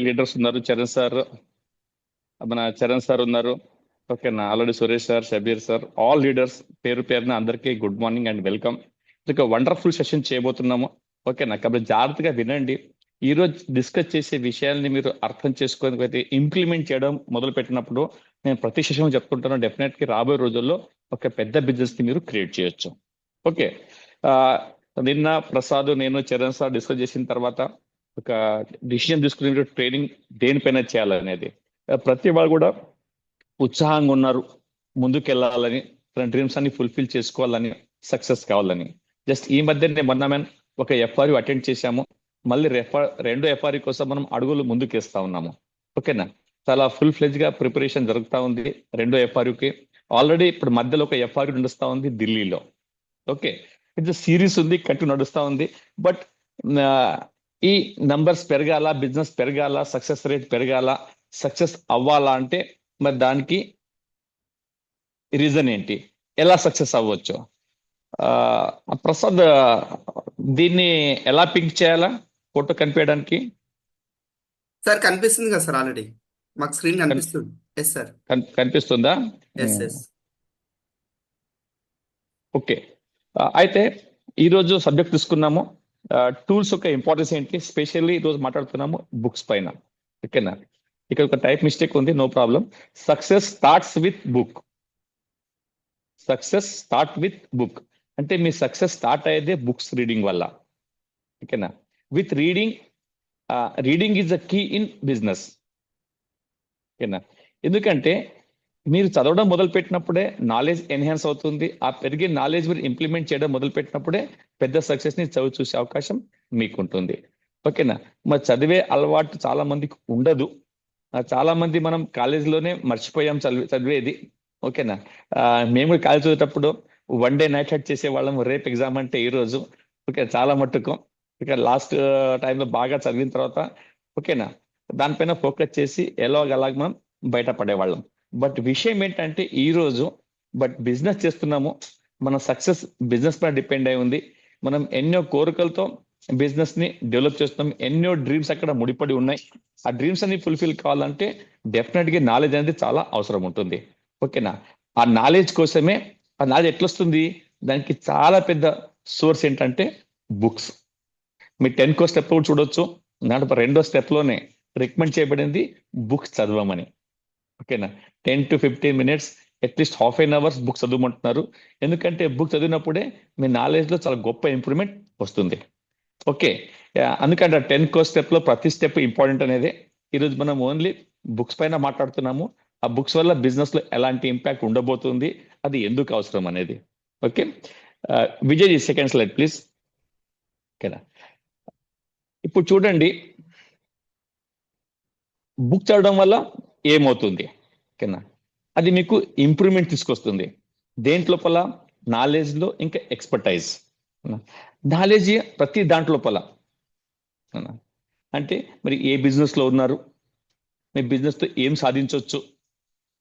Leaders ఉన్నారు. Charan sir ఉన్నారు. ఓకేనా, already Suresh sir, Shabbir sir, all leaders పేరు పేరున అందరికీ గుడ్ మార్నింగ్ అండ్ వెల్కమ్. ఒక వండర్ఫుల్ సెషన్ చేయబోతున్నాము. ఓకేనా, కాబట్టి జాగ్రత్తగా వినండి. ఈ రోజు డిస్కస్ చేసే విషయాల్ని మీరు అర్థం చేసుకొని ఇంప్లిమెంట్ చేయడం మొదలు పెట్టినప్పుడు, నేను ప్రతి సెషన్ చెప్పుకుంటాను, డెఫినెట్ గా రాబోయే రోజుల్లో ఒక పెద్ద బిజినెస్ ని మీరు క్రియేట్ చేయొచ్చు. ఓకే, నిన్న ప్రసాద్, నేను, చరణ్ సార్ డిస్కస్ చేసిన తర్వాత ఒక డిసిషన్ తీసుకునే ట్రైనింగ్ దేనిపైన చేయాలనేది. ప్రతి వాళ్ళు కూడా ఉత్సాహంగా ఉన్నారు, ముందుకెళ్ళాలని, తన డ్రీమ్స్ అన్ని ఫుల్ఫిల్ చేసుకోవాలని, సక్సెస్ కావాలని. జస్ట్ ఈ మధ్యనే మొన్న ఒక ఎఫ్ఆర్యూ అటెండ్ చేశాము. మళ్ళీ రెండో ఎఫ్ఆర్యూ కోసం మనం అడుగులు ముందుకేస్తా ఉన్నాము. ఓకేనా, చాలా ఫుల్ ఫ్లెజ్ గా ప్రిపరేషన్ జరుగుతూ ఉంది రెండో ఎఫ్ఆర్యూకి. ఆల్రెడీ ఇప్పుడు మధ్యలో ఒక ఎఫ్ఆర్యూ నడుస్తూ ఉంది ఢిల్లీలో. ఓకే, ఇది సిరీస్ ఉంది, కంటిన్యూ నడుస్తూ ఉంది. బట్ ఈ నంబర్స్ పెరగాల, బిజినెస్ పెరగాల, సక్సెస్ రేట్ పెరగాల, సక్సెస్ అవ్వాలా అంటే మరి దానికి రీజన్ ఏంటి, ఎలా సక్సెస్ అవ్వచ్చు? ప్రసాద్, దీన్ని ఎలా పింక్ చేయాలా ఫోటో కనిపించడానికి? సార్ కనిపిస్తుంది కదా సార్, ఆల్రెడీ మాకు స్క్రీన్ కనిపిస్తుంది. ఎస్ సార్, కనిపిస్తుందా? Yes yes. ఓకే, అయితే ఈరోజు సబ్జెక్ట్ తీసుకున్నాము టూల్స్ యొక్క ఇంపార్టెన్స్ ఏంటి, స్పెషల్లీ ఈరోజు మాట్లాడుతున్నాము బుక్స్ పైన. ఓకేనా, ఇక్కడ ఒక టైప్ మిస్టేక్ ఉంది, no problem. Success starts with book. Success start with book అంటే మీ సక్సెస్ స్టార్ట్ అయ్యేదే బుక్స్ రీడింగ్ వల్ల. ఓకేనా, with reading, reading is a key in business. ఓకేనా, ఎందుకంటే మీరు చదవడం మొదలు పెట్టినప్పుడే నాలెడ్జ్ ఎన్హాన్స్ అవుతుంది. ఆ పెరిగే నాలెడ్జ్ మీరు ఇంప్లిమెంట్ చేయడం మొదలు పెట్టినప్పుడే పెద్ద సక్సెస్ ని చదివి చూసే అవకాశం మీకు ఉంటుంది. ఓకేనా, మరి చదివే అలవాటు చాలా మందికి ఉండదు. చాలా మంది మనం కాలేజీలోనే మర్చిపోయాం చదివేది. ఓకేనా, మేము కూడా కాలేజ్ చదివేటప్పుడు వన్ డే నైట్ హెడ్ చేసే వాళ్ళం, రేపు ఎగ్జామ్ అంటే ఈ రోజు. ఓకే, చాలా మట్టుకు ఇక లాస్ట్ టైంలో బాగా చదివిన తర్వాత ఓకేనా దానిపైన ఫోకస్ చేసి ఎలాగలాగ మనం బయటపడేవాళ్ళం. బట్ విషయం ఏంటంటే ఈ రోజు బిజినెస్ చేస్తున్నాము, మన సక్సెస్ బిజినెస్ పైన డిపెండ్ అయి ఉంది. మనం ఎన్నో కోరికలతో బిజినెస్ ని డెవలప్ చేస్తున్నాం, ఎన్నో డ్రీమ్స్ అక్కడ ముడిపడి ఉన్నాయి. ఆ డ్రీమ్స్ అన్ని ఫుల్ఫిల్ కావాలంటే డెఫినెట్ గా నాలెడ్జ్ అనేది చాలా అవసరం ఉంటుంది. ఓకేనా, ఆ నాలెడ్జ్ కోసమే, ఆ నాలెడ్జ్ ఎట్లా వస్తుంది, దానికి చాలా పెద్ద సోర్స్ ఏంటంటే బుక్స్. మీరు 10వ స్టెప్ కూడా చూడొచ్చు, దాంట్లో రెండో స్టెప్ లోనే రికమెండ్ చేయబడింది బుక్స్ చదవమని. ఓకేనా, 10 to 15 minutes, at least half an hours book చదవమంటున్నారు. ఎందుకంటే బుక్ చదివినప్పుడే మీ నాలెడ్జ్ లో చాలా గొప్ప ఇంప్రూవ్మెంట్ వస్తుంది. ఓకే, అందుకంటే 10వ స్టెప్ లో ప్రతి స్టెప్ ఇంపార్టెంట్ అనేది. ఈరోజు మనం ఓన్లీ బుక్స్ పైన మాట్లాడుతున్నాము. ఆ బుక్స్ వల్ల బిజినెస్ లో ఎలాంటి ఇంపాక్ట్ ఉండబోతుంది, అది ఎందుకు అవసరం అనేది. Okay, Vijay, second slide please. ఓకేనా, ఇప్పుడు చూడండి బుక్ చదవడం వల్ల ఏమవుతుంది. ఓకేనా, అది మీకు ఇంప్రూవ్మెంట్ తీసుకొస్తుంది. దేంట్లోపల, నాలెడ్జ్ లో, ఇంకా ఎక్స్పర్టైజ్. నాలెడ్జ్ ప్రతి దాంట్లోపల అంటే మరి ఏ బిజినెస్ లో ఉన్నారు, మీ బిజినెస్ తో ఏం సాధించవచ్చు,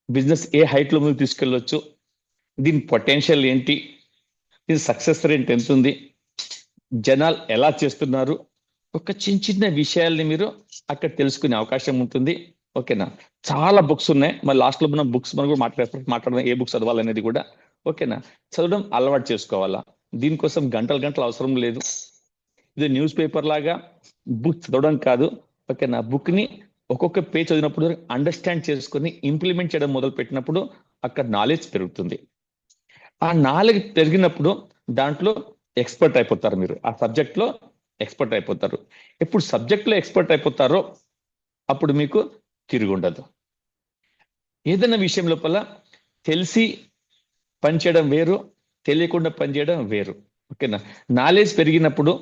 బిజినెస్ ఏ హైట్ లో మీరు తీసుకెళ్ళొచ్చు, దీని పొటెన్షియల్ ఏంటి, దీని సక్సెస్ రేట్ ఎంత ఉంది, జనాలు ఎలా చేస్తున్నారు, ఒక చిన్న చిన్న విషయాల్ని మీరు అక్కడ తెలుసుకునే అవకాశం ఉంటుంది. ఓకేనా, చాలా బుక్స్ ఉన్నాయి, మరి లాస్ట్ లో మనం బుక్స్ మనం కూడా మాట్లాడదాం ఏ బుక్స్ చదవాలనేది కూడా. ఓకేనా, చదవడం అలవాటు చేసుకోవాలా, దీనికోసం గంటలు అవసరం లేదు. ఇది న్యూస్ పేపర్ లాగా బుక్ చదవడం కాదు. ఓకేనా, బుక్ ని ఒక్కొక్క పేజ్ చదివినప్పుడు అండర్స్టాండ్ చేసుకుని ఇంప్లిమెంట్ చేయడం మొదలు పెట్టినప్పుడు అక్కడ నాలెడ్జ్ పెరుగుతుంది. ఆ నాలెడ్జ్ పెరిగినప్పుడు దాంట్లో ఎక్స్పర్ట్ అయిపోతారు, మీరు ఆ సబ్జెక్ట్ లో ఎక్స్పర్ట్ అయిపోతారు. ఎప్పుడు సబ్జెక్ట్ లో ఎక్స్పర్ట్ అయిపోతారో అప్పుడు మీకు తిరుగుండదు. ఏదైనా విషయం లోపల తెలిసి పనిచేయడం వేరు, తెలియకుండా పనిచేయడం వేరు. ఓకేనా, నాలెడ్జ్ పెరిగినప్పుడు,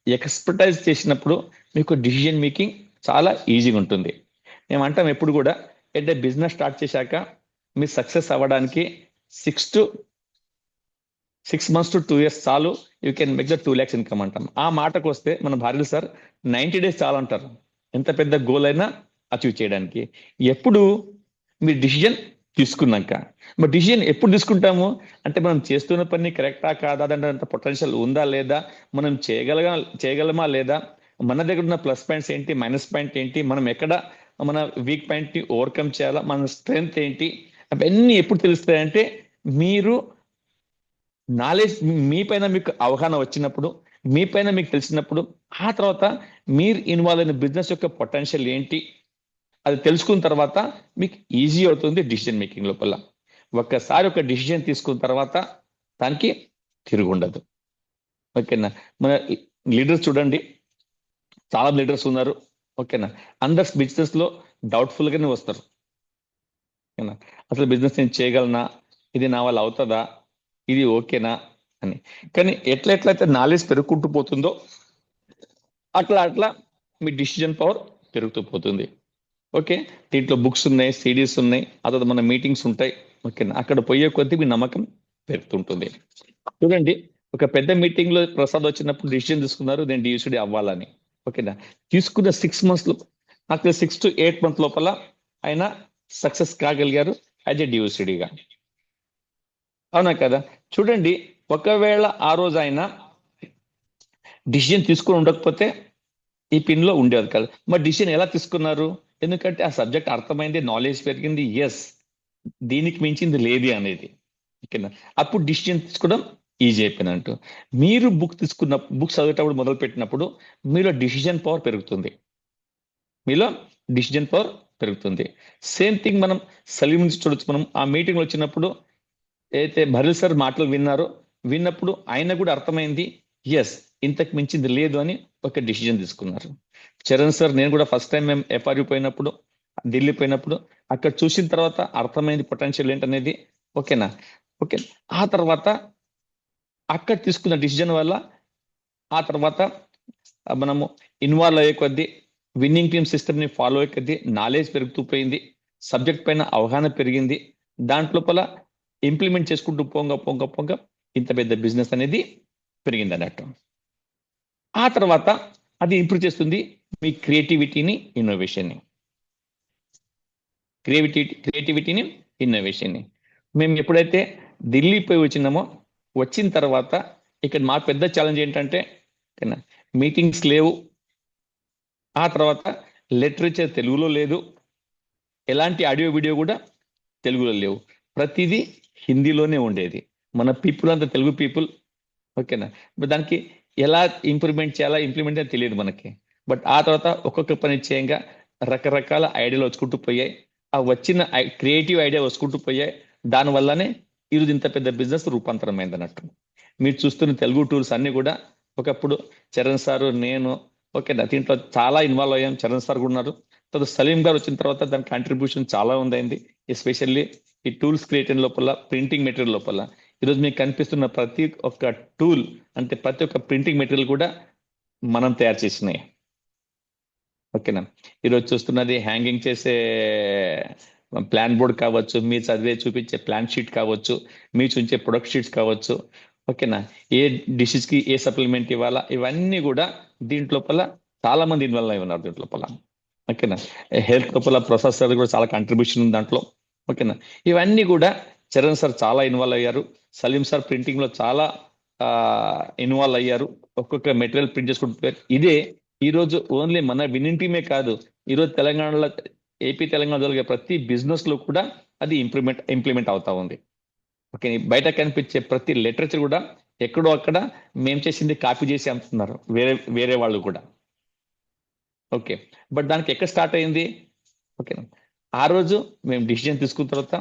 ఎక్స్పర్టైజ్ చేసినప్పుడు మీకు డిసిజన్ మేకింగ్ చాలా ఈజీగా ఉంటుంది. మేమంటాం ఎప్పుడు కూడా, అంటే బిజినెస్ స్టార్ట్ చేశాక మీరు సక్సెస్ అవ్వడానికి 6 months to 2 years చాలు, you can make the 2 lakhs income అంటాం. ఆ మాటకు వస్తే మన భార్యలు సార్ 90 days చాలు అంటారు, ఎంత పెద్ద గోల్ అయినా అచీవ్ చేయడానికి. ఎప్పుడు మీరు డిసిజన్ తీసుకున్నాక. మరి డిసిజన్ ఎప్పుడు తీసుకుంటాము అంటే, మనం చేస్తున్న పని కరెక్టా కాదా, దాంట్లో అంత పొటెన్షియల్ ఉందా లేదా, మనం చేయగలమా లేదా, మన దగ్గర ఉన్న ప్లస్ పాయింట్స్ ఏంటి, మైనస్ పాయింట్ ఏంటి, మనం ఎక్కడ మన వీక్ పాయింట్ ని ఓవర్కమ్ చేయాలా, మన స్ట్రెంగ్త్ ఏంటి, అవన్నీ ఎప్పుడు తెలుస్తాయంటే మీరు నాలెడ్జ్ మీ పైన మీకు అవగాహన వచ్చినప్పుడు, మీ పైన మీకు తెలిసినప్పుడు, ఆ తర్వాత మీరు ఇన్వాల్వ్ అయిన బిజినెస్ యొక్క పొటెన్షియల్ ఏంటి అది తెలుసుకున్న తర్వాత మీకు ఈజీ అవుతుంది డిసిజన్ మేకింగ్ లోపల. ఒక్కసారి ఒక డిసిజన్ తీసుకున్న తర్వాత దానికి తిరుగు ఉండదు. ఓకేనా. మన లీడర్స్ చూడండి, చాలా లీడర్స్ ఉన్నారు. ఓకేనా. అందరు బిజినెస్ లో డౌట్ఫుల్ గానే వస్తారు. ఓకేనా. అసలు బిజినెస్ నేను చేయగలనా, ఇది నా వల్ల అవుతుందా, ఇది ఓకేనా అని. కానీ ఎట్లయితే నాలెడ్జ్ పెరుగుకుంటూ పోతుందో అట్లా మీ డిసిజన్ పవర్ పెరుగుతూ పోతుంది. ఓకే. దీంట్లో బుక్స్ ఉన్నాయి, సిడీస్ ఉన్నాయి, ఆ తర్వాత మన మీటింగ్స్ ఉంటాయి. ఓకేనా. అక్కడ పోయే కొద్దీ మీ నమ్మకం పెరుగుతుంటుంది. చూడండి, ఒక పెద్ద మీటింగ్ లో ప్రసాద్ వచ్చినప్పుడు డిసిజన్ తీసుకున్నారు, నేను డియూసిడి అవ్వాలని. ఓకేనా. తీసుకున్న 6 months లో, నాకు 6 to 8 months లోపల ఆయన సక్సెస్ కాగలిగారు యాజ్ ఏ డియూసిడిగా. అవునా కదా. చూడండి, ఒకవేళ ఆ రోజు ఆయన డిసిజన్ తీసుకుని ఉండకపోతే ఈ పిన్ లో ఉండేది కాదు. మరి డిసిజన్ ఎలా తీసుకున్నారు? ఎందుకంటే ఆ సబ్జెక్ట్ అర్థమైంది, నాలెడ్జ్ పెరిగింది, ఎస్ దీనికి మించింది లేదు అనేది. ఓకేనా. అప్పుడు డిసిజన్ తీసుకోవడం ఈజీ అయిపోయినట్టు. మీరు బుక్ చదివేటప్పుడు మొదలు పెట్టినప్పుడు మీలో డిసిజన్ పవర్ పెరుగుతుంది, మీలో డిసిజన్ పవర్ పెరుగుతుంది. సేమ్ థింగ్ మనం సలీం నుంచి చూడొచ్చు. మనం ఆ మీటింగ్ వచ్చినప్పుడు అయితే భరిల్ సార్ మాటలు విన్నప్పుడు ఆయన కూడా అర్థమైంది, ఎస్ ఇంతకు మించింది లేదు అని ఒక డిసిజన్ తీసుకున్నారు. చరణ్ సార్, నేను కూడా ఫస్ట్ టైం మేము ఎఫ్ఆర్యూ పోయినప్పుడు, ఢిల్లీ పోయినప్పుడు అక్కడ చూసిన తర్వాత అర్థమైంది పొటెన్షియల్ ఏంటనేది. ఓకేనా. ఓకే. ఆ తర్వాత అక్కడ తీసుకున్న డిసిజన్ వల్ల ఆ తర్వాత మనము ఇన్వాల్వ్ అయ్యే కొద్దీ, విన్నింగ్ టీమ్ సిస్టమ్ ని ఫాలో అయ్యే కొద్దీ నాలెడ్జ్ పెరుగుతూ పోయింది, సబ్జెక్ట్ పైన అవగాహన పెరిగింది. దాంట్లోపల ఇంప్లిమెంట్ చేసుకుంటూ పొంగ ఇంత పెద్ద బిజినెస్ అనేది పెరిగింది అన్నట్టు. ఆ తర్వాత అది ఇంప్రూవ్ చేస్తుంది మీ క్రియేటివిటీని, ఇన్నోవేషన్ని. మేము ఎప్పుడైతే ఢిల్లీ పోయి వచ్చిన తర్వాత ఇక్కడ మా పెద్ద ఛాలెంజ్ ఏంటంటే, మీటింగ్స్ లేవు, ఆ తర్వాత లిటరేచర్ తెలుగులో లేదు, ఎలాంటి ఆడియో వీడియో కూడా తెలుగులో లేవు, ప్రతిదీ హిందీలోనే ఉండేది. మన పీపుల్ అంతా తెలుగు పీపుల్. ఓకేనా. దానికి ఎలా ఇంప్లిమెంట్ అని తెలియదు మనకి. బట్ ఆ తర్వాత ఒక్కొక్క పని చేయంగా రకరకాల ఐడియాలు వచ్చుకుంటూ పోయాయి. ఆ వచ్చిన క్రియేటివ్ ఐడియా వచ్చుకుంటూ పోయాయి. దానివల్లనే ఈరోజు ఇంత పెద్ద బిజినెస్ రూపాంతరమైంది అన్నట్టు. మీరు చూస్తున్న తెలుగు టూల్స్ అన్ని కూడా ఒకప్పుడు చరణ్ సారు, నేను, ఓకేనా, దీంట్లో చాలా ఇన్వాల్వ్ అయ్యాం. చరణ్ సార్ కూడా ఉన్నారు. తర్వాత సలీం గారు వచ్చిన తర్వాత దాని కాంట్రిబ్యూషన్ చాలా ఉందైంది. ఎస్పెషల్లీ ఈ టూల్స్ క్రియేటివ్ లోపల, ప్రింటింగ్ మెటీరియల్ లోపల ఈరోజు మీకు కనిపిస్తున్న ప్రతి ఒక్క టూల్, అంటే ప్రతి ఒక్క ప్రింటింగ్ మెటీరియల్ కూడా మనం తయారు చేసినాయి. ఓకేనా. ఈరోజు చూస్తున్నది హ్యాంగింగ్ చేసే ప్లాన్ బోర్డ్ కావచ్చు, మీరు చదివే చూపించే ప్లాన్ షీట్ కావచ్చు, మీరు చూపించే ప్రొడక్ట్ షీట్స్ కావచ్చు. ఓకేనా. ఏ డిషెస్ కి ఏ సప్లిమెంట్ ఇవ్వాలా, ఇవన్నీ కూడా దీంట్లోపల చాలా మంది ఇన్వాల్వ్ అయి ఉన్నారు దీంట్లోపల. ఓకేనా. హెల్త్ లోపల ప్రొసెసర్ కూడా చాలా కాంట్రిబ్యూషన్ ఉంది దాంట్లో. ఓకేనా. ఇవన్నీ కూడా చరణ్ సార్ చాలా ఇన్వాల్వ్ అయ్యారు. సలీం సార్ ప్రింటింగ్ లో చాలా ఇన్వాల్వ్ అయ్యారు. ఒక్కొక్క మెటీరియల్ ప్రింట్ చేసుకుంటున్నారు. ఇదే ఈ రోజు ఓన్లీ మన విన్నింగ్ టీమే కాదు, ఈరోజు తెలంగాణలో, ఏపీ తెలంగాణ జరిగే ప్రతి బిజినెస్ లో కూడా అది ఇంప్లిమెంట్ అవుతా ఉంది. ఓకే. బయట కనిపించే ప్రతి లిటరేచర్ కూడా ఎక్కడో అక్కడ మేము చేసింది కాపీ చేసి అమ్ముతున్నారు వేరే వాళ్ళు కూడా. ఓకే. బట్ దానికి ఎక్కడ స్టార్ట్ అయింది? ఓకే. ఆ రోజు మేము డిసిజన్ తీసుకున్న తర్వాత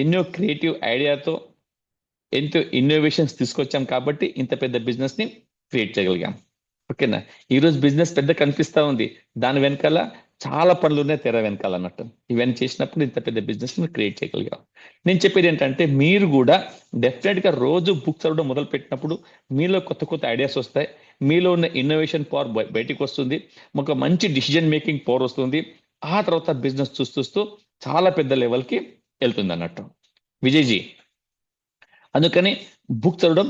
ఎన్నో క్రియేటివ్ ఐడియాతో ఎంతో ఇన్నోవేషన్స్ తీసుకొచ్చాం కాబట్టి ఇంత పెద్ద బిజినెస్ ని క్రియేట్ చేయగలిగాం. ఓకేనా. ఈ రోజు బిజినెస్ పెద్ద కనిపిస్తా ఉంది, దాని వెనకాల చాలా పనులు ఉన్నాయి తెర వెనకాల అన్నట్టు. ఇవన్నీ చేసినప్పుడు ఇంత పెద్ద బిజినెస్ ని క్రియేట్ చేయగలిగాం. నేను చెప్పేది ఏంటంటే, మీరు కూడా డెఫినెట్ గా రోజు బుక్ చదవడం మొదలు పెట్టినప్పుడు మీలో కొత్త ఐడియాస్ వస్తాయి, మీలో ఉన్న ఇన్నోవేషన్ పవర్ బయటికి వస్తుంది, ఒక మంచి డిసిజన్ మేకింగ్ పవర్ వస్తుంది. ఆ తర్వాత బిజినెస్ చూస్తూ చాలా పెద్ద లెవెల్కి వెళ్తుంది అన్నట్టు. విజయ్జీ, అందుకని బుక్ చదవడం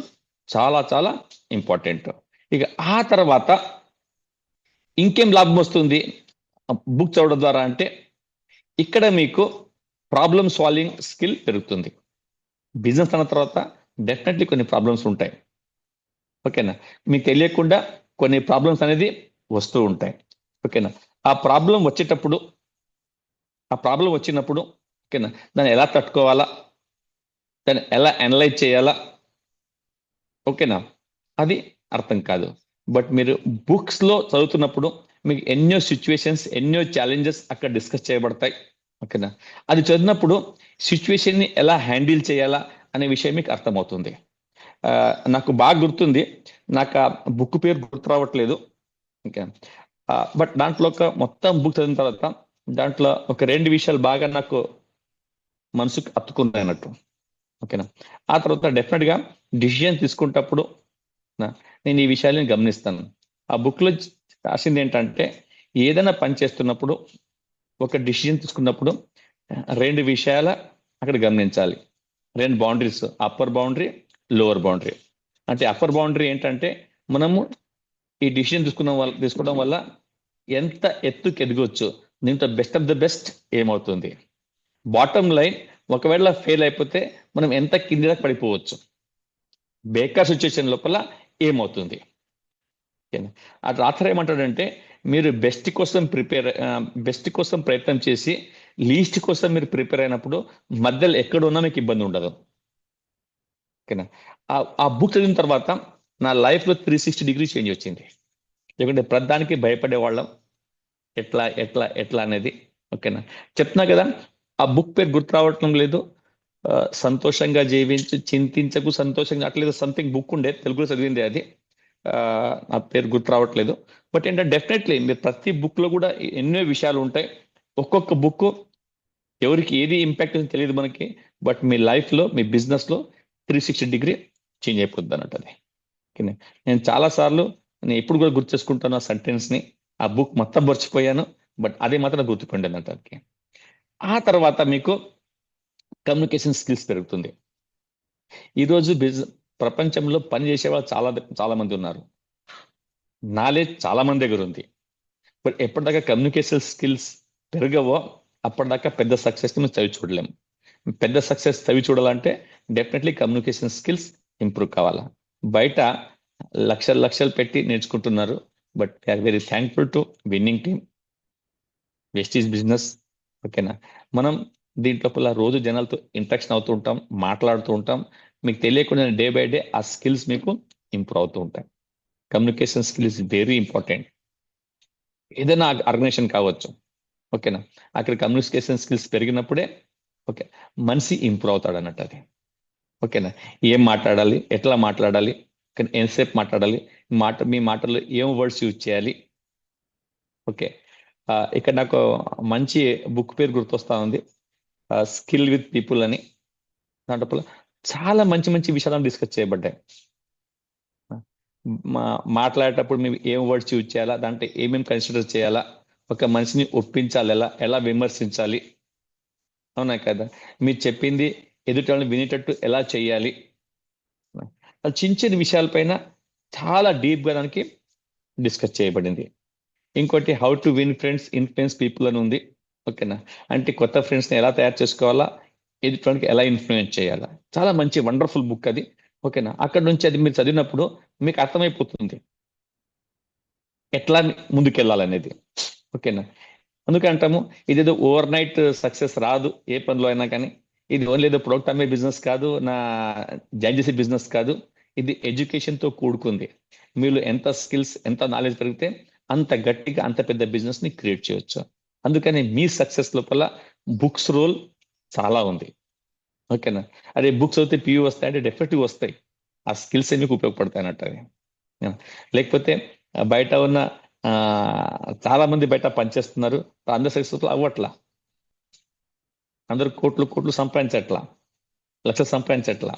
చాలా చాలా ఇంపార్టెంట్. ఇక ఆ తర్వాత ఇంకేం లాభం వస్తుంది బుక్ చదవడం ద్వారా అంటే, ఇక్కడ మీకు ప్రాబ్లమ్ సాల్వింగ్ స్కిల్ పెరుగుతుంది. బిజినెస్ అన్న తర్వాత డెఫినెట్లీ కొన్ని ప్రాబ్లమ్స్ ఉంటాయి. ఓకేనా. మీకు తెలియకుండా కొన్ని ప్రాబ్లమ్స్ అనేది వస్తూ ఉంటాయి. ఓకేనా. ఆ ప్రాబ్లం వచ్చినప్పుడు ఓకేనా, దాన్ని ఎలా తట్టుకోవాలా, దాన్ని ఎలా అనలైజ్ చేయాలా, ఓకేనా, అది అర్థం కాదు. బట్ మీరు బుక్స్ లో చదువుతున్నప్పుడు మీకు ఎన్నో సిచ్యువేషన్స్, ఎన్నో ఛాలెంజెస్ అక్కడ డిస్కస్ చేయబడతాయి. ఓకేనా. అది చదివినప్పుడు సిచ్యువేషన్ ని ఎలా హ్యాండిల్ చేయాలా అనే విషయం మీకు అర్థమవుతుంది. ఆ, నాకు బాగా గుర్తుంది, నాకు ఆ బుక్ పేరు గుర్తు రావట్లేదు. ఓకే. బట్ దాంట్లో ఒక మొత్తం బుక్ చదివిన తర్వాత దాంట్లో ఒక 2 విషయాలు బాగా నాకు మనసుకు అత్తుకున్నాయి అన్నట్టు. ఓకేనా. ఆ తర్వాత డెఫినెట్ గా డిసిజన్ తీసుకునేటప్పుడు నేను ఈ విషయాలను గమనిస్తాను. ఆ బుక్ లో రాసింది ఏంటంటే, ఏదైనా పని చేస్తున్నప్పుడు, ఒక డిసిజన్ తీసుకున్నప్పుడు 2 విషయాల అక్కడ గమనించాలి. 2 boundaries, upper boundary, lower boundary. అంటే అప్పర్ బౌండరీ ఏంటంటే, మనము ఈ డిసిజన్ తీసుకోవడం వల్ల ఎంత ఎత్తుకి ఎదగొచ్చు, దీంట్లో బెస్ట్ ఆఫ్ ద బెస్ట్ ఏమవుతుంది. బాటమ్ లైన్, ఒకవేళ ఫెయిల్ అయిపోతే మనం ఎంత కింద దాకా పడిపోవచ్చు, బేకార్ సిచ్యుయేషన్ లోపల ఏమవుతుంది. ఆ రాత్రి ఏమంటాడంటే, మీరు బెస్ట్ కోసం ప్రయత్నం చేసి లీస్ట్ కోసం మీరు ప్రిపేర్ అయినప్పుడు మధ్యలో ఎక్కడ ఉన్నా మీకు ఇబ్బంది ఉండదు. ఓకేనా. ఆ బుక్ చదివిన తర్వాత నా లైఫ్ లో 360 డిగ్రీ చేంజ్ వచ్చింది. ఎందుకంటే ప్రధానికి భయపడే వాళ్ళం, ఎట్లా ఎట్లా ఎట్లా అనేది. ఓకేనా. చెప్తున్నా కదా, ఆ బుక్ పేరు గుర్తు రావటం లేదు. సంతోషంగా జీవించు, చింతించకు, సంతోషంగా అట్లేదు సంథింగ్ బుక్ ఉండే, తెలుగులో చదివింది అది. ఆ పేరు గుర్తు రావట్లేదు. బట్ ఏంటంటే డెఫినెట్లీ మీరు ప్రతి బుక్ లో కూడా ఎన్నో విషయాలు ఉంటాయి. ఒక్కొక్క బుక్ ఎవరికి ఏది ఇంపాక్ట్ తెలియదు మనకి, బట్ మీ లైఫ్ లో, మీ బిజినెస్ లో 360 డిగ్రీ చేంజ్ అయిపోద్ది అన్నట్టు అది. ఓకేనా. నేను చాలా సార్లు, నేను ఎప్పుడు కూడా గుర్తు చేసుకుంటాను ఆ సెంటెన్స్ ని. ఆ బుక్ మొత్తం మర్చిపోయాను, బట్ అదే మాత్రం గుర్తుపోయింది అన్నట్టు అది. ఆ తర్వాత మీకు కమ్యూనికేషన్ స్కిల్స్ పెరుగుతుంది. ఈరోజు ప్రపంచంలో పని చేసే వాళ్ళు చాలా చాలా మంది ఉన్నారు, నాలెడ్జ్ చాలా మంది దగ్గర ఉంది. బట్ ఎప్పటిదాకా కమ్యూనికేషన్ స్కిల్స్ పెరగవో అప్పటిదాకా పెద్ద సక్సెస్ మనం చవి చూడలేము. పెద్ద సక్సెస్ చవి చూడాలంటే డెఫినెట్లీ కమ్యూనికేషన్ స్కిల్స్ ఇంప్రూవ్ కావాలా. బయట లక్షలు లక్షలు పెట్టి నేర్చుకుంటున్నారు, but are very thankful to winning team, Vestige business. ఓకేనా. మనం దీంట్లో రోజు జనాలతో ఇంట్రాక్షన్ అవుతూ ఉంటాం, మాట్లాడుతూ ఉంటాం. మీకు తెలియకుండా డే బై డే ఆ స్కిల్స్ మీకు ఇంప్రూవ్ అవుతూ ఉంటాయి. Communication skills very important. ఏదైనా ఆర్గనైజేషన్ కావచ్చు. ఓకేనా. అక్కడ కమ్యూనికేషన్ స్కిల్స్ పెరిగినప్పుడే ఓకే మనిషి ఇంప్రూవ్ అవుతాడు అన్నట్టు అది. ఓకేనా. ఏం మాట్లాడాలి, ఎట్లా మాట్లాడాలి, ఎంతసేపు మాట్లాడాలి, మీ మాటల్లో ఏం వర్డ్స్ యూజ్ చేయాలి. ఓకే. ఇక్కడ నాకు మంచి బుక్ పేరు గుర్తొస్తా ఉంది, స్కిల్ విత్ పీపుల్ అని. దాంట్లో చాలా మంచి మంచి విషయాలను డిస్కస్ చేయబడ్డాయి. మాట్లాడేటప్పుడు మేము ఏం వర్డ్స్ యూజ్ చేయాలా, దాంట్లో ఏమేమి కన్సిడర్ చేయాలా, ఒక మనిషిని ఒప్పించాలి ఎలా, ఎలా విమర్శించాలి, అవునా కదా, మీరు చెప్పింది ఎదుటి వాళ్ళని వినేటట్టు ఎలా చేయాలి. చిన్న చిన్న విషయాలపైన చాలా డీప్ గా దానికి డిస్కస్ చేయబడింది. ఇంకోటి how to win friends, influence people అని ఉంది. ఓకేనా. అంటే కొత్త ఫ్రెండ్స్ ని ఎలా తయారు చేసుకోవాలా, ఎదుటి ఎలా ఇన్ఫ్లుయెన్స్ చేయాలా. చాలా మంచి వండర్ఫుల్ బుక్ అది. ఓకేనా. అక్కడ నుంచి అది మీరు చదివినప్పుడు మీకు అర్థమైపోతుంది ఎట్లా ముందుకెళ్ళాలనేది. ఓకేనా. అందుకే అంటాము, ఇదేదో ఓవర్ నైట్ సక్సెస్ రాదు ఏ పనిలో అయినా కానీ. ఇది ఓన్లీ ఏదో ప్రొడక్ట్ అమ్మే బిజినెస్ కాదు, నా జాయిన్ చేసే బిజినెస్ కాదు. ఇది ఎడ్యుకేషన్ తో కూడుకుంది. మీరు ఎంత స్కిల్స్, ఎంత నాలెడ్జ్ పెరిగితే అంత గట్టిగా అంత పెద్ద బిజినెస్ ని క్రియేట్ చేయొచ్చు. అందుకని మీ సక్సెస్ లోపల బుక్స్ రోల్ చాలా ఉంది. ఓకేనా. అదే బుక్స్ అయితే పియూ వస్తాయి అంటే డెఫినెట్గా వస్తాయి, ఆ స్కిల్స్ మీకు ఉపయోగపడతాయి అన్నట్టు అది. లేకపోతే బయట ఉన్న చాలా మంది బయట పనిచేస్తున్నారు, అందరు సక్సెస్ఫుల్ అవ్వట్లా, అందరు కోట్లు కోట్లు సంపాదించట్లా, లక్షలు సంపాదించట్లా,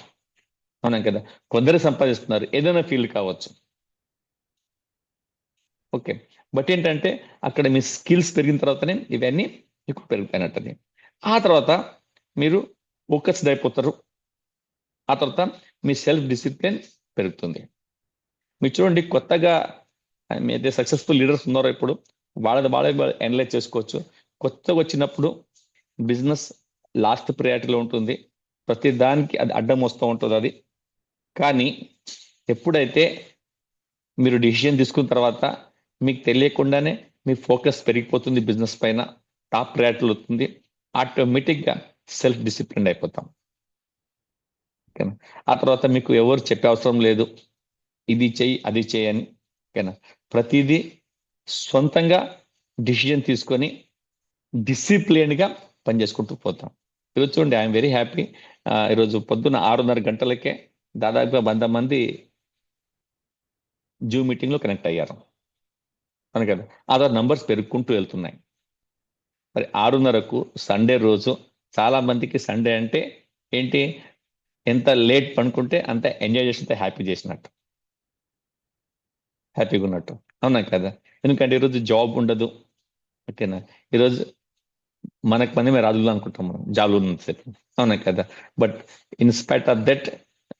అవునా కదా. కొందరు సంపాదిస్తున్నారు, ఏదైనా ఫీల్డ్ కావచ్చు. ఓకే. బట్ ఏంటంటే అక్కడ మీ స్కిల్స్ పెరిగిన తర్వాతనే ఇవన్నీ మీకు పెరుగుతాయినట్టది. ఆ తర్వాత మీరు ఫోకస్డ్ అయిపోతారు. ఆ తర్వాత మీ సెల్ఫ్ డిసిప్లిన్ పెరుగుతుంది. మీరు చూడండి, కొత్తగా ఏదైతే సక్సెస్ఫుల్ లీడర్స్ ఉన్నారో ఇప్పుడు వాళ్ళ అనలైజ్ చేసుకోవచ్చు. కొత్తగా వచ్చినప్పుడు బిజినెస్ లాస్ట్ ప్రయారిటీలో ఉంటుంది, ప్రతి దానికి అది అడ్డం వస్తూ ఉంటుంది అది. కానీ ఎప్పుడైతే మీరు డిసిషన్ తీసుకున్న తర్వాత మీకు తెలియకుండానే మీ ఫోకస్ పెరిగిపోతుంది బిజినెస్ పైన, టాప్ ప్రయారిటీలు అవుతుంది, ఆటోమేటిక్గా సెల్ఫ్ డిసిప్లిన్ అయిపోతాం. ఓకేనా? ఆ తర్వాత మీకు ఎవరు చెప్పే అవసరం లేదు, ఇది చెయ్యి అది చెయ్యి అని. ఓకేనా? ప్రతిదీ సొంతంగా డిసిజన్ తీసుకొని డిసిప్లిన్గా పనిచేసుకుంటూ పోతాం. ఈరోజు చూడండి, ఐఎమ్ వెరీ హ్యాపీ. ఈరోజు పొద్దున్న 6:30 గంటలకే దాదాపుగా 100 మంది జూమ్ మీటింగ్లో కనెక్ట్ అయ్యారు. అవును కదా? ఆధార్ నంబర్స్ పెరుగుకుంటూ వెళ్తున్నాయి. మరి 6:30కు సండే రోజు చాలా మందికి సండే అంటే ఏంటి, ఎంత లేట్ పనుకుంటే అంత ఎంజాయ్ చేసినంత హ్యాపీ చేసినట్టు, హ్యాపీగా ఉన్నట్టు. అవునా కదా? ఎందుకంటే ఈరోజు జాబ్ ఉండదు. ఓకేనా? ఈరోజు మనకు మనమే రాజులు అనుకుంటాం మనం జాబ్ ఉన్నంతసేపు. అవునా కదా? బట్ ఇన్స్పైట్ ఆఫ్ దట్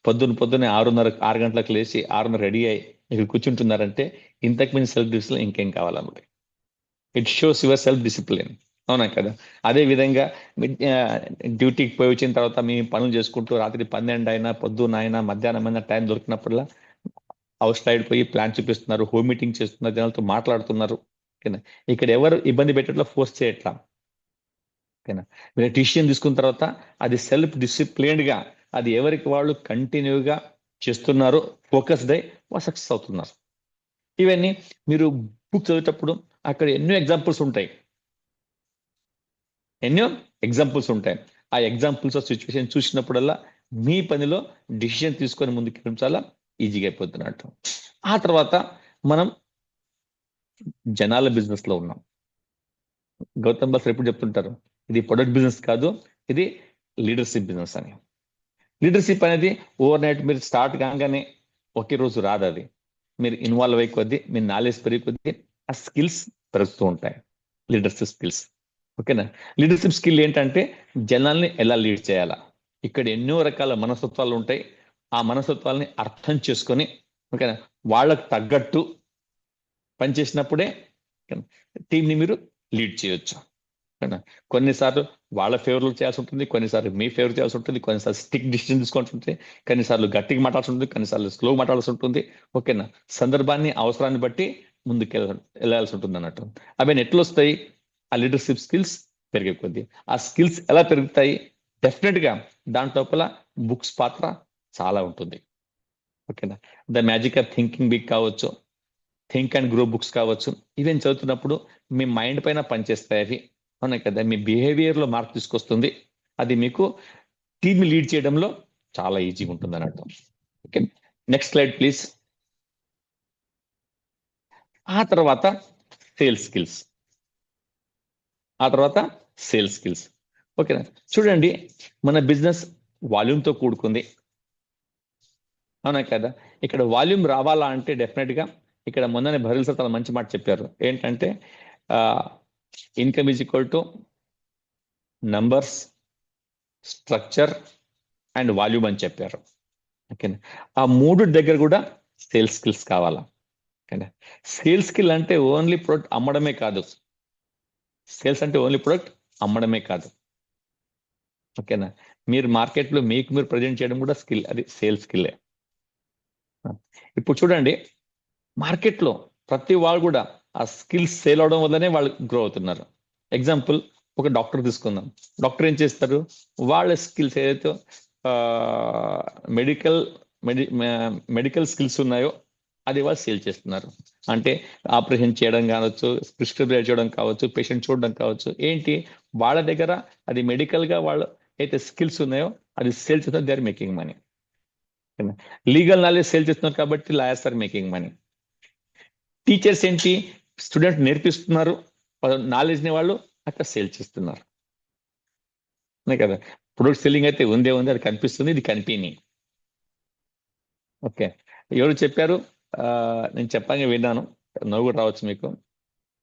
పొద్దున్నే 6 గంటలకు లేచి 6:30 రెడీ అయ్యి ఇక్కడ కూర్చుంటున్నారంటే ఇంతకు మించి సెల్ఫ్ డిసిప్లిన్ ఇంకేం కావాలన్నమాట. It shows your self discipline. అవునా కదా? అదే విధంగా డ్యూటీకి పోయి వచ్చిన తర్వాత మీ పనులు చేసుకుంటూ రాత్రి 12 అయినా పొద్దున్న అయినా మధ్యాహ్నం అయినా టైం దొరికినప్పుడల్లా హౌస్ సైడ్ పోయి ప్లాన్ చూపిస్తున్నారు, హోమ్ మీటింగ్ చేస్తున్నారు, జనాలతో మాట్లాడుతున్నారు. ఓకేనా? ఇక్కడ ఎవరు ఇబ్బంది పెట్టేట్లా ఫోర్స్ చేయట్లా. ఓకేనా? మీరు డిసిషన్ తీసుకున్న తర్వాత అది సెల్ఫ్ డిసిప్లిన్డ్గా అది ఎవరికి వాళ్ళు కంటిన్యూగా చేస్తున్నారు, ఫోకస్డ్ అయి వాళ్ళు సక్సెస్ అవుతున్నారు. ఇవన్నీ మీరు బుక్ చదివేటప్పుడు అక్కడ ఎన్నో ఎగ్జాంపుల్స్ ఉంటాయి, ఆ ఎగ్జాంపుల్స్ ఆఫ్ సిచ్యువేషన్ చూసినప్పుడల్లా మీ పనిలో డిసిషన్ తీసుకొని ముందుకు చాలా ఈజీగా అయిపోతున్నట్టు. ఆ తర్వాత మనం జనాల బిజినెస్ లో ఉన్నాం. గౌతమ్ బాస్ ఎప్పుడు చెప్తుంటారు, ఇది ప్రొడక్ట్ బిజినెస్ కాదు, ఇది లీడర్షిప్ బిజినెస్ అని. లీడర్షిప్ అనేది ఓవర్ నైట్ మీరు స్టార్ట్ కాగానే ఒకే రోజు రాదు. అది మీరు ఇన్వాల్వ్ అయ్యే కొద్దీ, మీ నాలెడ్జ్ పెరిగే కొద్దీ ఆ స్కిల్స్ పెరుగుతూ ఉంటాయి, లీడర్షిప్ స్కిల్స్. ఓకేనా? లీడర్షిప్ స్కిల్ ఏంటంటే జనాల్ని ఎలా లీడ్ చేయాలా. ఇక్కడ ఎన్నో రకాల మనస్తత్వాలు ఉంటాయి. ఆ మనస్తత్వాలని అర్థం చేసుకొని, ఓకేనా, వాళ్ళకు తగ్గట్టు పనిచేసినప్పుడే టీంని మీరు లీడ్ చేయొచ్చు. ఓకేనా? కొన్నిసార్లు వాళ్ళ ఫేవర్లో చేయాల్సి ఉంటుంది, కొన్నిసార్లు మీ ఫేవర్ చేయాల్సి ఉంటుంది, కొన్నిసార్లు స్టిక్ డిసిషన్ తీసుకోవాల్సి ఉంటుంది, కొన్నిసార్లు గట్టిగా మాట్లాడాల్సి ఉంటుంది, కొన్నిసార్లు స్లో మాట్లాడాల్సి ఉంటుంది. ఓకేనా? సందర్భాన్ని అవసరాన్ని బట్టి ముందుకు వెళ్ళాల్సి ఉంటుంది అన్నట్టు. అవి ఎట్లా వస్తాయి? ఆ లీడర్షిప్ స్కిల్స్ పెరిగే కొద్దీ. ఆ స్కిల్స్ ఎలా పెరుగుతాయి? డెఫినెట్గా దాంట్లోపల బుక్స్ పాత్ర చాలా ఉంటుంది. ఓకేనా? The magic of thinking big కావచ్చు, థింక్ అండ్ గ్రో బుక్స్ కావచ్చు. ఇవన్నీ చదువుతున్నప్పుడు మీ మైండ్ పైన పనిచేస్తాయి అవి. అవునా కదా? మీ బిహేవియర్లో మార్పు తీసుకొస్తుంది. అది మీకు టీమ్ లీడ్ చేయడంలో చాలా ఈజీగా ఉంటుంది అన్నట్టు. Okay, next slide please. ఆ తర్వాత సేల్స్ స్కిల్స్. ఓకేనా? చూడండి, మన బిజినెస్ వాల్యూమ్తో కూడుకుంది. అవునా కదా? ఇక్కడ వాల్యూమ్ రావాలా అంటే డెఫినెట్గా ఇక్కడ మొన్ననే భరిల్ సార్ చాలా మంచి మాట చెప్పారు. ఏంటంటే income is equal two numbers, structure and volume అని చెప్పారు. ఓకేనా? ఆ మూడు దగ్గర కూడా సేల్స్ స్కిల్స్ కావాలా. ఓకేనా? సేల్స్ స్కిల్ అంటే ఓన్లీ ప్రొడక్ట్ అమ్మడమే కాదు. ఓకేనా? మీరు మార్కెట్లో మీకు మీరు ప్రజెంట్ చేయడం కూడా స్కిల్, అది సేల్స్ స్కిల్లే. ఇప్పుడు చూడండి, మార్కెట్లో ప్రతి వాళ్ళు కూడా ఆ స్కిల్స్ సేల్ అవడం వల్లనే వాళ్ళు గ్రో అవుతున్నారు. ఎగ్జాంపుల్, ఒక డాక్టర్ తీసుకుందాం. డాక్టర్ ఏం చేస్తారు? వాళ్ళ స్కిల్స్ ఏదైతే మెడికల్ స్కిల్స్ ఉన్నాయో అది వాళ్ళు సేల్ చేస్తున్నారు. అంటే ఆపరేషన్ చేయడం కావచ్చు, ప్రిస్క్రిబ్ చేయడం కావచ్చు, పేషెంట్ చూడడం కావచ్చు. ఏంటి, వాళ్ళ దగ్గర అది మెడికల్గా వాళ్ళు అయితే స్కిల్స్ ఉన్నాయో అది సేల్ చేస్తున్నారు. They are making money. Legal knowledge sale చేస్తున్నారు కాబట్టి lawyers are making money. Teachers ఏంటి, స్టూడెంట్ నేర్పిస్తున్నారు, నాలెడ్జ్ని వాళ్ళు అక్కడ సేల్ చేస్తున్నారు. కదా? ప్రొడక్ట్ సెల్లింగ్ అయితే ఉంది, అది కనిపిస్తుంది, ఇది కంటిన్యూ. ఓకే, ఎవరు చెప్పారు? నేను చెప్పంగా విన్నాను, నవ్వు కూడా రావచ్చు మీకు.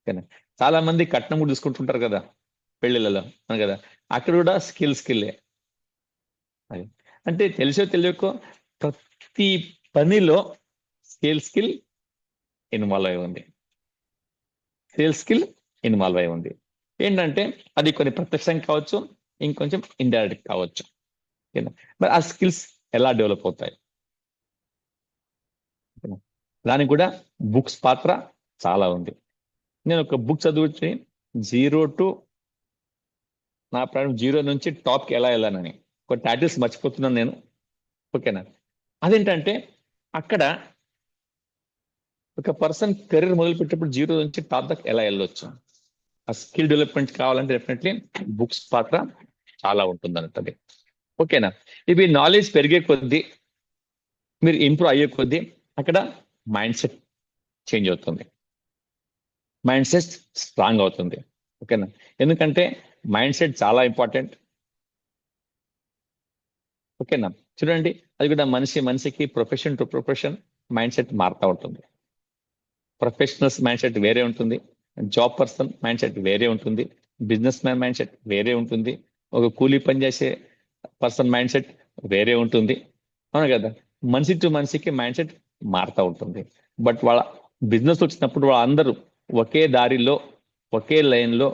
ఓకేనా? చాలా మంది కట్నం కూడా తీసుకుంటుంటారు కదా పెళ్లిళ్ళలో, కదా? అక్కడ కూడా స్కిల్లే. అది అంటే తెలిసో తెలియకో ప్రతి పనిలో సేల్స్ స్కిల్ ఇన్వాల్వ్ అయి ఉంది. ఏంటంటే అది కొన్ని ప్రత్యక్షం కావచ్చు, ఇంకొంచెం ఇండైరెక్ట్ కావచ్చు. మరి ఆ స్కిల్స్ ఎలా డెవలప్ అవుతాయి? దానికి కూడా బుక్స్ పాత్ర చాలా ఉంది. నేను ఒక బుక్ చదివి జీరో టు నా ప్రాణం జీరో నుంచి టాప్కి ఎలా వెళ్ళానని కొన్ని టైటిల్స్ మర్చిపోతున్నాను నేను. ఓకేనా? అదేంటంటే అక్కడ ఒక పర్సన్ కెరీర్ మొదలుపెట్టేటప్పుడు జీరో నుంచి టాప్ దాకా ఎలా వెళ్ళొచ్చు, ఆ స్కిల్ డెవలప్మెంట్ కావాలంటే డెఫినెట్లీ బుక్స్ పాత్ర చాలా ఉంటుంది అంటది. ఓకేనా? ఇవి నాలెడ్జ్ పెరిగే కొద్దీ, మీరు ఇంప్రూవ్ అయ్యే కొద్దీ అక్కడ మైండ్ సెట్ చేంజ్ అవుతుంది, మైండ్ సెట్ స్ట్రాంగ్ అవుతుంది. ఓకేనా? ఎందుకంటే మైండ్ సెట్ చాలా ఇంపార్టెంట్. ఓకేనా? చూడండి, అది కూడా మనిషికి profession to profession mind set మారుతూ ఉంటుంది. ప్రొఫెషనల్స్ మైండ్ సెట్ వేరే ఉంటుంది, జాబ్ పర్సన్ మైండ్ సెట్ వేరే ఉంటుంది, బిజినెస్ మ్యాన్ మైండ్ సెట్ వేరే ఉంటుంది, ఒక కూలీ పని చేసే పర్సన్ మైండ్ సెట్ వేరే ఉంటుంది. అవును కదా? మనిషి టు మనిషికి మైండ్ సెట్ మారుతూ ఉంటుంది. బట్ వాళ్ళ బిజినెస్ వచ్చినప్పుడు వాళ్ళందరూ ఒకే దారిలో, ఒకే లైన్లో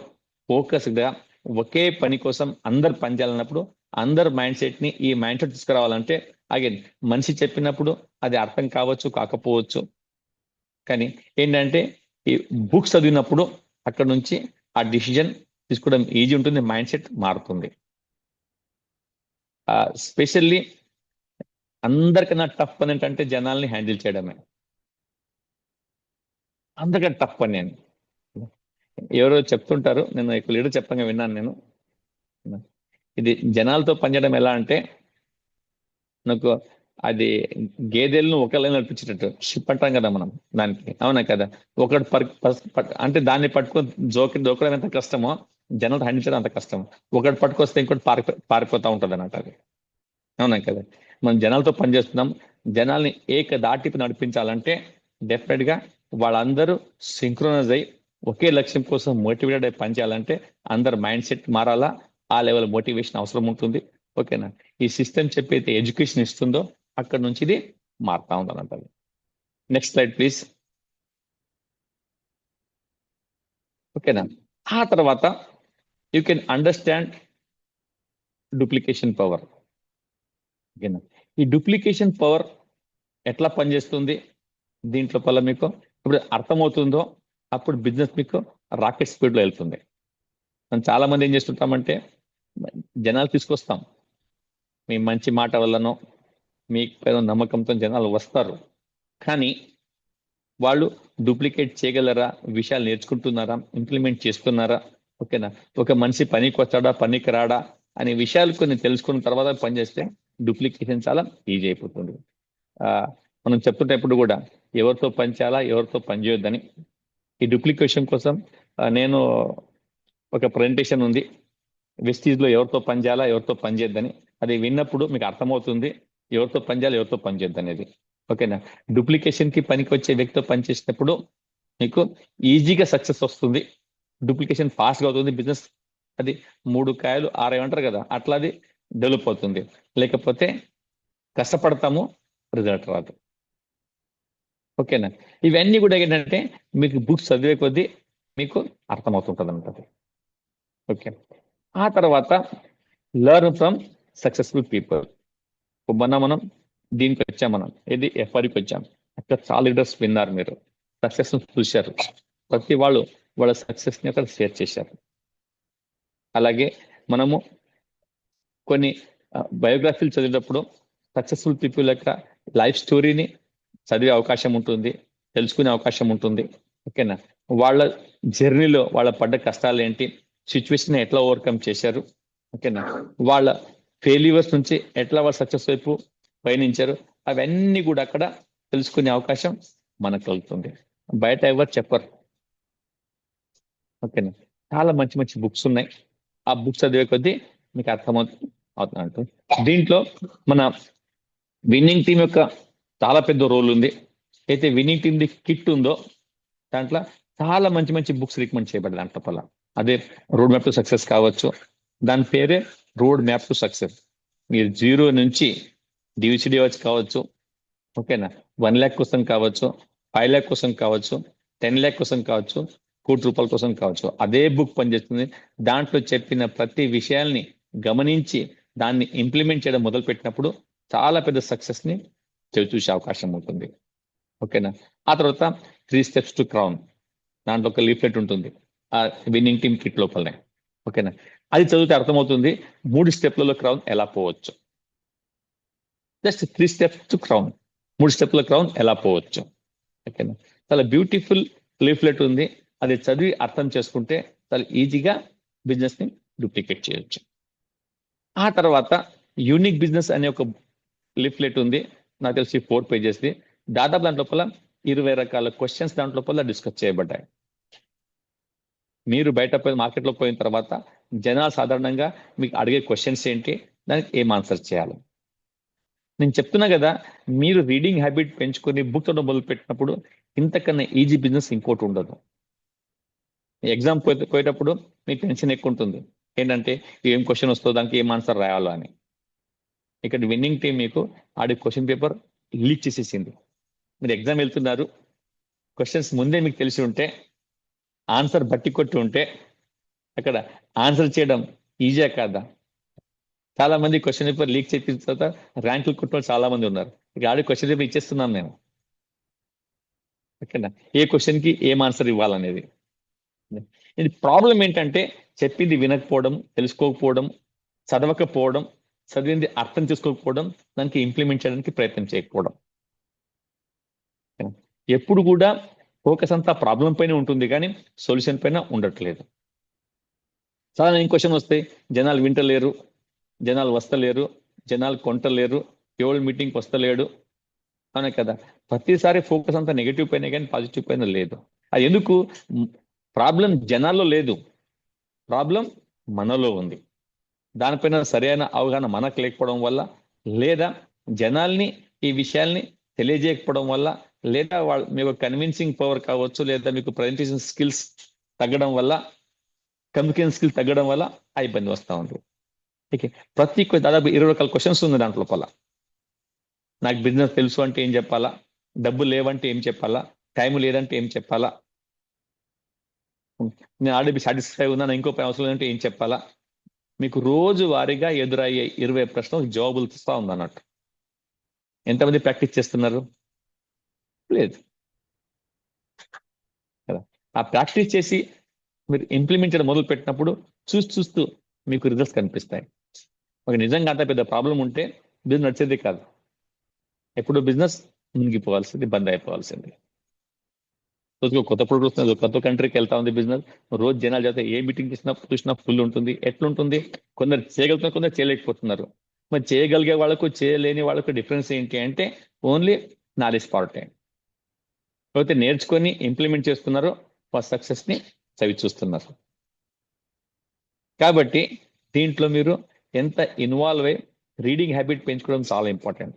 ఫోకస్గా ఒకే పని కోసం అందరు పనిచేయాలన్నప్పుడు అందరు మైండ్ సెట్ ని ఈ మైండ్ సెట్ తీసుకురావాలంటే అగైన్ మనిషి చెప్పినప్పుడు అది అర్థం కావచ్చు, కాకపోవచ్చు. కానీ ఏంటంటే ఈ బుక్స్ చదివినప్పుడు అక్కడ నుంచి ఆ డిసిజన్ తీసుకోవడం ఈజీ ఉంటుంది, మైండ్ సెట్ మారుతుంది. స్పెషల్లీ అందరికన్నా టఫ్ పని ఏంటంటే జనాల్ని హ్యాండిల్ చేయడమే. అందరికన్నా టఫ్ పని అని ఎవరో చెప్తుంటారు, నేను ఎక్కువ లీడర్ చెప్పంగా విన్నాను నేను. ఇది జనాలతో పనిచేయడం ఎలా అంటే నాకు అది గేదెలను ఒకళ్ళని నడిపించేటట్టు షిప్ అంటాం కదా మనం దానికి. అవునా కదా? ఒకటి అంటే దాన్ని పట్టుకొని దోకడం ఎంత కష్టమో జనాలు హ్యాండిల్ చేయడం అంత కష్టం. ఒకటి పట్టుకొస్తే ఇంకోటి పారిపోతా ఉంటుంది అన్నట్టు అది. అవునా కదా? మనం జనాలతో పనిచేస్తున్నాం, జనాల్ని దాటిపి నడిపించాలంటే డెఫినెట్ గా వాళ్ళందరూ సింక్రోనైజ్ అయ్యి ఒకే లక్ష్యం కోసం మోటివేటెడ్ అయి పనిచేయాలంటే అందరు మైండ్ సెట్ మారాలా, ఆ లెవెల్ మోటివేషన్ అవసరం ఉంటుంది. ఓకేనా? ఈ సిస్టమ్ చెప్పైతే ఎడ్యుకేషన్ ఇస్తుందో అక్కడ నుంచి ఇది మారుతా ఉందనంటారు. Next slide please. ఓకేనా? ఆ తర్వాత you can understand duplication power. ఓకేనా? ఈ డూప్లికేషన్ పవర్ ఎట్లా పనిచేస్తుంది దీంట్లో వల్ల మీకు ఇప్పుడు అర్థమవుతుందో అప్పుడు బిజినెస్ మీకు రాకెట్ స్పీడ్లో వెళ్తుంది. మనం చాలా మంది ఏం చేస్తుంటామంటే జనాలు తీసుకొస్తాం, మీ మంచి మాట వల్లనో మీ నమ్మకంతో జనాలు వస్తారు, కానీ వాళ్ళు డూప్లికేట్ చేయగలరా, విషయాలు నేర్చుకుంటున్నారా, ఇంప్లిమెంట్ చేస్తున్నారా? ఓకేనా? ఒక మనిషి పనికి వచ్చాడా, పనికి రాడా అనే విషయాలు కొన్ని తెలుసుకున్న తర్వాత పనిచేస్తే డూప్లికేషన్ చాలా ఈజీ అయిపోతుంది. మనం చెప్తుంటప్పుడు కూడా ఎవరితో పని చేయాలా, ఎవరితో పని చేయొద్దని. ఈ డూప్లికేషన్ కోసం నేను ఒక ప్రెజెంటేషన్ ఉంది, వెస్టీజ్ లో ఎవరితో పని చేయాలా, ఎవరితో పని చేయొద్దని. అది విన్నప్పుడు మీకు అర్థమవుతుంది ఎవరితో పని చేయాలి, ఎవరితో పని చేయొద్దు అనేది. ఓకేనా? డూప్లికేషన్ కి పనికి వచ్చే వ్యక్తితో పనిచేసినప్పుడు మీకు ఈజీగా సక్సెస్ వస్తుంది, డూప్లికేషన్ ఫాస్ట్ గా అవుతుంది, బిజినెస్ అది 3 కాయలు 6 అంటారు కదా, అట్లా అది డెవలప్ అవుతుంది. లేకపోతే కష్టపడతాము, రిజల్ట్ రాదు. ఓకేనా? ఇవన్నీ కూడా ఏంటంటే మీకు బుక్స్ చదివే కొద్దీ మీకు అర్థమవుతుంటుంది అన్నమాట. ఓకే. ఆ తర్వాత లెర్న్ ఫ్రమ్ సక్సెస్ఫుల్ పీపుల్. మనం దీనికి వచ్చాం, మనం ఇది ఎఫ్ఆర్కి వచ్చాం. అక్కడ చాలా లీడర్స్ విన్నారు, మీరు సక్సెస్ చూశారు, ప్రతి వాళ్ళు వాళ్ళ సక్సెస్ ని అక్కడ షేర్ చేశారు. అలాగే మనము కొన్ని బయోగ్రఫీలు చదివేటప్పుడు సక్సెస్ఫుల్ పీపుల్ యొక్క లైఫ్ స్టోరీని చదివే అవకాశం ఉంటుంది, తెలుసుకునే అవకాశం ఉంటుంది. ఓకేనా? వాళ్ళ జర్నీలో వాళ్ళ పడ్డ కష్టాలు ఏంటి, సిచ్యువేషన్ ఎట్లా ఓవర్కమ్ చేశారు, ఓకేనా, వాళ్ళ ఫెయిల్యూర్స్ నుంచి ఎట్లా వాళ్ళ సక్సెస్ వైపు పయనించారు, అవన్నీ కూడా అక్కడ తెలుసుకునే అవకాశం మనకు కలుగుతుంది. బయట ఎవరు చెప్పరు. ఓకేనా? చాలా మంచి మంచి బుక్స్ ఉన్నాయి, ఆ బుక్స్ చదివే కొద్దీ మీకు అర్థమవుతున్నట్టు. దీంట్లో మన విన్నింగ్ టీం యొక్క చాలా పెద్ద రోల్ ఉంది. అయితే విన్నింగ్ టీం ది కిట్ ఉందో దాంట్లో చాలా మంచి మంచి బుక్స్ రికమెండ్ చేయబడ్డాయి దాంట్లో వల్ల. అదే రోడ్ మ్యాప్ టు సక్సెస్ కావచ్చు, దాని పేరే రోడ్ మ్యాప్ టు సక్సెస్. మీరు 0 నుంచి డివిసిడి వచ్చి కావచ్చు, ఓకేనా, 1 lakh కోసం కావచ్చు, 5 lakh కోసం కావచ్చు, 10 lakh కోసం కావచ్చు, ₹1,00,00,000 కోసం కావచ్చు, అదే బుక్ పనిచేస్తుంది. దాంట్లో చెప్పిన ప్రతి విషయాల్ని గమనించి దాన్ని ఇంప్లిమెంట్ చేయడం మొదలు పెట్టినప్పుడు చాలా పెద్ద సక్సెస్ ని చూసే అవకాశం ఉంటుంది. ఓకేనా? ఆ తర్వాత 3 steps to crown. దాంట్లో ఒక లీఫ్లెట్ ఉంటుంది ఆ విన్నింగ్ టీమ్ కిట్ లోపలనే. ఓకేనా, అది చదివితే అర్థమవుతుంది 3 స్టెప్లలో క్రౌన్ ఎలా పోవచ్చు. జస్ట్ 3 స్టెప్స్ టు క్రౌన్, 3 స్టెప్ల క్రౌన్ ఎలా పోవచ్చు. ఓకేనా, చాలా బ్యూటిఫుల్ లీఫ్లెట్ ఉంది. అది చదివి అర్థం చేసుకుంటే చాలా ఈజీగా బిజినెస్ ని డూప్లికేట్ చేయొచ్చు. ఆ తర్వాత యూనిక్ బిజినెస్ అనే ఒక లీఫ్లెట్ ఉంది, నాకు తెలిసి 4 పేజెస్ది. దాదాపు దాంట్ లోపల 20 రకాల క్వశ్చన్స్ దాంట్ లోపల డిస్కస్ చేయబడ్డాయి. మీరు బయట పోయి మార్కెట్లో పోయిన తర్వాత జనాలు సాధారణంగా మీకు అడిగే క్వశ్చన్స్ ఏంటి, దానికి ఏం ఆన్సర్ చేయాలి. నేను చెప్తున్నా కదా, మీరు రీడింగ్ హ్యాబిట్ పెంచుకొని బుక్ చదవడం మొదలు పెట్టినప్పుడు ఇంతకన్నా ఈజీ బిజినెస్ ఇంకోటి ఉండదు. ఎగ్జామ్ పోయేటప్పుడు మీకు టెన్షన్ ఎక్కువ ఉంటుంది, ఏంటంటే ఏం క్వశ్చన్ వస్తుందో దానికి ఏం ఆన్సర్ రాయాలో అని. ఇక్కడ విన్నింగ్ టీం మీకు ఆడి క్వశ్చన్ పేపర్ లీక్ చేసేసింది. మీరు ఎగ్జామ్ వెళ్తున్నారు, క్వశ్చన్స్ ముందే మీకు తెలిసి ఉంటే, ఆన్సర్ బట్టి కొట్టి ఉంటే అక్కడ ఆన్సర్ చేయడం ఈజీయా కాదా? చాలా మంది క్వశ్చన్ పేపర్ లీక్ చేసిన తర్వాత ర్యాంకులు కొట్టిన చాలా మంది ఉన్నారు. ఇక ఆడి క్వశ్చన్ పేపర్ ఇచ్చేస్తున్నాం మేము. ఓకేనా, ఏ క్వశ్చన్ కి ఏం ఆన్సర్ ఇవ్వాలనేది. ఇది ప్రాబ్లం ఏంటంటే చెప్పింది వినకపోవడం, తెలుసుకోకపోవడం, చదవకపోవడం, చదివింది అర్థం చేసుకోకపోవడం, దానికి ఇంప్లిమెంట్ చేయడానికి ప్రయత్నం చేయకపోవడం. ఎప్పుడు కూడా ఫోకస్ అంతా ప్రాబ్లం పైన ఉంటుంది కానీ సొల్యూషన్ పైన ఉండట్లేదు. చాలా క్వశ్చన్ వస్తాయి, జనాలు వింటలేరు, జనాలు వస్తలేరు, జనాలు కొంటలేరు, ఎవరు మీటింగ్కి వస్తలేడు అనే కదా. ప్రతిసారి ఫోకస్ అంతా నెగిటివ్ పైన కానీ పాజిటివ్ పైన లేదు. అది ఎందుకు? ప్రాబ్లం జనాల్లో లేదు, ప్రాబ్లం మనలో ఉంది. దానిపైన సరైన అవగాహన మనకు లేకపోవడం వల్ల, లేదా జనాల్ని ఈ విషయాల్ని తెలియజేయకపోవడం వల్ల, లేదా మీకు కన్విన్సింగ్ పవర్ కావచ్చు, లేదా మీకు ప్రజెంటేషన్ స్కిల్స్ తగ్గడం వల్ల, కమ్యూనికేషన్ స్కిల్స్ తగ్గడం వల్ల ఆ ఇబ్బంది వస్తూ ఉంది. ఓకే, దాదాపు 20 రకాల క్వశ్చన్స్ ఉంది దాంట్ లోపల. నాకు బిజినెస్ తెలుసు అంటే ఏం చెప్పాలా, డబ్బు లేవంటే ఏం చెప్పాలా, టైం లేదంటే ఏం చెప్పాలా, నేను ఆల్రెడీ సాటిస్ఫై ఉన్నా, ఇంకో పని అవసరం లేదంటే ఏం చెప్పాలా. మీకు రోజు వారీగా ఎదురయ్యే 20 ప్రశ్నలకు జవాబులు ఇస్తా ఉందన్నట్టు. ఎంతమంది ప్రాక్టీస్ చేస్తున్నారు? లేదు కదా. ఆ ప్రాక్టీస్ చేసి మీరు ఇంప్లిమెంట్ చేయడం మొదలు పెట్టినప్పుడు చూస్తూ మీకు రిజల్ట్స్ కనిపిస్తాయి. ఒక నిజంగా అంత పెద్ద ప్రాబ్లం ఉంటే బిజినెస్ నడిచేది కాదు. ఎప్పుడు బిజినెస్ మునిగిపోవాల్సింది, బంద్ అయిపోవాల్సింది. రోజుకు కొత్త ప్రొడక్ట్ వస్తుంది, కొత్త కంట్రీకి వెళ్తా ఉంది బిజినెస్. రోజు జనాలు చేస్తే ఏ మీటింగ్ చూసినా ఫుల్ ఉంటుంది. ఎట్లుంటుంది? కొందరు చేయగలుగుతున్నారు, కొందరు చేయలేకపోతున్నారు. మరి చేయగలిగే వాళ్ళకు చేయలేని వాళ్ళకు డిఫరెన్స్ ఏంటి అంటే ఓన్లీ నాలెడ్జ్ పార్ట్. అయితే నేర్చుకొని ఇంప్లిమెంట్ చేస్తున్నారు, ఫస్ట్ సక్సెస్ ని చవి చూస్తున్నారు. కాబట్టి దీంట్లో మీరు ఎంత ఇన్వాల్వ్ అయ్యి రీడింగ్ హ్యాబిట్ పెంచుకోవడం చాలా ఇంపార్టెంట్.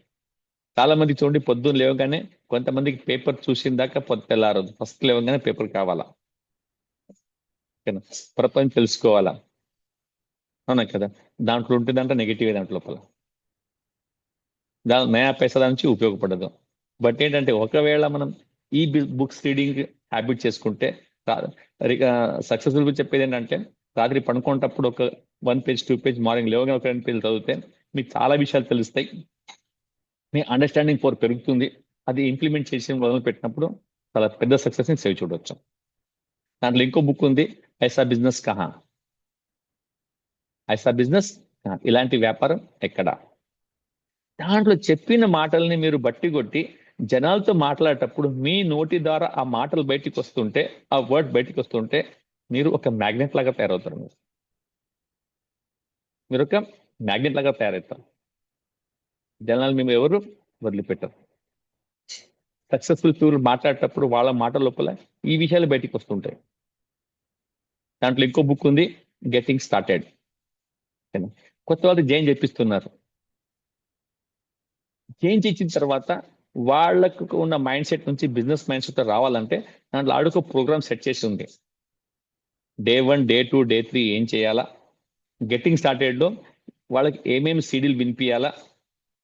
చాలా మంది చూడండి, పొద్దున్న లేవగానే, కొంతమందికి పేపర్ చూసిన దాకా తెల్లారదు, ఫస్ట్ లేవగానే పేపర్ కావాలా, ప్రపంచం తెలుసుకోవాలా, అవునా కదా. దాంట్లో ఉంటుందంటే నెగిటివ్, దాంట్లో లోపల నయా పైసా దాని నుంచి ఉపయోగపడదు. బట్ ఏంటంటే ఒకవేళ మనం ఈ బుక్స్ రీడింగ్ హ్యాబిట్ చేసుకుంటే, సక్సెస్ఫుల్ చెప్పేది ఏంటంటే రాత్రి పడుకునేటప్పుడు ఒక 1 పేజ్ 2 పేజ్, మార్నింగ్ లేవగానే ఒక 2 పేజీలు చదివితే మీకు చాలా విషయాలు తెలుస్తాయి, మీ అండర్స్టాండింగ్ పవర్ పెరుగుతుంది. అది ఇంప్లిమెంట్ చేసి మొదలు పెట్టినప్పుడు చాలా పెద్ద సక్సెస్ ని సేవ్ చూడవచ్చు. దాంట్లో ఇంకో బుక్ ఉంది, ఐసా బిజినెస్ కహా. ఐసా బిజినెస్ ఇలాంటి వ్యాపారం ఎక్కడ. దాంట్లో చెప్పిన మాటల్ని మీరు బట్టి కొట్టి జనాలతో మాట్లాడేటప్పుడు మీ నోటి ద్వారా ఆ మాటలు బయటికి వస్తుంటే, ఆ వర్డ్ బయటికి వస్తుంటే మీరు ఒక మ్యాగ్నెట్ లాగా తయారవుతారు. మీరు ఒక మ్యాగ్నెట్ లాగా తయారవుతారు. జనాలు మేము ఎవరు వదిలిపెట్టరు. సక్సెస్ఫుల్ పీపుల్ మాట్లాడేటప్పుడు వాళ్ళ మాటల లోపల ఈ విషయాలు బయటికి వస్తుంటాయి. దాంట్లో ఇంకో బుక్ ఉంది, గెటింగ్ స్టార్టెడ్. కొత్త వాళ్ళకి జైన్ చెప్పిస్తున్నారు. చేంజ్ ఇచ్చిన తర్వాత వాళ్ళకు ఉన్న మైండ్ సెట్ నుంచి బిజినెస్ మైండ్ సెట్ రావాలంటే దాంట్లో ఆడుకో ప్రోగ్రామ్ సెట్ చేసి ఉంది. డే 1, డే 2, డే 3 ఏం చేయాలా, గెట్టింగ్ స్టార్టెడ్ లో వాళ్ళకి ఏమేమి సీడీలు వినిపించాలా,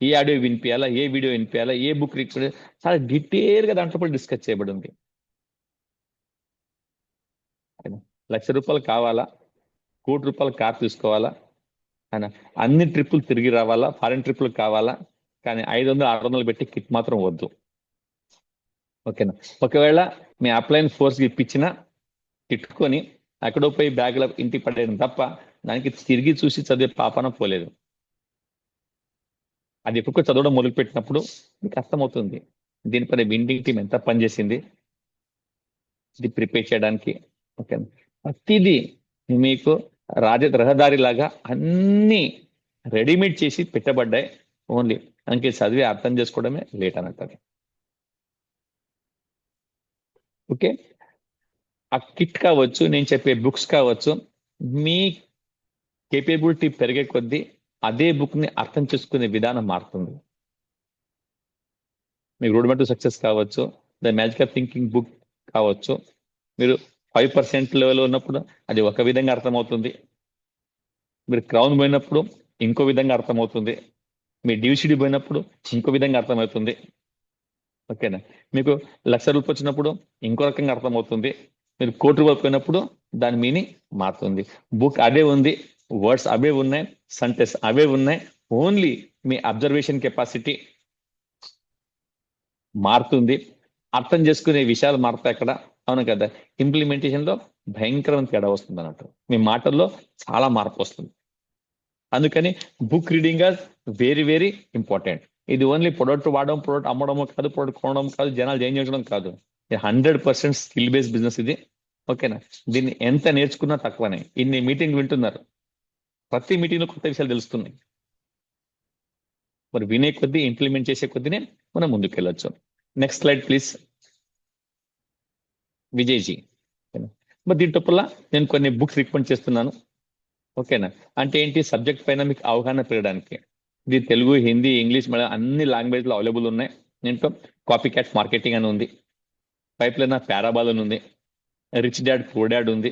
ఏ ఆడియో వినిపించాలా, ఏ వీడియో వినిపించాలా, ఏ బుక్ రిక్వెస్ట్, చాలా డీటెయిల్ గా దాంట్లో డిస్కస్ చేయబడి ఉంది. ₹1,00,000 కావాలా, ₹1,00,00,000 కార్ తీసుకోవాలా, అన్ని ట్రిప్పులు తిరిగి రావాలా, ఫారెన్ ట్రిప్పులు కావాలా, కానీ 500-600 పెట్టి కిట్ మాత్రం వద్దు. ఓకేనా. ఒకవేళ మీ అప్లైన్ ఫోర్స్ ఇప్పించినా తిట్టుకొని ఎక్కడో పోయి బ్యాగ్లో ఇంటికి పడేయడం తప్ప దానికి తిరిగి చూసి చదివే పాపన పోలేదు. అది ఎప్పుడు చదవడం మొదలు పెట్టినప్పుడు మీకు అర్థమవుతుంది దీనిపైన విండింగ్ టీం ఎంత పనిచేసింది ఇది ప్రిపేర్ చేయడానికి. ఓకే, ప్రతిదీ మీకు రహదారి లాగా అన్ని రెడీమేడ్ చేసి పెట్టబడ్డాయి. ఓన్లీ దానికి చదివి అర్థం చేసుకోవడమే లేట్ అన్నట్టు. ఓకే, ఆ కిట్ కావచ్చు, నేను చెప్పే బుక్స్ కావచ్చు, మీ కేపబిలిటీ పెరిగే కొద్దీ అదే బుక్ ని అర్థం చేసుకునే విధానం మారుతుంది. మీకు రోడ్ మ్యాప్ టు సక్సెస్ కావచ్చు, the magic of thinking book కావచ్చు, మీరు 5% లెవెల్ ఉన్నప్పుడు అది ఒక విధంగా అర్థమవుతుంది. మీరు క్రౌన్ పోయినప్పుడు ఇంకో విధంగా అర్థమవుతుంది. మీ డివిసిడి పోయినప్పుడు ఇంకో విధంగా అర్థమవుతుంది. ఓకేనా, మీకు ₹1,00,000 వచ్చినప్పుడు ఇంకో రకంగా అర్థమవుతుంది. మీరు ₹1,00,00,000 పోయినప్పుడు దాని మీనింగ్ మారుతుంది. బుక్ అదే ఉంది, వర్డ్స్ అవే ఉన్నాయి, సెంటెన్స్ అవే ఉన్నాయి. ఓన్లీ మీ అబ్జర్వేషన్ కెపాసిటీ మారుతుంది, అర్థం చేసుకునే విషయాలు మారుతాయి అక్కడ. అవును కదా, ఇంప్లిమెంటేషన్ లో భయంకరమైన తేడా వస్తుంది అన్నట్టు. మీ మాటల్లో చాలా మార్పు వస్తుంది. అందుకని book reading very very important. ఇది ఓన్లీ ప్రొడక్ట్ వాడడం, ప్రొడక్ట్ అమ్మడం కాదు, ప్రొడక్ట్ కొనడం కాదు, జనాలు జాయిన్ చేయడం కాదు. 100% స్కిల్ బేస్డ్ బిజినెస్ ఇది. ఓకేనా, దీన్ని ఎంత నేర్చుకున్నా తక్కువనే. ఇన్ని మీటింగ్ వింటున్నారు, ప్రతి మీటింగ్ లో కొత్త విషయాలు తెలుస్తున్నాయి. మరి వినే కొద్దీ, ఇంప్లిమెంట్ చేసే కొద్దినే మనం ముందుకు వెళ్ళొచ్చు. Next slide please, Vijayji. మరి దీంట్లో నేను కొన్ని బుక్స్ రికమెండ్ చేస్తున్నాను. ఓకేనా, అంటే ఏంటి, సబ్జెక్ట్ పైన మీకు అవగాహన పెరగడానికి. ఇది తెలుగు, హిందీ, ఇంగ్లీష్, మలయాళం అన్ని లాంగ్వేజ్ లో అవైలబుల్ ఉన్నాయి. దీంట్లో కాపీ క్యాట్ మార్కెటింగ్ అని ఉంది, పైప్ లైన్ ఆఫ్ పారాబాల్ అని ఉంది, రిచ్ డాడ్ పూర్ డాడ్ ఉంది,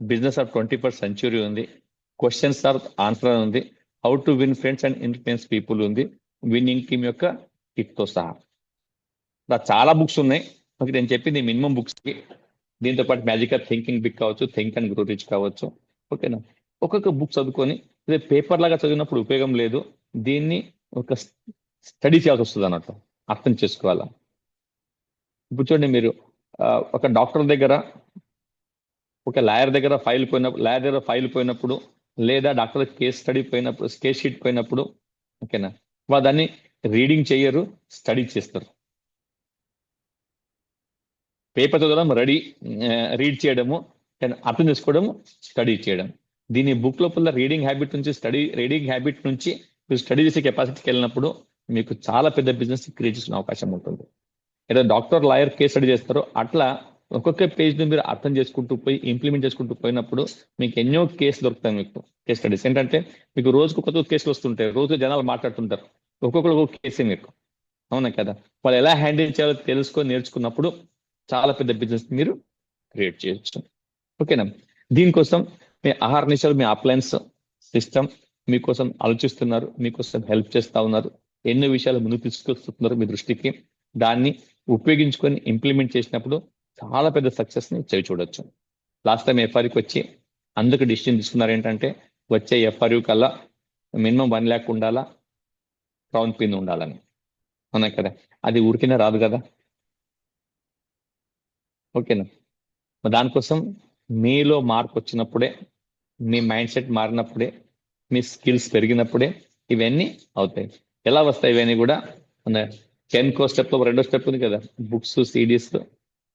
బిజినెస్ ఆఫ్ 21st century ఉంది, క్వశ్చన్స్ ఆర్ ఆన్సర్ అని ఉంది, how to win friends and influence people ఉంది, విన్నింగ్ టీమ్ యొక్క టిప్ తో సహా. ఇలా చాలా బుక్స్ ఉన్నాయి. ఓకే, నేను చెప్పింది మినిమం బుక్స్ కి. దీంతో పాటు మ్యాజిక్ ఆఫ్ థింకింగ్ బిగ్ కావచ్చు, థింక్ అండ్ గ్రో రిచ్ కావచ్చు. ఓకేనా, ఒక్కొక్క బుక్ చదువుకొని ఇదే పేపర్ లాగా చదివినప్పుడు ఉపయోగం లేదు. దీన్ని ఒక స్టడీ చేయాల్సి వస్తుంది అన్నట్టు, అర్థం చేసుకోవాలా. ఇప్పుడు చూడండి, మీరు ఒక డాక్టర్ దగ్గర, ఒక లాయర్ దగ్గర ఫైల్ పోయినప్పుడు, లేదా డాక్టర్ కేస్ స్టడీ పోయినప్పుడు, కేస్ షీట్ పోయినప్పుడు, ఓకేనా, వాళ్ళు దాన్ని రీడింగ్ చేయరు, స్టడీ చేస్తారు. పేపర్ చదవడం రీడ్ చేయడము, అర్థం చేసుకోవడము, స్టడీ చేయడం. దీని బుక్ లోపల రీడింగ్ హ్యాబిట్ నుంచి మీరు స్టడీ చేసే కెపాసిటీకి వెళ్ళినప్పుడు మీకు చాలా పెద్ద బిజినెస్ క్రియేట్ చేసిన అవకాశం ఉంటుంది. ఏదో డాక్టర్, లాయర్ కేస్ స్టడీ చేస్తారో అట్లా ఒక్కొక్క పేజ్ ని మీరు అర్థం చేసుకుంటూ పోయి ఇంప్లిమెంట్ చేసుకుంటూ పోయినప్పుడు మీకు ఎన్నో కేసులు దొరుకుతాయి. మీకు కేస్ స్టడీస్ ఏంటంటే, మీకు రోజుకు కొత్త కేసులు వస్తుంటాయి, రోజు జనాలు మాట్లాడుతుంటారు, ఒక్కొక్కరు ఒక్కొక్క కేసే మీకు. అవునా కదా, వాళ్ళు ఎలా హ్యాండిల్ చేయాలో తెలుసుకొని నేర్చుకున్నప్పుడు చాలా పెద్ద బిజినెస్ మీరు క్రియేట్ చేయొచ్చు. ఓకేనా, దీనికోసం మీ ఆహార నిశాలు, మీ అప్లయన్స్ సిస్టమ్ మీకోసం ఆలోచిస్తున్నారు, మీకోసం హెల్ప్ చేస్తా ఉన్నారు, ఎన్నో విషయాలు ముందుకు తీసుకొస్తున్నారు మీ దృష్టికి. దాన్ని ఉపయోగించుకొని ఇంప్లిమెంట్ చేసినప్పుడు చాలా పెద్ద సక్సెస్ ని చూడొచ్చు. లాస్ట్ టైం ఎఫ్ఆర్యూకి వచ్చి అందుకు డిసిషన్ తీసుకున్నారు ఏంటంటే, వచ్చే ఎఫ్ఆర్యూ కల్లా మినిమం 1 lakh ఉండాలా, క్రౌన్ పిన్ ఉండాలని. అవునా కదా, అది ఊరికినే రాదు కదా. ఓకేనా, దానికోసం మీలో మార్పు వచ్చినప్పుడే, మీ మైండ్ సెట్ మారినప్పుడే, మీ స్కిల్స్ పెరిగినప్పుడే ఇవన్నీ అవుతాయి. ఎలా వస్తాయి ఇవన్నీ కూడా? 10th స్టెప్ లో 2వ స్టెప్ ఉంది కదా, బుక్స్, సిడీస్,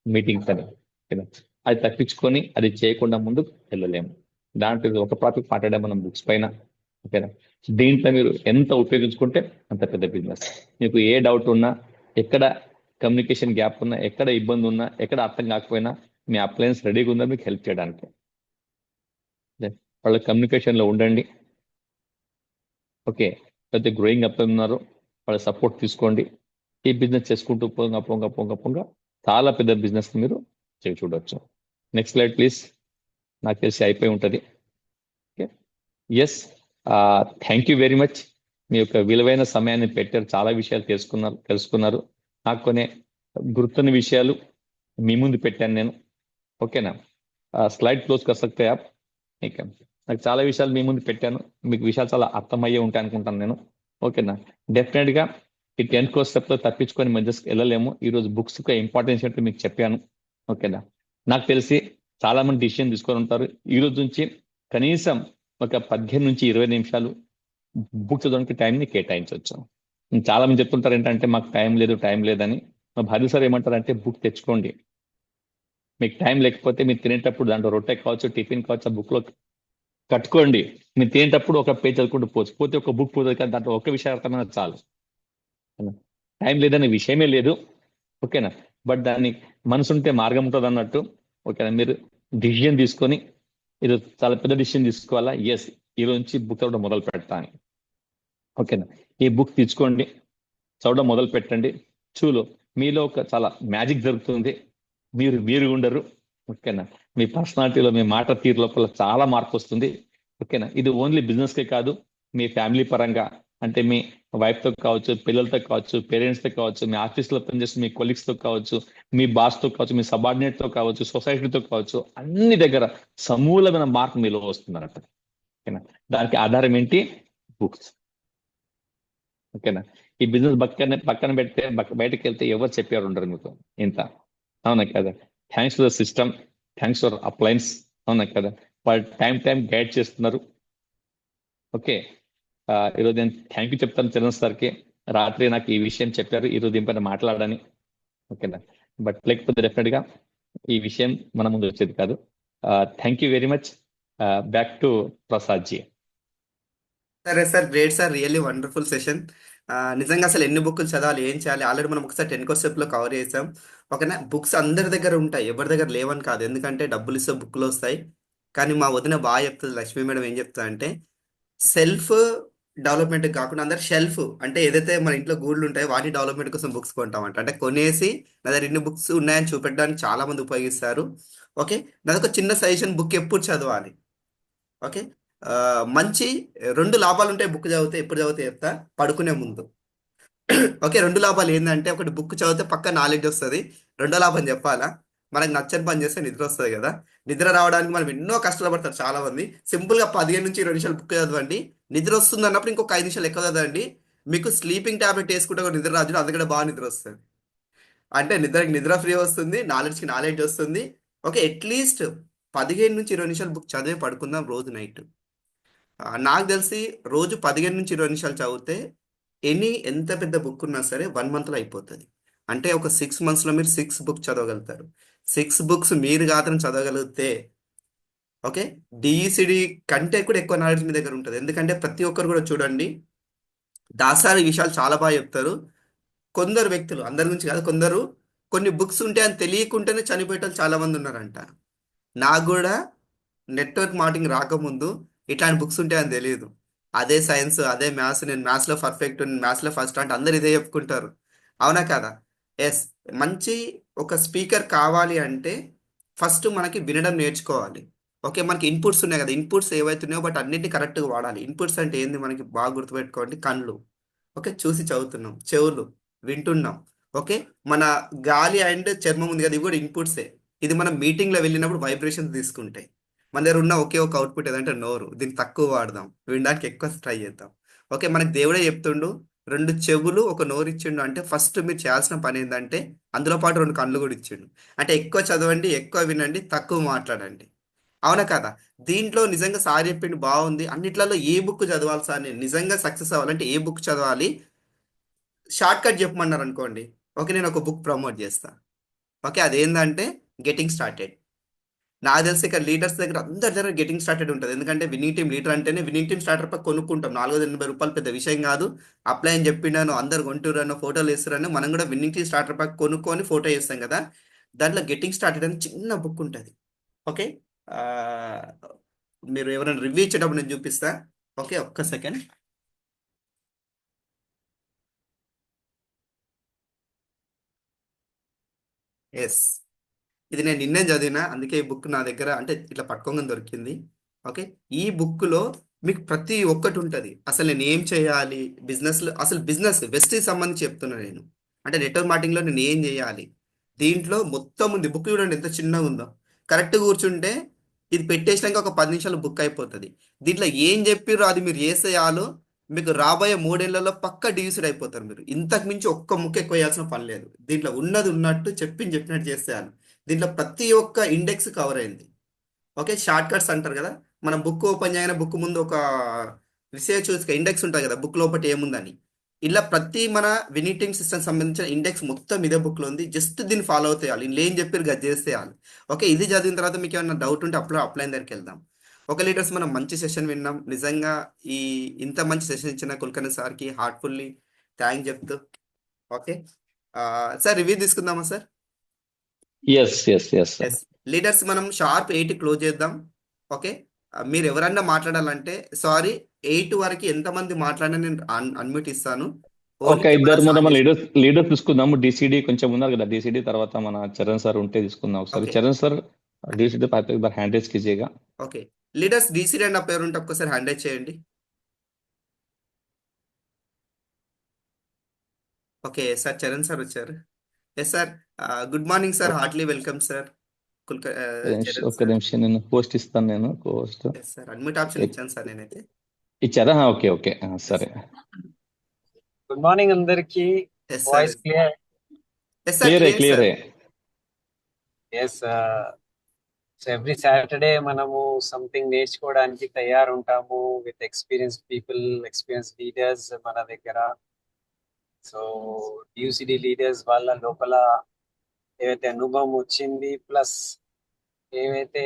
మీటింగ్స్ అని కదా. అది తప్పించుకొని అది చేయకుండా ముందుకు వెళ్ళలేము. దాంట్లో ఒక టాపిక్ మాట్లాడే మనం బుక్స్ పైన. ఓకేనా, దీంట్లో మీరు ఎంత ఉపయోగించుకుంటే అంత పెద్ద బిజినెస్. మీకు ఏ డౌట్ ఉన్నా, ఎక్కడ కమ్యూనికేషన్ గ్యాప్ ఉన్నా, ఎక్కడ ఇబ్బంది ఉన్నా, ఎక్కడ అర్థం కాకపోయినా, మీ అప్లయన్స్ రెడీగా ఉందా మీకు హెల్ప్ చేయడానికి. వాళ్ళ కమ్యూనికేషన్ లో ఉండండి. ఓకే, అయితే గ్రోయింగ్ అప్ ఉన్నారు, వాళ్ళ సపోర్ట్ తీసుకోండి. ఈ బిజినెస్ చేసుకుంటూ పొంగ చాలా పెద్ద బిజినెస్ మీరు చూడవచ్చు. Next slide please. నాకు తెలిసి అయిపోయి ఉంటుంది. Okay, yes, thank you very much. మీ యొక్క విలువైన సమయాన్ని పెట్టారు, చాలా విషయాలు తెలుసుకున్నారు. నాకు కొన్ని గుర్తున్న విషయాలు మీ ముందు పెట్టాను నేను. ఓకేనా, స్లైడ్ క్లోజ్ कर सकते हैं आप. నాకు చాలా విషయాలు మీ ముందు పెట్టాను, మీకు విషయాలు చాలా అర్థమయ్యే ఉంటాయి అనుకుంటాను నేను. ఓకేనా, డెఫినెట్ గా ఈ 10th స్టెప్ లో తప్పించుకొని మధ్య వెళ్ళలేము. ఈ రోజు బుక్స్ యొక్క ఇంపార్టెన్స్ ఏంటో మీకు చెప్పాను. ఓకేనా, నాకు తెలిసి చాలా మంది డిసిషన్ తీసుకొని ఉంటారు. ఈ రోజు నుంచి కనీసం ఒక 15 నుంచి 20 నిమిషాలు బుక్ చదవడానికి టైంని కేటాయించవచ్చు. చాలా మంది చెప్తుంటారు ఏంటంటే మాకు టైం లేదని. మా భార్య సార్ ఏమంటారంటే బుక్ తెచ్చుకోండి. మీకు టైం లేకపోతే మీరు తినేటప్పుడు దాంట్లో రొట్టె కావచ్చు, టిఫిన్ కావచ్చు, ఆ బుక్ లో కట్టుకోండి. మీరు తినేటప్పుడు ఒక పేజ్ చదువుకుంటూ పోవచ్చు. పోతే ఒక బుక్ పోతుంది కానీ దాంట్లో ఒక విషయం అర్థమైన చాలు. టైం లేదనే విషయమే లేదు. ఓకేనా? బట్ దాన్ని మనసు ఉంటే మార్గం ఉంటుంది అన్నట్టు. ఓకేనా? మీరు డిసిజన్ తీసుకొని ఇది చాలా పెద్ద డిసిజన్ తీసుకోవాలా, ఎస్ ఈ రోజు నుంచి బుక్ చదవడం మొదలు పెడతాను. ఓకేనా? ఈ బుక్ తీసుకోండి, చదవడం మొదలు పెట్టండి. చూలో మీలో ఒక చాలా మ్యాజిక్ జరుగుతుంది. మీరు ఉండరు. ఓకేనా? మీ పర్సనాలిటీలో, మీ మాట తీరు లోపల చాలా మార్పు వస్తుంది. ఓకేనా? ఇది ఓన్లీ బిజినెస్ కే కాదు, మీ ఫ్యామిలీ పరంగా అంటే మీ వైఫ్ తో కావచ్చు, పిల్లలతో కావచ్చు, పేరెంట్స్ తో కావచ్చు, మీ ఆఫీస్ లో పనిచేస్తే మీ కొలీగ్స్ తో కావచ్చు, మీ బాస్ తో కావచ్చు, మీ సబార్డినేట్ తో కావచ్చు, సొసైటీతో కావచ్చు, అన్ని దగ్గర సమూలమైన మార్పు మీలో వస్తుందన్నట్టు. ఓకేనా? దానికి ఆధారం ఏంటి? బుక్స్. ఓకేనా? ఈ బిజినెస్ పక్కన పెడితే బయటకు వెళ్తే ఎవరు చెప్పారు ఉండరు మీకు ఇంత. అవునా కదా? Thanks to the system, thanks for appliance. అవునా కదా? వాళ్ళు టైం గైడ్ చేస్తున్నారు. ఓకే. ఈరోజు నేను థ్యాంక్ యూ చెప్తాను చరణ్ సార్కి. రాత్రి నాకు ఈ విషయం చెప్పారు, ఈరోజు దీనిపైన మాట్లాడని. ఓకేనా? బట్ లేకపోతే డెఫినెట్ గా ఈ విషయం మన ముందు వచ్చేది కాదు. Thank you very much. Back to Prasad ji. సరే sir, great sir, really wonderful session. నిజంగా అసలు ఎన్ని బుక్లు చదవాలి, ఏం చేయాలి, ఆల్రెడీ మనం ఒకసారి 10 క్వశ్చన్లో కవర్ చేసాం. ఓకేనా? బుక్స్ అందరి దగ్గర ఉంటాయి, ఎవరి దగ్గర లేవని కాదు, ఎందుకంటే డబ్బులు ఇస్తే బుక్లు వస్తాయి. కానీ మా వదిన బాగా చెప్తుంది, లక్ష్మీ మేడం ఏం చెప్తా అంటే సెల్ఫ్ డెవలప్మెంట్ కాకుండా అందరు షెల్ఫ్ అంటే ఏదైతే మన ఇంట్లో గూడ్లు ఉంటాయో వాటి డెవలప్మెంట్ కోసం బుక్స్ కొంటామంట. అంటే కొనేసి నా దగ్గర ఇన్ని బుక్స్ ఉన్నాయని చూపెట్టడానికి చాలా మంది ఉపయోగిస్తారు. ఓకే, నాదొక చిన్న సజెషన్, బుక్ ఎప్పుడు చదవాలి? ఓకే, ఆ, మంచి 2 లాభాలు ఉంటాయి బుక్ చదివితే. ఎప్పుడు చదివితే చెప్తా, పడుకునే ముందు. ఓకే, 2 లాభాలు ఏంటంటే, ఒకటి బుక్ చదివితే పక్క నాలెడ్జ్ వస్తుంది. రెండో లాభం చెప్పాలా, మనకు నచ్చని పని చేస్తే నిద్ర వస్తుంది కదా. నిద్ర రావడానికి మనం ఎన్నో కష్టాలు పడతారు చాలా మంది. సింపుల్ గా 15 నుంచి 20 నిమిషాలు బుక్ చదవండి. నిద్ర వస్తుంది అన్నప్పుడు ఇంకొక 5 నిమిషాలు ఎక్కువ చదవండి. మీకు స్లీపింగ్ టాబ్లెట్ వేసుకుంటే కూడా నిద్ర రాదు, అందుకంటే బాగా నిద్ర వస్తుంది. అంటే నిద్రకి నిద్ర ఫ్రీ వస్తుంది, నాలెడ్జ్కి నాలెడ్జ్ వస్తుంది. ఓకే, అట్లీస్ట్ 15 నుంచి 20 నిమిషాలు బుక్ చదివే పడుకుందాం రోజు నైట్. నాకు తెలిసి రోజు 15 నుంచి 20 నిమిషాలు చదివితే ఎంత పెద్ద బుక్ ఉన్నా సరే 1 మంత్లో అయిపోతుంది. అంటే ఒక 6 మంత్స్లో మీరు 6 బుక్స్ చదవగలుగుతారు. 6 బుక్స్ మీరు మాత్రం చదవగలిగితే ఓకే, డిఈసిడి కంటే కూడా ఎక్కువ నాలెడ్జ్ మీ దగ్గర ఉంటుంది. ఎందుకంటే ప్రతి ఒక్కరు కూడా చూడండి, దాసారి విషయాలు చాలా బాగా చెప్తారు. కొందరు వ్యక్తులు, అందరి గురించి కాదు, కొందరు కొన్ని బుక్స్ ఉంటే అని తెలియకుండానే చనిపోయేటోళ్ళు చాలా మంది ఉన్నారంట. నాకు కూడా నెట్వర్క్ మార్కెటింగ్ రాకముందు ఇట్లాంటి బుక్స్ ఉంటాయని తెలియదు. అదే సైన్స్, అదే మ్యాథ్స్, నేను మ్యాథ్స్లో పర్ఫెక్ట్, నేను మ్యాథ్స్లో ఫస్ట్ అంటే అందరు ఇదే చెప్పుకుంటారు. అవునా కదా? ఎస్, మంచి ఒక స్పీకర్ కావాలి అంటే ఫస్ట్ మనకి వినడం నేర్చుకోవాలి. ఓకే, మనకి ఇన్పుట్స్ ఉన్నాయి కదా, ఇన్పుట్స్ ఏవైతున్నాయో బట్ అన్నిటిని కరెక్ట్గా వాడాలి. ఇన్పుట్స్ అంటే ఏంది మనకి బాగా గుర్తుపెట్టుకోండి. కళ్ళు, ఓకే, చూసి చదువుతున్నాం. చెవులు, వింటున్నాం. ఓకే, మన గాలి అండ్ చర్మం ఉంది కదా, ఇవి కూడా ఇన్పుట్సే. ఇది మనం మీటింగ్లో వెళ్ళినప్పుడు వైబ్రేషన్స్ తీసుకుంటాయి. మన దగ్గర ఉన్న ఒకే ఒక అవుట్పుట్ ఏదంటే నోరు. దీన్ని తక్కువ వాడదాం, వినడానికి ఎక్కువ ట్రై చేద్దాం. ఓకే, మనకి దేవుడే చెప్తుండు, 2 చెవులు 1 నోరు ఇచ్చిండు. అంటే ఫస్ట్ మీరు చేయాల్సిన పని ఏంటంటే అందులో పాటు 2 కళ్ళు కూడా ఇచ్చిండు. అంటే ఎక్కువ చదవండి, ఎక్కువ వినండి, తక్కువ మాట్లాడండి. అవునా కదా? దీంట్లో నిజంగా సార్ చెప్పిండు బాగుంది. అన్నిట్లలో ఏ బుక్ చదవాలి సార్, నేను నిజంగా సక్సెస్ అవ్వాలంటే ఏ బుక్ చదవాలి? షార్ట్ కట్ చెప్పమన్నారు అనుకోండి, ఓకే, నేను ఒక బుక్ ప్రమోట్ చేస్తా. ఓకే, అదేంటంటే గెటింగ్ స్టార్టెడ్. నాకు తెలిసి ఇక్కడ లీడర్స్ దగ్గర అందరి దగ్గర గెటింగ్ స్టార్టెడ్ ఉంటుంది. ఎందుకంటే విన్నింగ్ టీమ్ లీడర్ అంటేనే విన్నింగ్ టీమ్ స్టార్టర్ పక్క కొనుక్కుంటాం. 480 రూపాయలు పెద్ద విషయం కాదు. అప్లై అని చెప్పిండాను, అందరు కొంటున్నాను, ఫోటోలు వేస్తున్నాను, మనం కూడా విన్నింగ్ టీమ్ స్టార్టర్ పక్క కొనుక్కొని ఫోటో వేస్తాం కదా. దాంట్లో గెటింగ్ స్టార్టెడ్ అని చిన్న బుక్ ఉంటుంది. ఓకే, ఆ, మీరు ఎవరైనా రివ్యూ ఇచ్చేటప్పుడు నేను చూపిస్తా. ఓకే, ఒక్క సెకండ్. ఎస్, ఇది నేను నిన్నే చదివినా, అందుకే ఈ బుక్ నా దగ్గర అంటే ఇట్లా పట్టుకోగానే దొరికింది. ఓకే, ఈ బుక్లో మీకు ప్రతి ఒక్కటి ఉంటుంది. అసలు నేను ఏం చేయాలి బిజినెస్లో, అసలు బిజినెస్ వెస్ట్కి సంబంధించి చెప్తున్నా నేను. అంటే నెట్వర్క్ మార్కెటింగ్లో నేను ఏం చేయాలి, దీంట్లో మొత్తం ఉంది. బుక్ చూడండి ఎంత చిన్నగా ఉందో. కరెక్ట్గా కూర్చుంటే ఇది పెట్టేసినాక ఒక 10 నిమిషాలు బుక్ అయిపోతుంది. దీంట్లో ఏం చెప్పిర్రో అది మీరు చేసేయాలో, మీకు రాబోయే 3 ఏళ్లలో పక్క డియూస్డ్ అయిపోతారు మీరు. ఇంతకు మించి ఒక్క ముక్క ఎక్కువ వేయాల్సిన పని లేదు. దీంట్లో ఉన్నది ఉన్నట్టు చెప్పినట్టు చేసేయాలి. దీంట్లో ప్రతి ఒక్క ఇండెక్స్ కవర్ అయింది. ఓకే, షార్ట్ కట్స్ అంటారు కదా. మనం బుక్ ఓపెన్ చేయగానే బుక్ ముందు ఒక రిసర్చ్ చూసి ఇండెక్స్ ఉంటుంది కదా, బుక్ లోపల ఏముందని. ఇలా ప్రతి మన వినిటింగ్ సిస్టమ్ సంబంధించిన ఇండెక్స్ మొత్తం ఇదే బుక్లో ఉంది. జస్ట్ దీన్ని ఫాలో అవుతేయాలి, ఇందులో ఏం చెప్పారు గది చేసేయాలి. ఓకే, ఇది చదివిన తర్వాత మీకు ఏమైనా డౌట్ ఉంటే అప్పుడు అప్లైన్ దగ్గరికి వెళ్దాం. ఒక లీడర్స్, మనం మంచి సెషన్ విన్నాం నిజంగా. ఈ ఇంత మంచి సెషన్ ఇచ్చిన కుల్కర్ణి సార్కి హార్ట్ఫుల్లీ థ్యాంక్ చెప్తూ. ఓకే, సార్ రివ్యూ తీసుకుందామా sir? Yes yes yes. Yes, leaders మనం షార్ప్ 8 క్లోజ్ చేద్దాం. ఓకే, మీరు ఎవరన్నా మాట్లాడాలంటే, సారీ, 8 వరకు ఎంతమంది మాట్లాడినా నేను అన్మ్యూట్ ఇస్తాను. ఓన్లీ ఒక కెమెరా ఇద్దరు ఆన్ మన చేసి. లీడర్ తీసుకుందాము. డిసిడి కొంచెం ఉన్నారు కదా, డిసిడి తర్వాత మన చరణ్ సార్ ఉంటే తీసుకుందాం ఒకసారి. ఓకే. చరణ్ సార్ డిసిడి पे एक बार हैंड रेज कीजिएगा. ఓకే, లీడర్స్ డీసీ రెండు పేరు ఉంటే ఒక్కసారి హ్యాండ్ రైజ్ చేయండి. ఓకే సార్, చరణ్ సార్ వచ్చారు. Yes sir, good morning sir, heartily welcome sir. Charan ఒక్క సార్. నిమిషం నేను పోస్ట్ ఇస్తాను. నేను post yes sir, admit option ఇచ్చాను సార్ నేనైతే. ఇచ్చారా? Okay okay, yes. సరే. గుడ్ మార్నింగ్ అందరికి. Yes sir. Voice clear? Yes sir, clear clear sir. Yes. So every Saturday మనము సంథింగ్ నేర్చుకోవడానికి తయారుంటాము with experienced people, experience leaders మన దగ్గర. సో యూసిడి లీడర్స్ వాళ్ళ లోపల ఏవైతే అనుభవం వచ్చింది, ప్లస్ ఏవైతే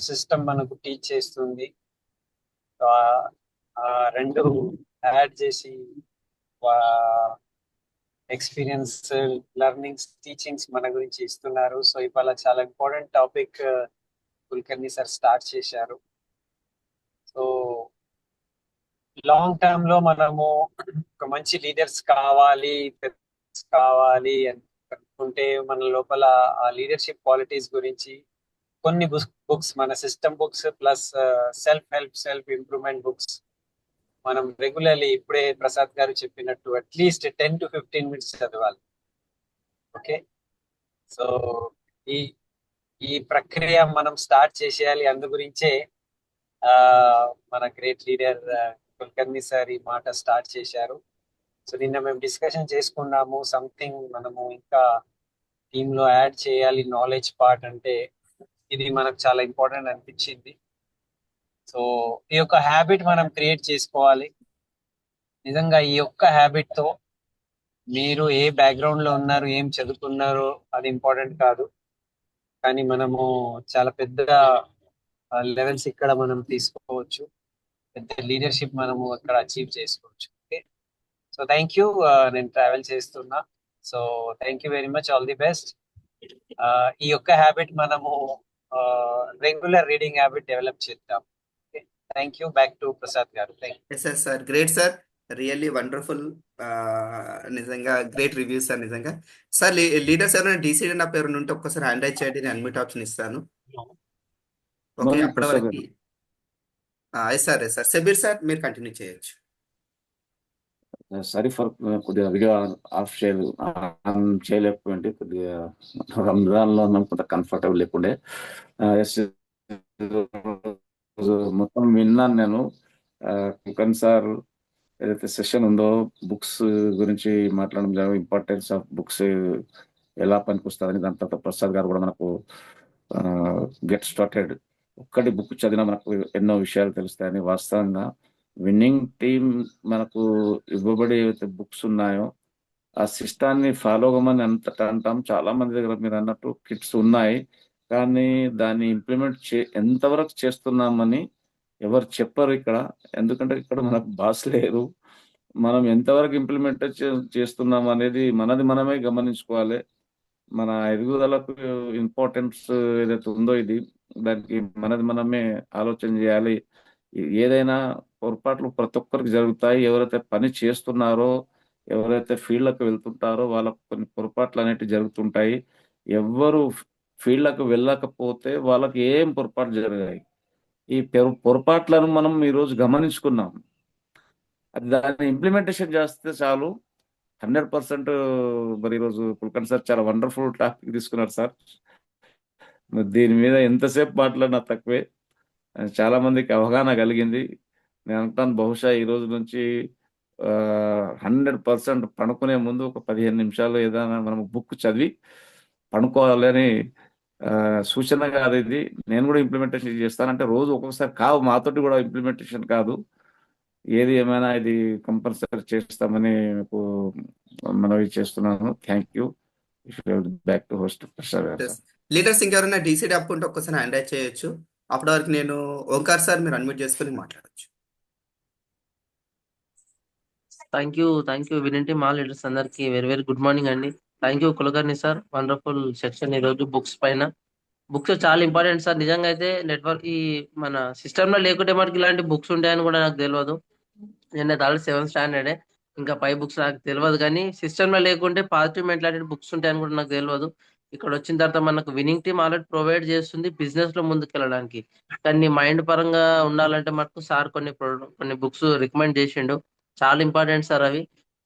సిస్టమ్ మనకు టీచ్ చేస్తుంది, సో ఆ రెండు యాడ్ చేసి ఎక్స్పీరియన్స్, లెర్నింగ్స్, టీచింగ్స్ మన గురించి ఇస్తున్నారు. సో ఇవాళ చాలా important topic Kulkarni sir start చేశారు. సో లాంగ్ టర్మ్ లో మనము ఒక మంచి లీడర్స్ కావాలి అనుకుంటే మన లోపల ఆ లీడర్షిప్ క్వాలిటీస్ గురించి కొన్ని బుక్స్, మన system books plus self improvement books మనం రెగ్యులర్లీ, ఇప్పుడే ప్రసాద్ గారు చెప్పినట్టు అట్లీస్ట్ 10 to 15 minutes చదవాలి. ఓకే, సో ఈ ఈ ప్రక్రియ మనం స్టార్ట్ చేసేయాలి. అందు గురించే ఆ మన గ్రేట్ లీడర్ కుల్కర్ణి సార్ ఈ మాట స్టార్ట్ చేశారు. సో నిన్న మేము డిస్కషన్ చేసుకున్నాము, సంథింగ్ మనము ఇంకా టీమ్ లో యాడ్ చేయాలి నాలెడ్జ్ పార్ట్ అంటే, ఇది మనకు చాలా ఇంపార్టెంట్ అనిపించింది. సో ఈ యొక్క హ్యాబిట్ మనం క్రియేట్ చేసుకోవాలి. నిజంగా ఈ యొక్క హ్యాబిట్ తో మీరు ఏ బ్యాక్గ్రౌండ్ లో ఉన్నారు, ఏం చదువుకున్నారో అది ఇంపార్టెంట్ కాదు, కానీ మనము చాలా పెద్ద లెవెల్స్ ఇక్కడ మనం తీసుకోవచ్చు, పెద్ద లీడర్షిప్ మనము అక్కడ అచీవ్ చేసుకోవచ్చు. Okay, so thank you. నేను ట్రావెల్ చేస్తున్నా. So thank you very much, all the best. ఈ యొక్క హ్యాబిట్ మనము రెగ్యులర్ రీడింగ్ హ్యాబిట్ డెవలప్ చేద్దాం. Okay, thank you. Back to Prasad garu. Thank you. Yes yes sir, great sir, really wonderful. నిజంగా great reviews sir నిజంగా. Sir, leaders ఎవరైనా DC నా పేరు ఉంటే ఒక్కసారి హ్యాండ్ రైజ్ చేయండి, నేను అన్మ్యూట్ ఆప్షన్ ఇస్తాను. ఓకే, మార్నింగ్ అప్పటి ప్రసాద్ వరకు. గారు. Yes sir, yes sir, Sabir sir మీరు కంటిన్యూ చేయొచ్చు. సారీ ఫర్ కొద్దిగా వీడియో ఆఫ్ ఆన్ చేయలేకపోయింది. కొద్దిగా రంజాన్లో ఉన్నాం, కొంత కంఫర్టబుల్ లేకుండే. ఎస్, మొత్తం విన్నాను నేను. కుకన్ సార్ ఏదైతే సెషన్ ఉందో బుక్స్ గురించి మాట్లాడడం జరిగింది, ఇంపార్టెన్స్ ఆఫ్ బుక్స్ ఎలా పనికొస్తుందని. దాని తర్వాత ప్రసాద్ గారు కూడా మనకు గెట్ స్టార్టెడ్, ఒక్కటి బుక్ చదివినా మనకు ఎన్నో విషయాలు తెలుస్తాయని. వాస్తవంగా విన్నింగ్ టీం మనకు ఇవ్వబడి ఏవైతే బుక్స్ ఉన్నాయో ఆ సిస్టాన్ని ఫాలో అవ్వమని అంటాం. చాలా మంది దగ్గర మీరు అన్నట్టు కిట్స్ ఉన్నాయి, కానీ దాన్ని ఇంప్లిమెంట్ ఎంతవరకు చేస్తున్నామని ఎవరు చెప్పరు ఇక్కడ. ఎందుకంటే ఇక్కడ మనకు బాస్ లేరు. మనం ఎంతవరకు ఇంప్లిమెంట్ చేస్తున్నాం అనేది మనది మనమే గమనించుకోవాలి. మన ఎదుగుదలకు ఇంపార్టెన్స్ ఏదైతే ఉందో ఇది, దానికి మనది మనమే ఆలోచన చేయాలి. ఏదైనా పొరపాట్లు ప్రతి ఒక్కరికి జరుగుతాయి. ఎవరైతే పని చేస్తున్నారో, ఎవరైతే ఫీల్డ్లకు వెళ్తుంటారో వాళ్ళకు కొన్ని పొరపాట్లు అనేటివి జరుగుతుంటాయి. ఎవ్వరు ఫీల్డ్లకు వెళ్ళకపోతే వాళ్ళకి ఏం పొరపాటు జరిగాయి. ఈ పొరపాట్లను మనం ఈరోజు గమనించుకున్నాం. అది దాన్ని ఇంప్లిమెంటేషన్ చేస్తే చాలు, 100%. మరి ఈరోజు కుల్కర్ణి సార్ చాలా వండర్ఫుల్ టాపిక్ తీసుకున్నారు సార్. మరి దీని మీద ఎంతసేపు మాట్లాడినా తక్కువే. చాలా మందికి అవగాహన కలిగింది. నేను అనుకుంటాను బహుశా ఈ రోజు నుంచి 100% పడుకునే ముందు ఒక 15 నిమిషాలు ఏదైనా మనం బుక్ చదివి పడుకోవాలని సూచన కాదు ఇది. నేను కూడా ఇంప్లిమెంటేషన్ చేస్తాను. అంటే రోజు ఒక్కొక్కసారి కావు, మాతోటి కూడా ఇంప్లిమెంటేషన్ కాదు. ఏది ఏమైనా ఇది కంపల్సరీ చేస్తామని మీకు మనవి చేస్తున్నాను. Thank you. Back to host Prasad గారు సార్. లీడర్స్ ఇంకెవరైనా డీసీడీ అప్ ఉంటే ఒక్కసారి హ్యాండ్ రైజ్ చేయొచ్చు. అప్పటి వరకు నేను ఓంకార్ సార్ మీరు అన్మ్యూట్ చేసుకొని మాట్లాడొచ్చు. థ్యాంక్ యూ వినంటి మా లీడర్స్ అందరికి వెరీ వెరీ గుడ్ మార్నింగ్ అండి. Thank you Kulkarni sir, wonderful section ఈరోజు బుక్స్ పైన. బుక్స్ చాలా ఇంపార్టెంట్ సార్. నిజంగా అయితే నెట్వర్క్ ఈ మన సిస్టమ్ లో లేకుంటే మనకి ఇలాంటి బుక్స్ ఉంటాయని కూడా నాకు తెలియదు. నేను ఆల్రెడీ 7th స్టాండర్డే, ఇంకా పై బుక్స్ నాకు తెలియదు. కానీ సిస్టమ్ లో లేకుంటే పాజిటివ్ మెంటాలిటీ బుక్స్ ఉంటాయని కూడా నాకు తెలియదు. ఇక్కడ వచ్చిన తర్వాత మనకు విన్నింగ్ టీమ్ ఆల్రెడీ ప్రొవైడ్ చేస్తుంది బిజినెస్ లో ముందుకు వెళ్ళడానికి. కానీ మైండ్ పరంగా ఉండాలంటే మటుకు సార్ కొన్ని బుక్స్ రికమెండ్ చేసిండు. చాలా ఇంపార్టెంట్ సార్ అవి.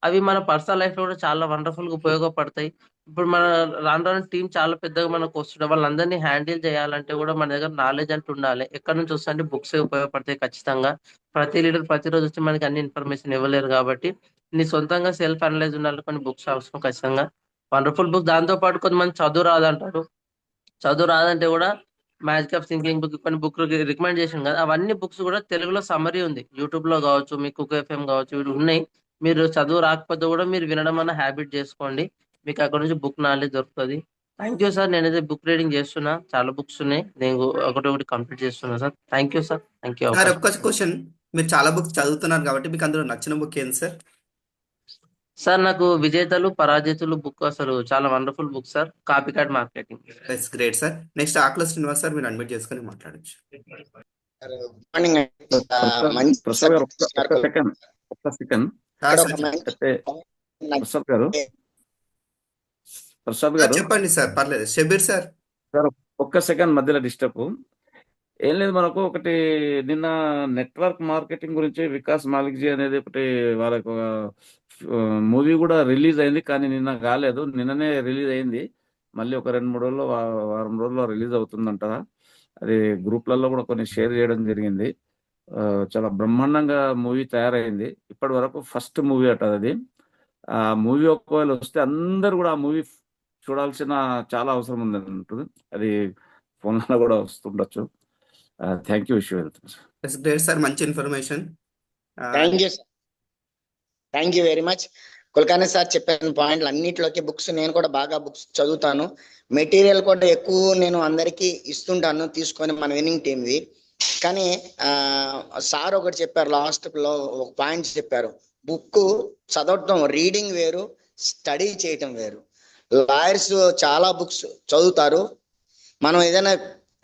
అవి మన పర్సనల్ లైఫ్ లో కూడా చాలా వండర్ఫుల్ గా ఉపయోగపడతాయి. ఇప్పుడు మన రాను రాను టీం చాలా పెద్దగా మనకు వస్తుండే వాళ్ళందరినీ హ్యాండిల్ చేయాలంటే కూడా మన దగ్గర నాలెడ్జ్ అంటూ ఉండాలి. ఎక్కడ నుంచి వస్తుంటే బుక్స్ ఉపయోగపడతాయి ఖచ్చితంగా. ప్రతి లీడర్ ప్రతిరోజు వచ్చి మనకి అన్ని ఇన్ఫర్మేషన్ ఇవ్వలేరు కాబట్టి నీ సొంతంగా సెల్ఫ్ అనలైజ్ ఉండాలి. కొన్ని బుక్స్ అవసరం ఖచ్చితంగా. Wonderful book. దాంతో పాటు కొంతమంది చదువు రాదంటారు. చదువు రాదంటే కూడా మ్యాజిక్ ఆఫ్ థింకింగ్ బుక్, కొన్ని బుక్ రికమెండ్ చేసాను కదా, అవన్నీ బుక్స్ కూడా తెలుగులో సమ్మరీ ఉంది. యూట్యూబ్ లో కావచ్చు, మీ కుక్ ఎఫ్ఎం కావచ్చు, ఇవి ఉన్నాయి. మీరు చదువు రాకపోతే కూడా మీరు వినడం అన్న హ్యాబిట్ చేసుకోండి. మీకు అక్కడ నుంచి బుక్ నాలెడ్జ్ దొరుకుతుంది. Thank you sir. నేనైతే బుక్ రీడింగ్ చేస్తున్నా, చాలా బుక్స్ ఉన్నాయి. నేను ఒకటి కంప్లీట్ చేస్తున్నా sir. Thank you sir. Thank you. Sir ఒక్క క్వశ్చన్, మీరు చాలా బుక్స్ చదువుతున్నారు కాబట్టి మీకు అందులో నచ్చిన బుక్ ఏంటి సార్? సార్ నాకు విజేతలు పరాజితులు బుక్ అసలు చాలా wonderful book sir. Copy card marketing. That's great sir. Next Akula Srinivas sir మీరు అన్మ్యూట్ చేసుకొని మాట్లాడొచ్చు. మార్నింగ్ మంచి ప్రసాద్ గారు subject ఇచ్చినారు. ఒక్క సెకండ్ ఇక్కడ సార్ ఒక మంచి అంటే ప్రసాద్ గారు చెప్పండి సార్, పర్లేదు. షబీర్ సార్. ఒక్క సెకండ్ మధ్యలో డిస్టర్బ్ ఏం లేదు. మనకు ఒకటి నిన్న నెట్వర్క్ మార్కెటింగ్ గురించి వికాస్ మాలిక్జీ అనేది ఒకటి వాళ్ళకు మూవీ కూడా రిలీజ్ అయింది, కానీ నిన్న కాలేదు. నిన్ననే రిలీజ్ అయింది. మళ్ళీ ఒక 2-3 రోజుల్లో వారం రోజుల్లో రిలీజ్ అవుతుందంట. అది గ్రూప్లలో కూడా కొన్ని షేర్ చేయడం జరిగింది. చాలా బ్రహ్మాండంగా మూవీ తయారైంది. ఇప్పటి వరకు ఫస్ట్ మూవీ అట అది. ఆ మూవీ ఒకవేళ వస్తే అందరు కూడా ఆ మూవీ చూడాల్సిన చాలా అవసరం ఉంది అంటుంది. అది ఫోన్లో కూడా వస్తుండొచ్చు. Thank you. విషయం దట్స్ గ్రేట్ సార్, మంచి information. Thank you sir. Thank you very much. Kulkarni sir చెప్పిన పాయింట్లు అన్నిటిలోకి బుక్స్ నేను కూడా బాగా బుక్స్ చదువుతాను. మెటీరియల్ కూడా ఎక్కువ నేను అందరికీ ఇస్తుంటాను తీసుకొని మన విన్నింగ్ టీమ్వి. కానీ సార్ ఒకటి చెప్పారు, లాస్ట్ లో ఒక పాయింట్ చెప్పారు. బుక్ చదవటం రీడింగ్ వేరు, స్టడీ చేయటం వేరు. లాయర్స్ చాలా బుక్స్ చదువుతారు. మనం ఏదైనా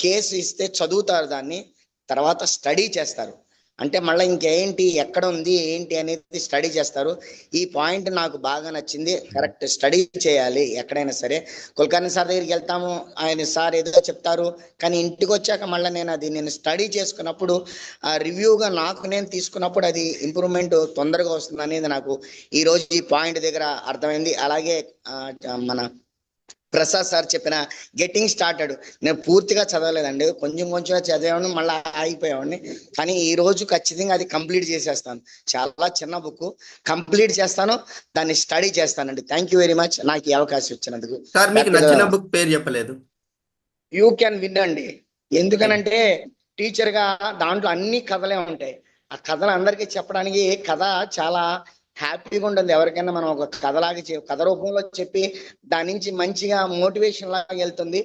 కేసు ఇస్తే చదువుతారు, దాన్ని తర్వాత స్టడీ చేస్తారు. అంటే మళ్ళీ ఇంకేంటి ఎక్కడ ఉంది ఏంటి అనేది స్టడీ చేస్తారు. ఈ పాయింట్ నాకు బాగా నచ్చింది. కరెక్ట్, స్టడీ చేయాలి ఎక్కడైనా సరే. కుల్కర్ణి సార్ దగ్గరికి వెళ్తాము, ఆయన సార్ ఏదో చెప్తారు, కానీ ఇంటికి వచ్చాక మళ్ళీ నేను స్టడీ చేసుకున్నప్పుడు ఆ రివ్యూగా నాకు నేను తీసుకున్నప్పుడు అది ఇంప్రూవ్మెంట్ తొందరగా వస్తుంది అనేది నాకు ఈ రోజు ఈ పాయింట్ దగ్గర అర్థమైంది. అలాగే మన ప్రసాద్ సార్ చెప్పిన గెట్టింగ్ స్టార్టెడ్ నేను పూర్తిగా చదవలేదండి, కొంచెం చదివాను, మళ్ళీ ఆగిపోయావాడిని. కానీ ఈ రోజు ఖచ్చితంగా అది కంప్లీట్ చేసేస్తాను. చాలా చిన్న బుక్, కంప్లీట్ చేస్తాను, దాన్ని స్టడీ చేస్తానండి. థ్యాంక్ యూ వెరీ మచ్ నాకు ఈ అవకాశం ఇచ్చినందుకు. సార్ మీకు నచ్చిన బుక్ పేరు చెప్పలేదు. యూ క్యాన్ విన్ అండి. ఎందుకనంటే టీచర్ గా దాంట్లో అన్ని కథలే ఉంటాయి. ఆ కథలు అందరికీ చెప్పడానికి కథ చాలా హ్యాపీగా ఉంటుంది. ఎవరికైనా మనం ఒక కథలాగా కథ రూపంలో చెప్పి దాని నుంచి మంచిగా మోటివేషన్ లాగా వెళ్తుంది.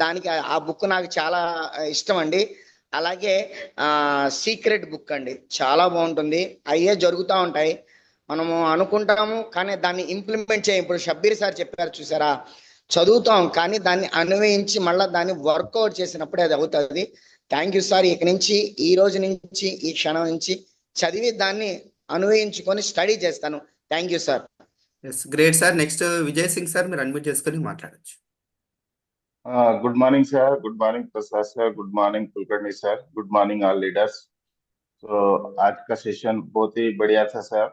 దానికి ఆ బుక్ నాకు చాలా ఇష్టం అండి. అలాగే సీక్రెట్ బుక్ అండి, చాలా బాగుంటుంది. అయ్యే జరుగుతూ ఉంటాయి, మనము అనుకుంటాము కానీ దాన్ని ఇంప్లిమెంట్ చేయం. ఇప్పుడు షబ్బీర్ సార్ చెప్పారు చూసారా, చదువుతాం కానీ దాన్ని అన్వయించి మళ్ళీ దాన్ని వర్కౌట్ చేసినప్పుడే అది అవుతుంది. Thank you sir. ఇక నుంచి ఈ రోజు నుంచి ఈ క్షణం నుంచి చదివి దాన్ని అన్వయించుకొని స్టడీ చేస్తాను. Thank you sir. Great sir. Next Vijay Singh sir మీరు అన్మ్యూట్ చేసుకొని మాట్లాడొచ్చు. Good morning sir, good morning Prasad sir, good morning Kulkarni sir, good morning all leaders. तो आज का सेशन बहुत ही बढ़िया था सर।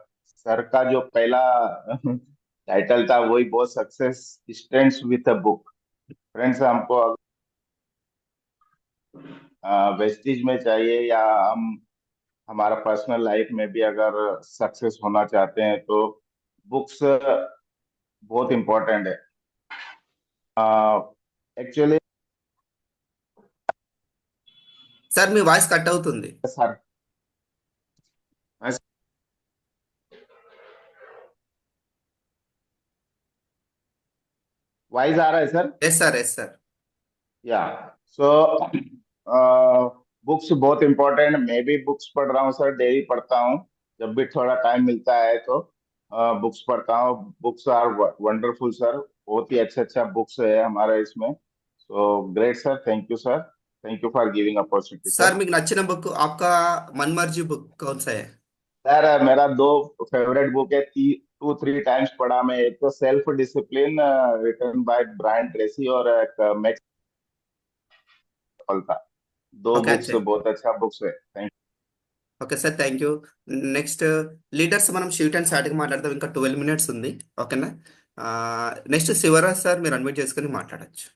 सर का जो पहला टाइटल था वही बहुत success stands with a book. Friends, हमको वेस्टेज में चाहिए या हम हमारा पर्सनल लाइफ में भी अगर सक्सेस होना चाहते हैं तो बुक्स बहुत इम्पोर्टेंट है। एक्चुअली సార్ మీ వాయిస్ కట్ అవుతుంది. सर वाइज आ रहा है sir? Yes sir, yes sir. या सो बुक्स बहुत इम्पोर्टेंट, मैं भी बुक्स पढ़ रहा हूँ सर, डेली पढ़ता हूँ जब भी थोड़ा टाइम मिलता है तो बुक्स पढ़ता हूँ. बुक्स आर वंडरफुल सर, बहुत ही अच्छा बुक्स है हमारे इसमें. So great sir, thank you sir, thank you for giving opportunity sir sir. మీకు నచ్చిన బుక్ आपका मनमर्जी बुक कौन सा है? सर मेरा दो फेवरेट बुक है, 2-3 टाइम्स पढ़ा मैं. एक तो self discipline written by Brian Tracy, और एक मैक्स सफलता. दो ఓకే बुक्स अच्छा. बहुत अच्छा बुक्स है. Thank okay sir, thank you. Next leaders మనం షీట్ అండ్ స్టార్ట్గా మాట్లాడదాం. ఇంకా 12 మినిట్స్ ఉంది. ఓకేనా? నెక్స్ట్ శివరాజ్ సార్, మీరు అన్మ్యూట్ చేసుకొని మాట్లాడచ్చు.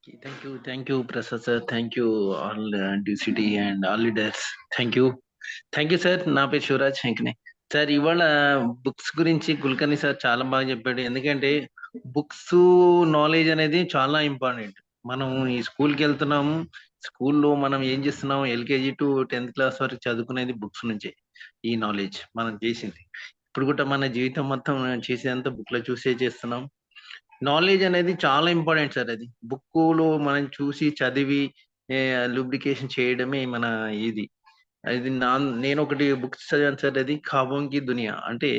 Okay, thank you, Prasad sir. Thank you, all DCT and all leaders. Thank you sir. నా పేరు శివరాజ్ వెంకనే సార్. ఇవాళ బుక్స్ గురించి కుల్కర్ణి సార్ చాలా బాగా చెప్పాడు. ఎందుకంటే బుక్స్ నాలెడ్జ్ అనేది చాలా ఇంపార్టెంట్. మనం ఈ స్కూల్కి వెళ్తున్నాము, స్కూల్లో మనం ఏం చేస్తున్నాము, ఎల్కేజీ టు 10th క్లాస్ వరకు చదువుకునేది బుక్స్ నుంచే. ఈ నాలెడ్జ్ మనం చేసింది ఇప్పుడు కూడా మన జీవితం మొత్తం చేసేదంతా బుక్ లో చూసే చేస్తున్నాం. నాలెడ్జ్ అనేది చాలా ఇంపార్టెంట్ సార్. అది బుక్ లో మనం చూసి చదివి లూబ్రికేషన్ చేయడమే మన ఇది. అది నేను ఒకటి బుక్స్ చదివాను సార్, అది ఖాబోంకి దునియా. అంటే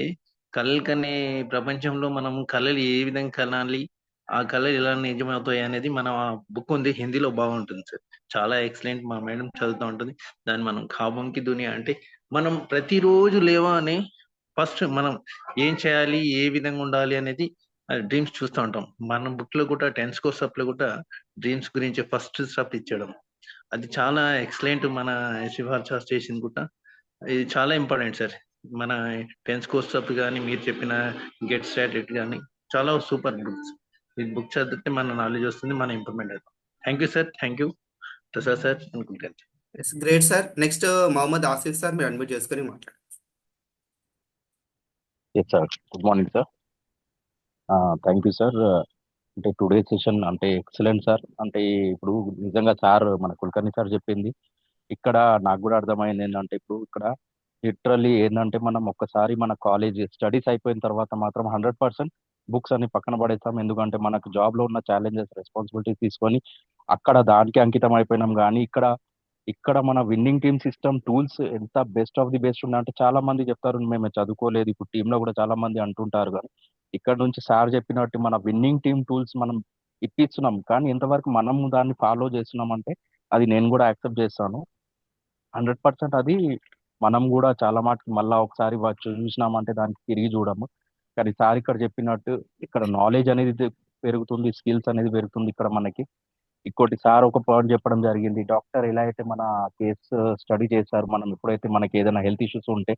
కళలు కనే ప్రపంచంలో మనం కళలు ఏ విధంగా కనాలి, ఆ కళలు ఎలా నిజమవుతాయి అనేది మన బుక్ ఉంది, హిందీలో బాగుంటుంది సార్. చాలా ఎక్సలెంట్. మా మేడం చదువుతూ ఉంటుంది దాన్ని. మనం ఖాబోంకి దునియా అంటే మనం ప్రతిరోజు లేవని ఫస్ట్ మనం ఏం చేయాలి, ఏ విధంగా ఉండాలి అనేది డ్రీమ్స్ చూస్తూ ఉంటాం. మన బుక్ లో కూడా 10th కోర్స్ లో కూడా డ్రీమ్స్ గురించి ఫస్ట్ స్టెప్ ఇచ్చడం, అది చాలా ఎక్సలెంట్. మన శివార్చ స్టేషన్ కూడా ఇది చాలా ఇంపార్టెంట్ సార్. మన 10th కోర్స్ అప్ కానీ మీరు చెప్పిన గెట్ స్టార్టెడ్ కానీ చాలా సూపర్ బుక్స్. ఈ బుక్ చదివితే మన నాలెడ్జ్ వస్తుంది, మన ఇంప్రూవ్మెంట్ అవుతాం. Thank you sir. Thank you Prasad sir అనుకుంటాను. Great sir. Next Mohammed Asif sir, మీరు అన్మ్యూట్ చేసుకొని మాట్లాడండి. Yes sir, good morning sir. Thank you sir. అంటే టుడే సెషన్ అంటే ఎక్సలెంట్ సార్. అంటే ఇప్పుడు నిజంగా సార్ మన కుల్కర్ణి సార్ చెప్పింది ఇక్కడ నాకు కూడా అర్థమైంది ఏంటంటే ఇప్పుడు ఇక్కడ లిటరల్లీ ఏంటంటే మనం ఒక్కసారి మన కాలేజ్ స్టడీస్ అయిపోయిన తర్వాత మాత్రం 100% బుక్స్ అన్ని పక్కన పడేస్తాం. ఎందుకంటే మనకు జాబ్ లో ఉన్న ఛాలెంజెస్, రెస్పాన్సిబిలిటీస్ తీసుకొని అక్కడ దానికి అంకితం అయిపోయినాం. కానీ ఇక్కడ మన విన్నింగ్ టీమ్ సిస్టమ్ టూల్స్ ఎంత బెస్ట్ ఆఫ్ ది బెస్ట్ ఉన్నాయంటే చాలా మంది చెప్తారు మేము చదువుకోలేదు. ఇప్పుడు టీంలో కూడా చాలా మంది అంటుంటారు. కానీ ఇక్కడ నుంచి సార్ చెప్పినట్టు మన విన్నింగ్ టీమ్ టూల్స్ మనం ఇప్పిస్తున్నాం. కానీ ఎంతవరకు మనం దాన్ని ఫాలో చేస్తున్నాం అంటే అది నేను కూడా యాక్సెప్ట్ చేస్తాను. 100% అది మనం కూడా చాలా మటుకు మళ్ళా ఒకసారి చూసినామంటే దానికి తిరిగి చూడము. కానీ సార్ ఇక్కడ చెప్పినట్టు ఇక్కడ నాలెడ్జ్ అనేది పెరుగుతుంది, స్కిల్స్ అనేది పెరుగుతుంది. ఇక్కడ మనకి ఇంకోటి సార్ ఒక పాయింట్ చెప్పడం జరిగింది. డాక్టర్ ఎలా అయితే మన కేసు స్టడీ చేశారు, మనం ఎప్పుడైతే మనకి ఏదైనా హెల్త్ ఇష్యూస్ ఉంటే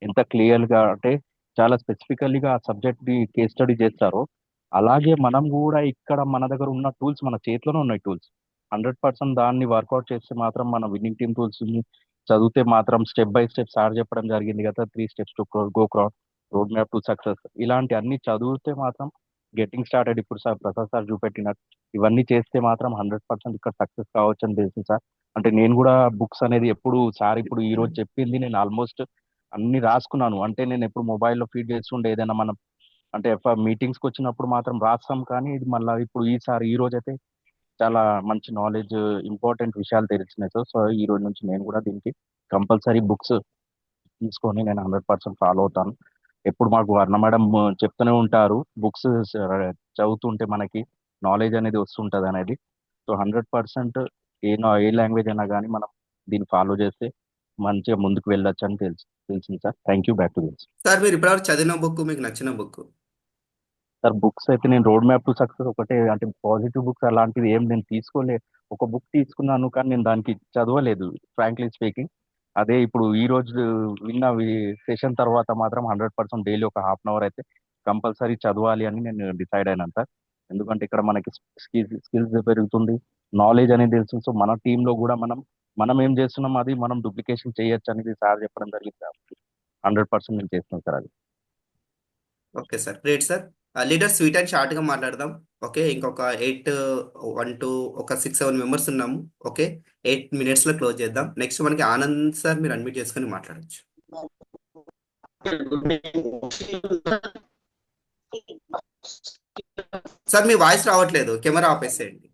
ఎంత క్లియర్గా అంటే చాలా స్పెసిఫికల్లీగా ఆ సబ్జెక్ట్ ని కేస్ స్టడీ చేస్తారో అలాగే మనం కూడా ఇక్కడ మన దగ్గర ఉన్న టూల్స్ మన చేతిలోనే ఉన్నాయి. టూల్స్ 100% దాన్ని వర్కౌట్ చేస్తే మాత్రం మన విన్నింగ్ టీమ్ టూల్స్ చదివితే మాత్రం స్టెప్ బై స్టెప్ సార్ చెప్పడం జరిగింది కదా, 3 steps to go cross, road map to success, ఇలాంటి అన్ని చదివితే మాత్రం గెటింగ్ స్టార్టెడ్ ఇప్పుడు సార్ ప్రసాద్ సార్ చూపెట్టినట్టు ఇవన్నీ చేస్తే మాత్రం 100% ఇక్కడ సక్సెస్ కావచ్చు అని తెలుసు సార్. అంటే నేను కూడా బుక్స్ అనేది ఎప్పుడు సార్ ఇప్పుడు ఈ రోజు చెప్పింది నేను ఆల్మోస్ట్ అన్ని రాసుకున్నాను. అంటే నేను ఎప్పుడు మొబైల్లో ఫీడ్ చేస్తుండే ఏదైనా మనం అంటే మీటింగ్స్కి వచ్చినప్పుడు మాత్రం రాస్తాం. కానీ ఇది మళ్ళీ ఇప్పుడు ఈ రోజు అయితే చాలా మంచి నాలెడ్జ్, ఇంపార్టెంట్ విషయాలు తెలిసినాయి సార్. సో ఈ రోజు నుంచి నేను కూడా దీనికి కంపల్సరీ బుక్స్ తీసుకొని నేను 100% ఫాలో అవుతాను. ఎప్పుడు మాకు వర్ణ మేడం చెప్తూనే ఉంటారు బుక్స్ చదువుతుంటే మనకి నాలెడ్జ్ అనేది వస్తుంటుంది అనేది. సో 100% ఏ లాంగ్వేజ్ అయినా కానీ మనం దీన్ని ఫాలో చేస్తే మంచిగా ముందుకు వెళ్ళొచ్చు అని తెలిసింది sir. Thank you. Back to this sir. మీరు ఇప్పటివరకు చదివిన బుక్, మీకు నచ్చిన బుక్? సార్ బుక్స్ అయితే నేను రోడ్ మ్యాప్ టు సక్సెస్ ఒకటే, అంటే పాజిటివ్ బుక్స్ అలాంటివి ఏం నేను తీసుకోలేదు. ఒక బుక్ తీసుకున్నాను కానీ నేను దానికి చదవలేదు ఫ్రాంక్లీ స్పీకింగ్. అదే ఇప్పుడు ఈ రోజు విన్న సెషన్ తర్వాత మాత్రం 100% డైలీ ఒక ½ అవర్ అయితే కంపల్సరీ చదవాలి అని నేను డిసైడ్ అయినాను సార్. ఎందుకంటే ఇక్కడ మనకి స్కిల్స్ పెరుగుతుంది, నాలెడ్జ్ అనేది తెలుస్తుంది. సో మన టీంలో కూడా మనం ఏం చేస్తున్నాం అది మనం డూప్లికేషన్ చేయొచ్చు అనేది సార్ చెప్పడం జరిగింది. 100% నేను చేస్తున్నాను సార్ అది. Okay sir, great sir. Leader sweet and షార్ట్గా మాట్లాడదాం. ఓకే, ఇంకొక 1 to ఒక 6-7 మెంబర్స్ ఉన్నాము. ఓకే, 8 minutesలో క్లోజ్ చేద్దాం. నెక్స్ట్ మనకి ఆనంద్ సార్, మీరు అన్మ్యూట్ చేసుకొని మాట్లాడచ్చు. సార్ మీ వాయిస్ రావట్లేదు, కెమెరా ఆపేసేయండి.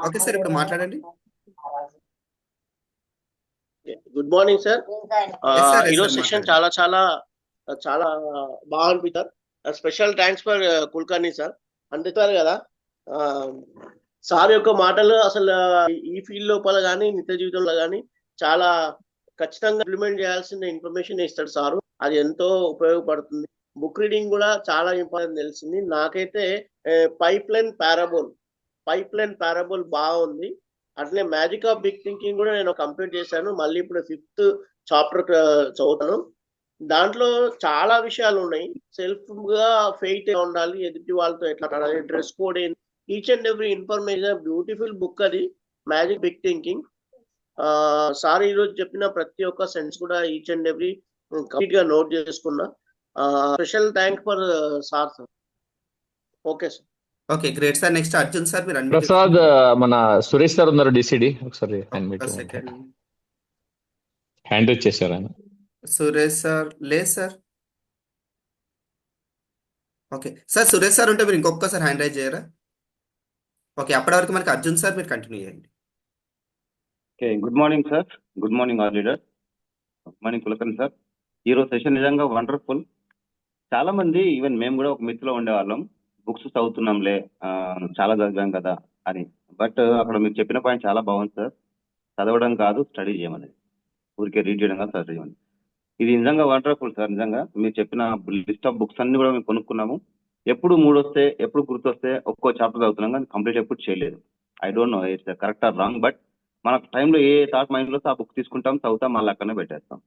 ఓకే సార్, ఇప్పుడు మాట్లాడండి. Good morning sir. Yes, sir. Yes, ఈరోజు sir. సెషన్ మాట్లాడండి. చాలా బాగా అనిపిస్తారు. Special thanks for Kulkarni sir. అందుతారు కదా సార్ యొక్క మాటలు అసలు ఈ ఫీల్డ్ లోపల కానీ నిత్య జీవితంలో కానీ చాలా ఖచ్చితంగా ఇంప్లిమెంట్ చేయాల్సిన ఇన్ఫర్మేషన్ ఇస్తాడు సారు. అది ఎంతో ఉపయోగపడుతుంది. బుక్ రీడింగ్ కూడా చాలా ఇంపార్టెంట్ తెలిసింది నాకైతే. పైప్ లైన్ పారాబోల్ బాగుంది. అట్లే మ్యాజిక్ ఆఫ్ బిగ్ థింకింగ్ కూడా నేను కంప్లీట్ చేశాను. మళ్ళీ ఇప్పుడు 5th చాప్టర్ చదువుతాను. దాంట్లో చాలా విషయాలు ఉన్నాయి. సెల్ఫ్ గా ఫెయిట్ ఉండాలి, ఎదుటి వాళ్ళతో ఎట్లా మాట్లాడాలి, డ్రెస్ కోడ్ ఏంటి, each and every information. Beautiful book అది, మ్యాజిక్ బిగ్ థింకింగ్. సార్ ఈరోజు చెప్పిన ప్రతి ఒక్క సెన్స్ కూడా ఈచ్ అండ్ ఎవ్రీ కంప్లీట్ గా నోట్ చేసుకున్నా. Special thank for sir. Okay sir. Okay, great sir. Next Arjun sir, మీరు అన్మ్యూట్ ప్రసాద్, మన సురేష్ సార్ ఉన్నారు డిసిడి, ఒకసారి సెకండ్. హ్యాండ్ రైజ్ చేశారు ఆయన. సురేష్ సార్ లేదు sir. Okay sir, Suresh sir ఉంటే మీరు ఇంకొకసారి హ్యాండ్ రైజ్ చేయరా? ఓకే, అప్పటి వరకు మనకి అర్జున్ సార్ మీరు కంటిన్యూ చేయండి. Okay, good morning sir. Good morning all leader. Good morning Kulkarni sir. ఈరోజు సెషన్ నిజంగా వండర్ఫుల్. చాలా మంది, ఈవెన్ మేము కూడా ఒక మిత్లో ఉండేవాళ్ళం, బుక్స్ చదువుతున్నాంలే, చాలా చదివాం కదా అని. బట్ అక్కడ మీరు చెప్పిన పాయింట్ చాలా బాగుంది సార్. చదవడం కాదు, స్టడీ చేయమనేది. ఊరికే రీడ్ చేయడం కాదు, స్టడీ చేయమని. ఇది నిజంగా వండర్ఫుల్ సార్. నిజంగా మీరు చెప్పిన లిస్ట్ ఆఫ్ బుక్స్ అన్ని కూడా మేము కొనుక్కున్నాము. ఎప్పుడు మూడొస్తే, ఎప్పుడు గుర్తొస్తే ఒక్కో చాప్టర్ చదువుతున్నాం, కానీ కంప్లీట్ ఎప్పుడు చేయలేదు. I don't know it's correct or wrong, but మన టైంలో ఏ థాట్ మైండ్లో ఆ బుక్ తీసుకుంటాం, చదువుతాం, మళ్ళీ అక్కడనే పెట్టేస్తాం.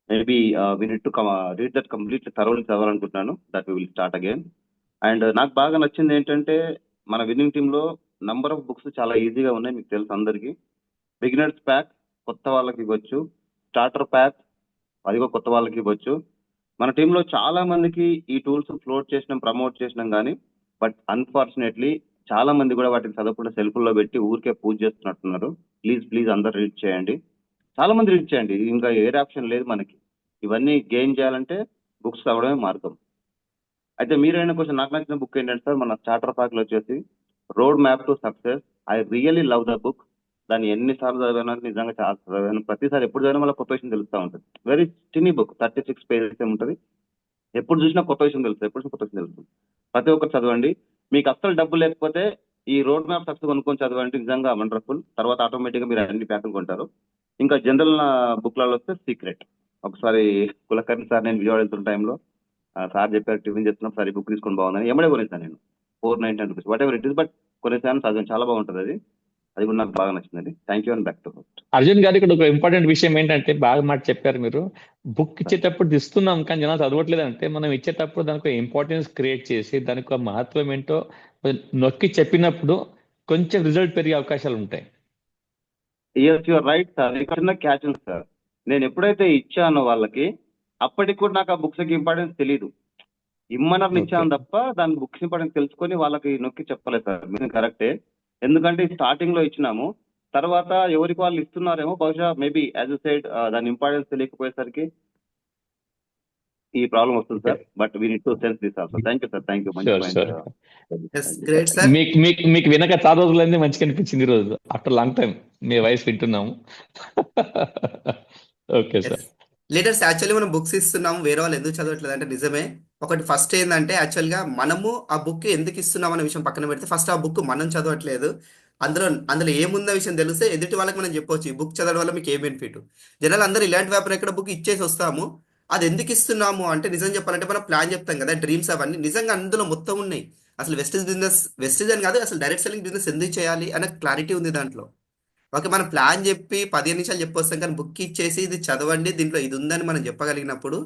Maybe we need to read that completely thoroughly చదవాలనుకుంటున్నాను. That we will start again. And నాకు బాగా నచ్చింది ఏంటంటే, మన విన్నింగ్ టీంలో నంబర్ ఆఫ్ బుక్స్ చాలా ఈజీగా ఉన్నాయి, మీకు తెలుసు అందరికీ. బిగినర్స్ ప్యాక్ కొత్త వాళ్ళకి ఇవ్వచ్చు, స్టార్టర్ ప్యాక్ అది కూడా కొత్త వాళ్ళకి ఇవ్వచ్చు. మన టీంలో చాలా మందికి ఈ టూల్స్ ఫ్లోట్ చేసినాం, ప్రమోట్ చేసినాం, కానీ బట్ అన్ఫార్చునేట్లీ చాలా మంది కూడా వాటిని చదవకుండా సెల్ఫ్లో పెట్టి ఊరికే పూజ చేస్తున్నట్టున్నారు. ప్లీజ్ అందరు రీడ్ చేయండి, చాలా మంది రీడ్ చేయండి. ఇంకా వేరే ఆప్షన్ లేదు మనకి. ఇవన్నీ గెయిన్ చేయాలంటే బుక్స్ చదవడమే మార్గం. అయితే మీరైనా కొంచెం నాకు నచ్చిన బుక్ ఏంటంటే సార్, మన స్టార్టర్ ప్యాక్ లో వచ్చేసి road map to success. I really love the book. దాన్ని ఎన్నిసార్లు చదివాను, నిజంగా చాలా చదివాను. ప్రతిసారి ఎప్పుడు చదివినా మళ్ళీ కొత్త విషయం తెలుస్తూ ఉంటుంది. వెరీ టినీ బుక్, 36 pages ఉంటుంది. ఎప్పుడు చూసినా కొత్త విషయం తెలుస్తుంది, ఎప్పుడు చూసినా కొత్త విషయం తెలుస్తుంది. ప్రతి ఒక్కరు చదవండి. మీకు అస్సలు డబ్బు లేకపోతే ఈ రోడ్ మ్యాప్ సక్సెస్ కొనుక్కొని చదవండి, నిజంగా వండర్ఫుల్. తర్వాత ఆటోమేటిక్గా మీరు అన్ని ప్యాకులు కొంటారు. ఇంకా జనరల్ బుక్లలో వస్తే సీక్రెట్. ఒకసారి కులకర్ణి సార్, నేను విజయవాడ వెళ్తున్న టైంలో సార్ చెప్పారు, టిఫిన్ చేస్తున్నాం, సార్ ఈ బుక్ తీసుకొని బాగుందని ఎమ్మడే కొనేసాను నేను. 499 rupees, whatever it is, but కొనేసాను, చదివాను, చాలా బాగుంటుంది. అది కూడా నాకు బాగా నచ్చిందండి. Thank you and back to host. Arjun garu, ఇక్కడ ఒక ఇంపార్టెంట్ విషయం ఏంటంటే, బాగా మాట చెప్పారు మీరు. బుక్ ఇచ్చేటప్పుడు ఇస్తున్నాం, కానీ జనాలు చదవట్లేదు. అంటే మనం ఇచ్చేటప్పుడు దానికి ఇంపార్టెన్స్ క్రియేట్ చేసి దానికి మహత్వం ఏంటో నొక్కి చెప్పినప్పుడు కొంచెం రిజల్ట్ పెరిగే అవకాశాలు ఉంటాయి. Yes, your right sir. ఇక్కడ క్యాచ్ ఉంది సార్. నేను ఎప్పుడైతే ఇచ్చానో వాళ్ళకి, అప్పటికి కూడా నాకు ఆ బుక్స్కి ఇంపార్టెన్స్ తెలియదు. ఇమ్మనర్ని ఇచ్చాను తప్ప దాని బుక్స్ ఇంపార్టెన్స్ తెలుసుకొని వాళ్ళకి నొక్కి చెప్పలేదు సార్. మీరు కరెక్టే. ఎందుకంటే స్టార్టింగ్ లో ఇచ్చినాము, తర్వాత ఎవరికి వాళ్ళు ఇస్తున్నారేమో, బహుశా మేబీ యాజ్ యూ సైడ్ దాని ఇంపార్టెన్స్ తెలియకపోయేసరికి ఈ ప్రాబ్లం వస్తుంది సార్. But we need to sense this also. Thank you sir, thank you. మీకు వినక చాలా రోజులైంది, మంచిగా అనిపించింది ఈ రోజు. ఆఫ్టర్ లాంగ్ టైం మీ వాయిస్ వింటున్నాము. Okay sir. లీడర్స్, యాక్చువల్లీ మనం బుక్స్ ఇస్తున్నాము, వేరే వాళ్ళు ఎందుకు చదవట్లేదు అంటే నిజమే. ఒకటి ఫస్ట్ ఏంటంటే, యాక్చువల్గా మనము ఆ బుక్ ఎందుకు ఇస్తున్నాం అనే విషయం పక్కన పెడితే, ఫస్ట్ ఆ బుక్ మనం చదవట్లేదు. అందులో ఏముందో విషయం తెలిస్తే ఎదుటి వాళ్ళకి మనం చెప్పొచ్చు, ఈ బుక్ చదవడం వల్ల మీకు ఏ బెనిఫిట్. జనాలు అందరూ ఇలాంటి వ్యాపారం ఎక్కడ బుక్ ఇచ్చేసి వస్తాము. అది ఎందుకు ఇస్తున్నాము అంటే, నిజం చెప్పాలంటే మనం ప్లాన్ చెప్తాం కదా, డ్రీమ్స్ అవన్నీ నిజంగా అందులో మొత్తం ఉన్నాయి. అసలు వెస్టేజ్ అని కాదు, అసలు డైరెక్ట్ సెల్లింగ్ బిజినెస్ ఎందుకు చేయాలి అనే క్లారిటీ ఉంది దాంట్లో. ఓకే, మనం ప్లాన్ చెప్పి 15 నిమిషాలు చెప్పొస్తాం, కానీ బుక్ ఇచ్చేసి ఇది చదవండి, దీంట్లో ఇది ఉందని మనం చెప్పగలిగినప్పుడు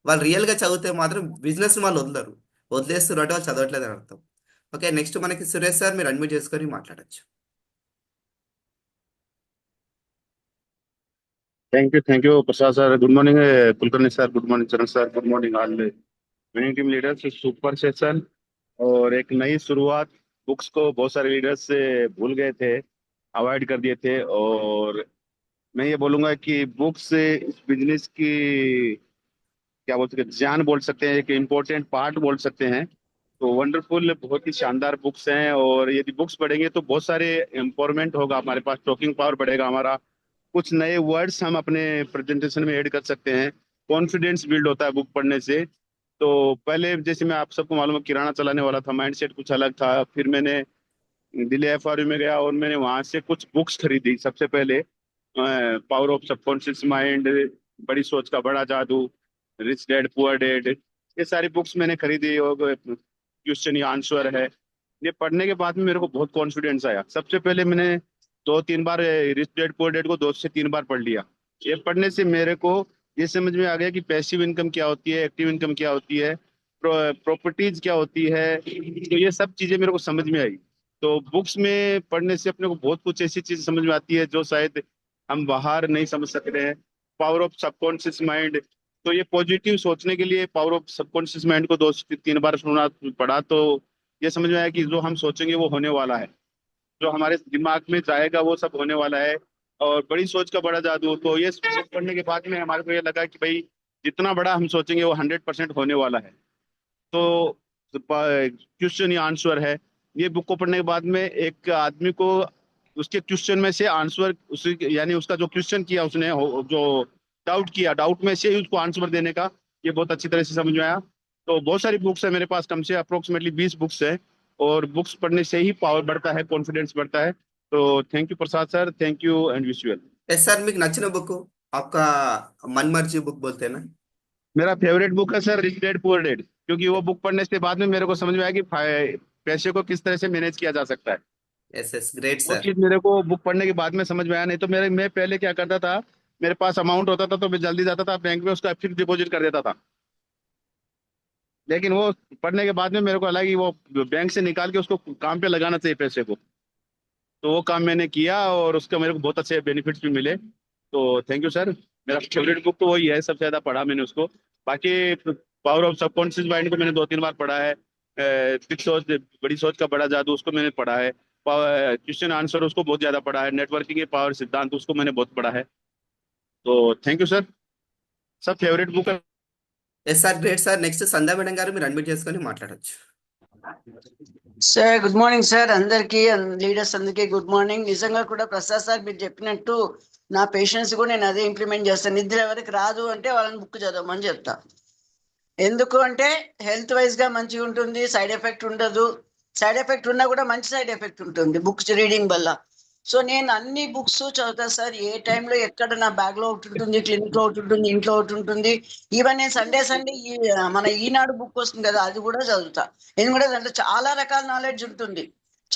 వాళ్ళు రియల్గా చదివితే మాత్రం బిజినెస్ వాళ్ళు వదిలేస్తారు అంటే వాళ్ళు చదవట్లేదు అని అర్థం. ఓకే, నెక్స్ట్ మనకి సురేష్ సార్, మీరు అడ్మిట్ చేసుకొని మాట్లాడొచ్చు. Thank you, Prasad sir. Good morning, Kulkarni sir. Good morning, Charan sir. Good morning, all winning team leaders. Super session और एक नई शुरुआत. बुक्स को बहुत सारे लीडर्स से भूल गए थे, अवॉइड कर दिए थे, और मैं ये बोलूंगा कि बुक्स इस बिजनेस की क्या बोल सकते हैं, जान बोल सकते हैं, एक इम्पोर्टेंट पार्ट बोल सकते हैं. तो वंडरफुल, बहुत ही शानदार बुक्स हैं, और यदि बुक्स पढ़ेंगे तो बहुत सारे एम्पावरमेंट होगा हमारे पास, टॉकिंग पावर बढ़ेगा हमारा, कुछ नए वर्ड्स हम अपने प्रेजेंटेशन में ऐड कर सकते हैं, कॉन्फिडेंस बिल्ड होता है बुक पढ़ने से. तो पहले जैसे मैं आप सबको मालूम है किराना चलाने वाला था, माइंडसेट कुछ अलग था. फिर मैंने दिल्ली एफआरयू में गया और मैंने वहां से कुछ बुक्स खरीदी. सबसे पहले पावर ऑफ सबकॉन्शियस माइंड, बड़ी सोच का बड़ा जादू, रिच डैड पुअर डैड, ये सारी बुक्स मैंने खरीदी. और क्वेश्चन या आंसर है, ये पढ़ने के बाद में मेरे को बहुत कॉन्फिडेंस आया. सबसे पहले मैंने 2-3 बार रिच डैड पुअर डैड को 2 से 3 बार पढ़ लिया. ये पढ़ने से मेरे को ये समझ में आ गया कि पैसिव इनकम क्या होती है, एक्टिव इनकम क्या होती है, प्रॉपर्टीज क्या होती है. तो ये सब चीजें मेरे को समझ में आई. तो बुक्स में पढ़ने से अपने को बहुत कुछ ऐसी चीज समझ में आती है जो शायद हम बाहर नहीं समझ सकते हैं. पावर ऑफ सबकॉन्शियस माइंड, तो ये पॉजिटिव सोचने के लिए पावर ऑफ सबकॉन्शियस माइंड को 2 से 3 बार सुना पढ़ा, तो ये समझ में आया कि जो हम सोचेंगे वो होने वाला है, जो हमारे दिमाग में जाएगा वो सब होने वाला है. और बड़ी सोच का बड़ा जादू, तो ये बुक पढ़ने के बाद में हमारे को ये लगा कि भाई जितना बड़ा हम सोचेंगे वो 100% होने वाला है. तो क्वेश्चन या आंसर है, ये बुक को पढ़ने के बाद में एक आदमी को उसके क्वेश्चन में से आंसर, उसी यानी उसका जो क्वेश्चन किया उसने, जो डाउट किया, डाउट में से उसको आंसर देने का, ये बहुत अच्छी तरह से समझ में आया. तो बहुत सारी बुक्स है मेरे पास, कम से अप्रोक्सीमेटली 20 बुक्स है, और बुक्स पढ़ने से ही पावर बढ़ता है, कॉन्फिडेंस बढ़ता है. तो thank you Prasad sir, thank you and wish you well. Yes sir, మీకు నచ్చిన బుక్, आपका मनमर्जी बुक बोलते हैं ना? मेरा फेवरेट बुक है sir rich dad poor dad, क्योंकि वो बुक पढ़ने से बाद में मेरे को समझ में आया कि पैसे को किस तरह से मैनेज किया जा सकता है. ఎస్ ఎస్, గ్రేట్ वो సార్. चीज मेरे को बुक पढ़ने के बाद में समझ में आया. नहीं तो मैं पहले क्या करता था, मेरे पास अमाउंट होता था तो मैं जल्दी जाता था बैंक में, उसका फिक्स डिपॉजिट कर देता था. लेकिन वो पढ़ने के बाद में मेरे को लगा कि वो बैंक से निकाल के उसको काम पे लगाना चाहिए पैसे को. तो वो काम मैंने किया और उसका मेरे को बहुत अच्छे बेनिफिट्स भी मिले. तो थैंक यू सर. मेरा फेवरेट बुक तो वही है, सबसे ज्यादा पढ़ा मैंने उसको. बाकी पावर ऑफ सबकॉन्शियस माइंड को मैंने 2-3 बार पढ़ा है. बड़ी सोच का बड़ा जादू, उसको मैंने पढ़ा है. क्वेश्चन आंसर उसको बहुत ज्यादा पढ़ा है. नेटवर्किंग के पावर सिद्धांत, उसको मैंने बहुत पढ़ा है. तो थैंक यू सर, सब फेवरेट बुक है. Yes sir, great sir. Next Sandhya madam గారు, మీరు అడ్మిట్ చేసుకొని మాట్లాడొచ్చు. సార్ గుడ్ మార్నింగ్ సార్, అందరికీ లీడర్స్ అందరికీ గుడ్ మార్నింగ్. నిజంగా కూడా ప్రసాద్ సార్ మీరు చెప్పినట్టు నా పేషెంట్స్ కూడా నేను అదే ఇంప్లిమెంట్ చేస్తాను. నిద్ర ఎవరికి రాదు అంటే వాళ్ళని బుక్ చదవమని చెప్తా. ఎందుకు అంటే హెల్త్ వైజ్ గా మంచిగా ఉంటుంది, సైడ్ ఎఫెక్ట్ ఉండదు. సైడ్ ఎఫెక్ట్ ఉన్నా కూడా మంచి సైడ్ ఎఫెక్ట్ ఉంటుంది బుక్స్ రీడింగ్ వల్ల. సో నేను అన్ని బుక్స్ చదువుతా సార్. ఏ టైంలో ఎక్కడ నా బ్యాగ్ లో ఒకటి ఉంటుంది, క్లినిక్ లో ఒకటి ఉంటుంది, ఇంట్లో ఒకటి ఉంటుంది. ఈవెన్ నేను సండే మన ఈనాడు బుక్ వస్తుంది కదా, అది కూడా చదువుతా. ఎందుకంటే దాంట్లో చాలా రకాల నాలెడ్జ్ ఉంటుంది,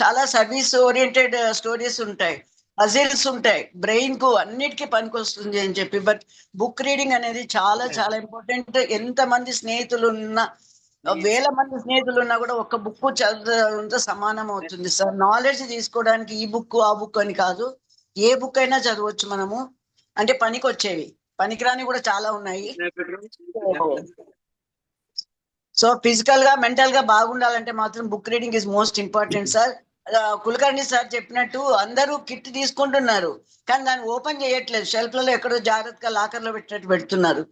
చాలా సర్వీస్ ఓరియంటెడ్ స్టోరీస్ ఉంటాయి, పజిల్స్ ఉంటాయి, బ్రెయిన్ కు అన్నిటికీ పనికి వస్తుంది అని చెప్పి. బట్ బుక్ రీడింగ్ అనేది చాలా చాలా ఇంపార్టెంట్. ఎంత మంది స్నేహితులు ఉన్నా, వేల మంది స్నేహితులు ఉన్నా కూడా ఒక్క బుక్ చదవడంతో సమానం అవుతుంది సార్. నాలెడ్జ్ తీసుకోవడానికి ఈ బుక్ ఆ బుక్ అని కాదు, ఏ బుక్ అయినా చదవచ్చు మనము. అంటే పనికి వచ్చేవి, పనికిరాని కూడా చాలా ఉన్నాయి. సో ఫిజికల్ గా మెంటల్ గా బాగుండాలంటే మాత్రం book reading is most important sir. Kulkarni sir చెప్పినట్టు అందరూ కిట్ తీసుకుంటున్నారు, కానీ దాన్ని ఓపెన్ చేయట్లేదు, షెల్ఫ్లలో ఎక్కడో జాగ్రత్తగా లాకర్ లో పెట్టినట్టు పెడుతున్నారు.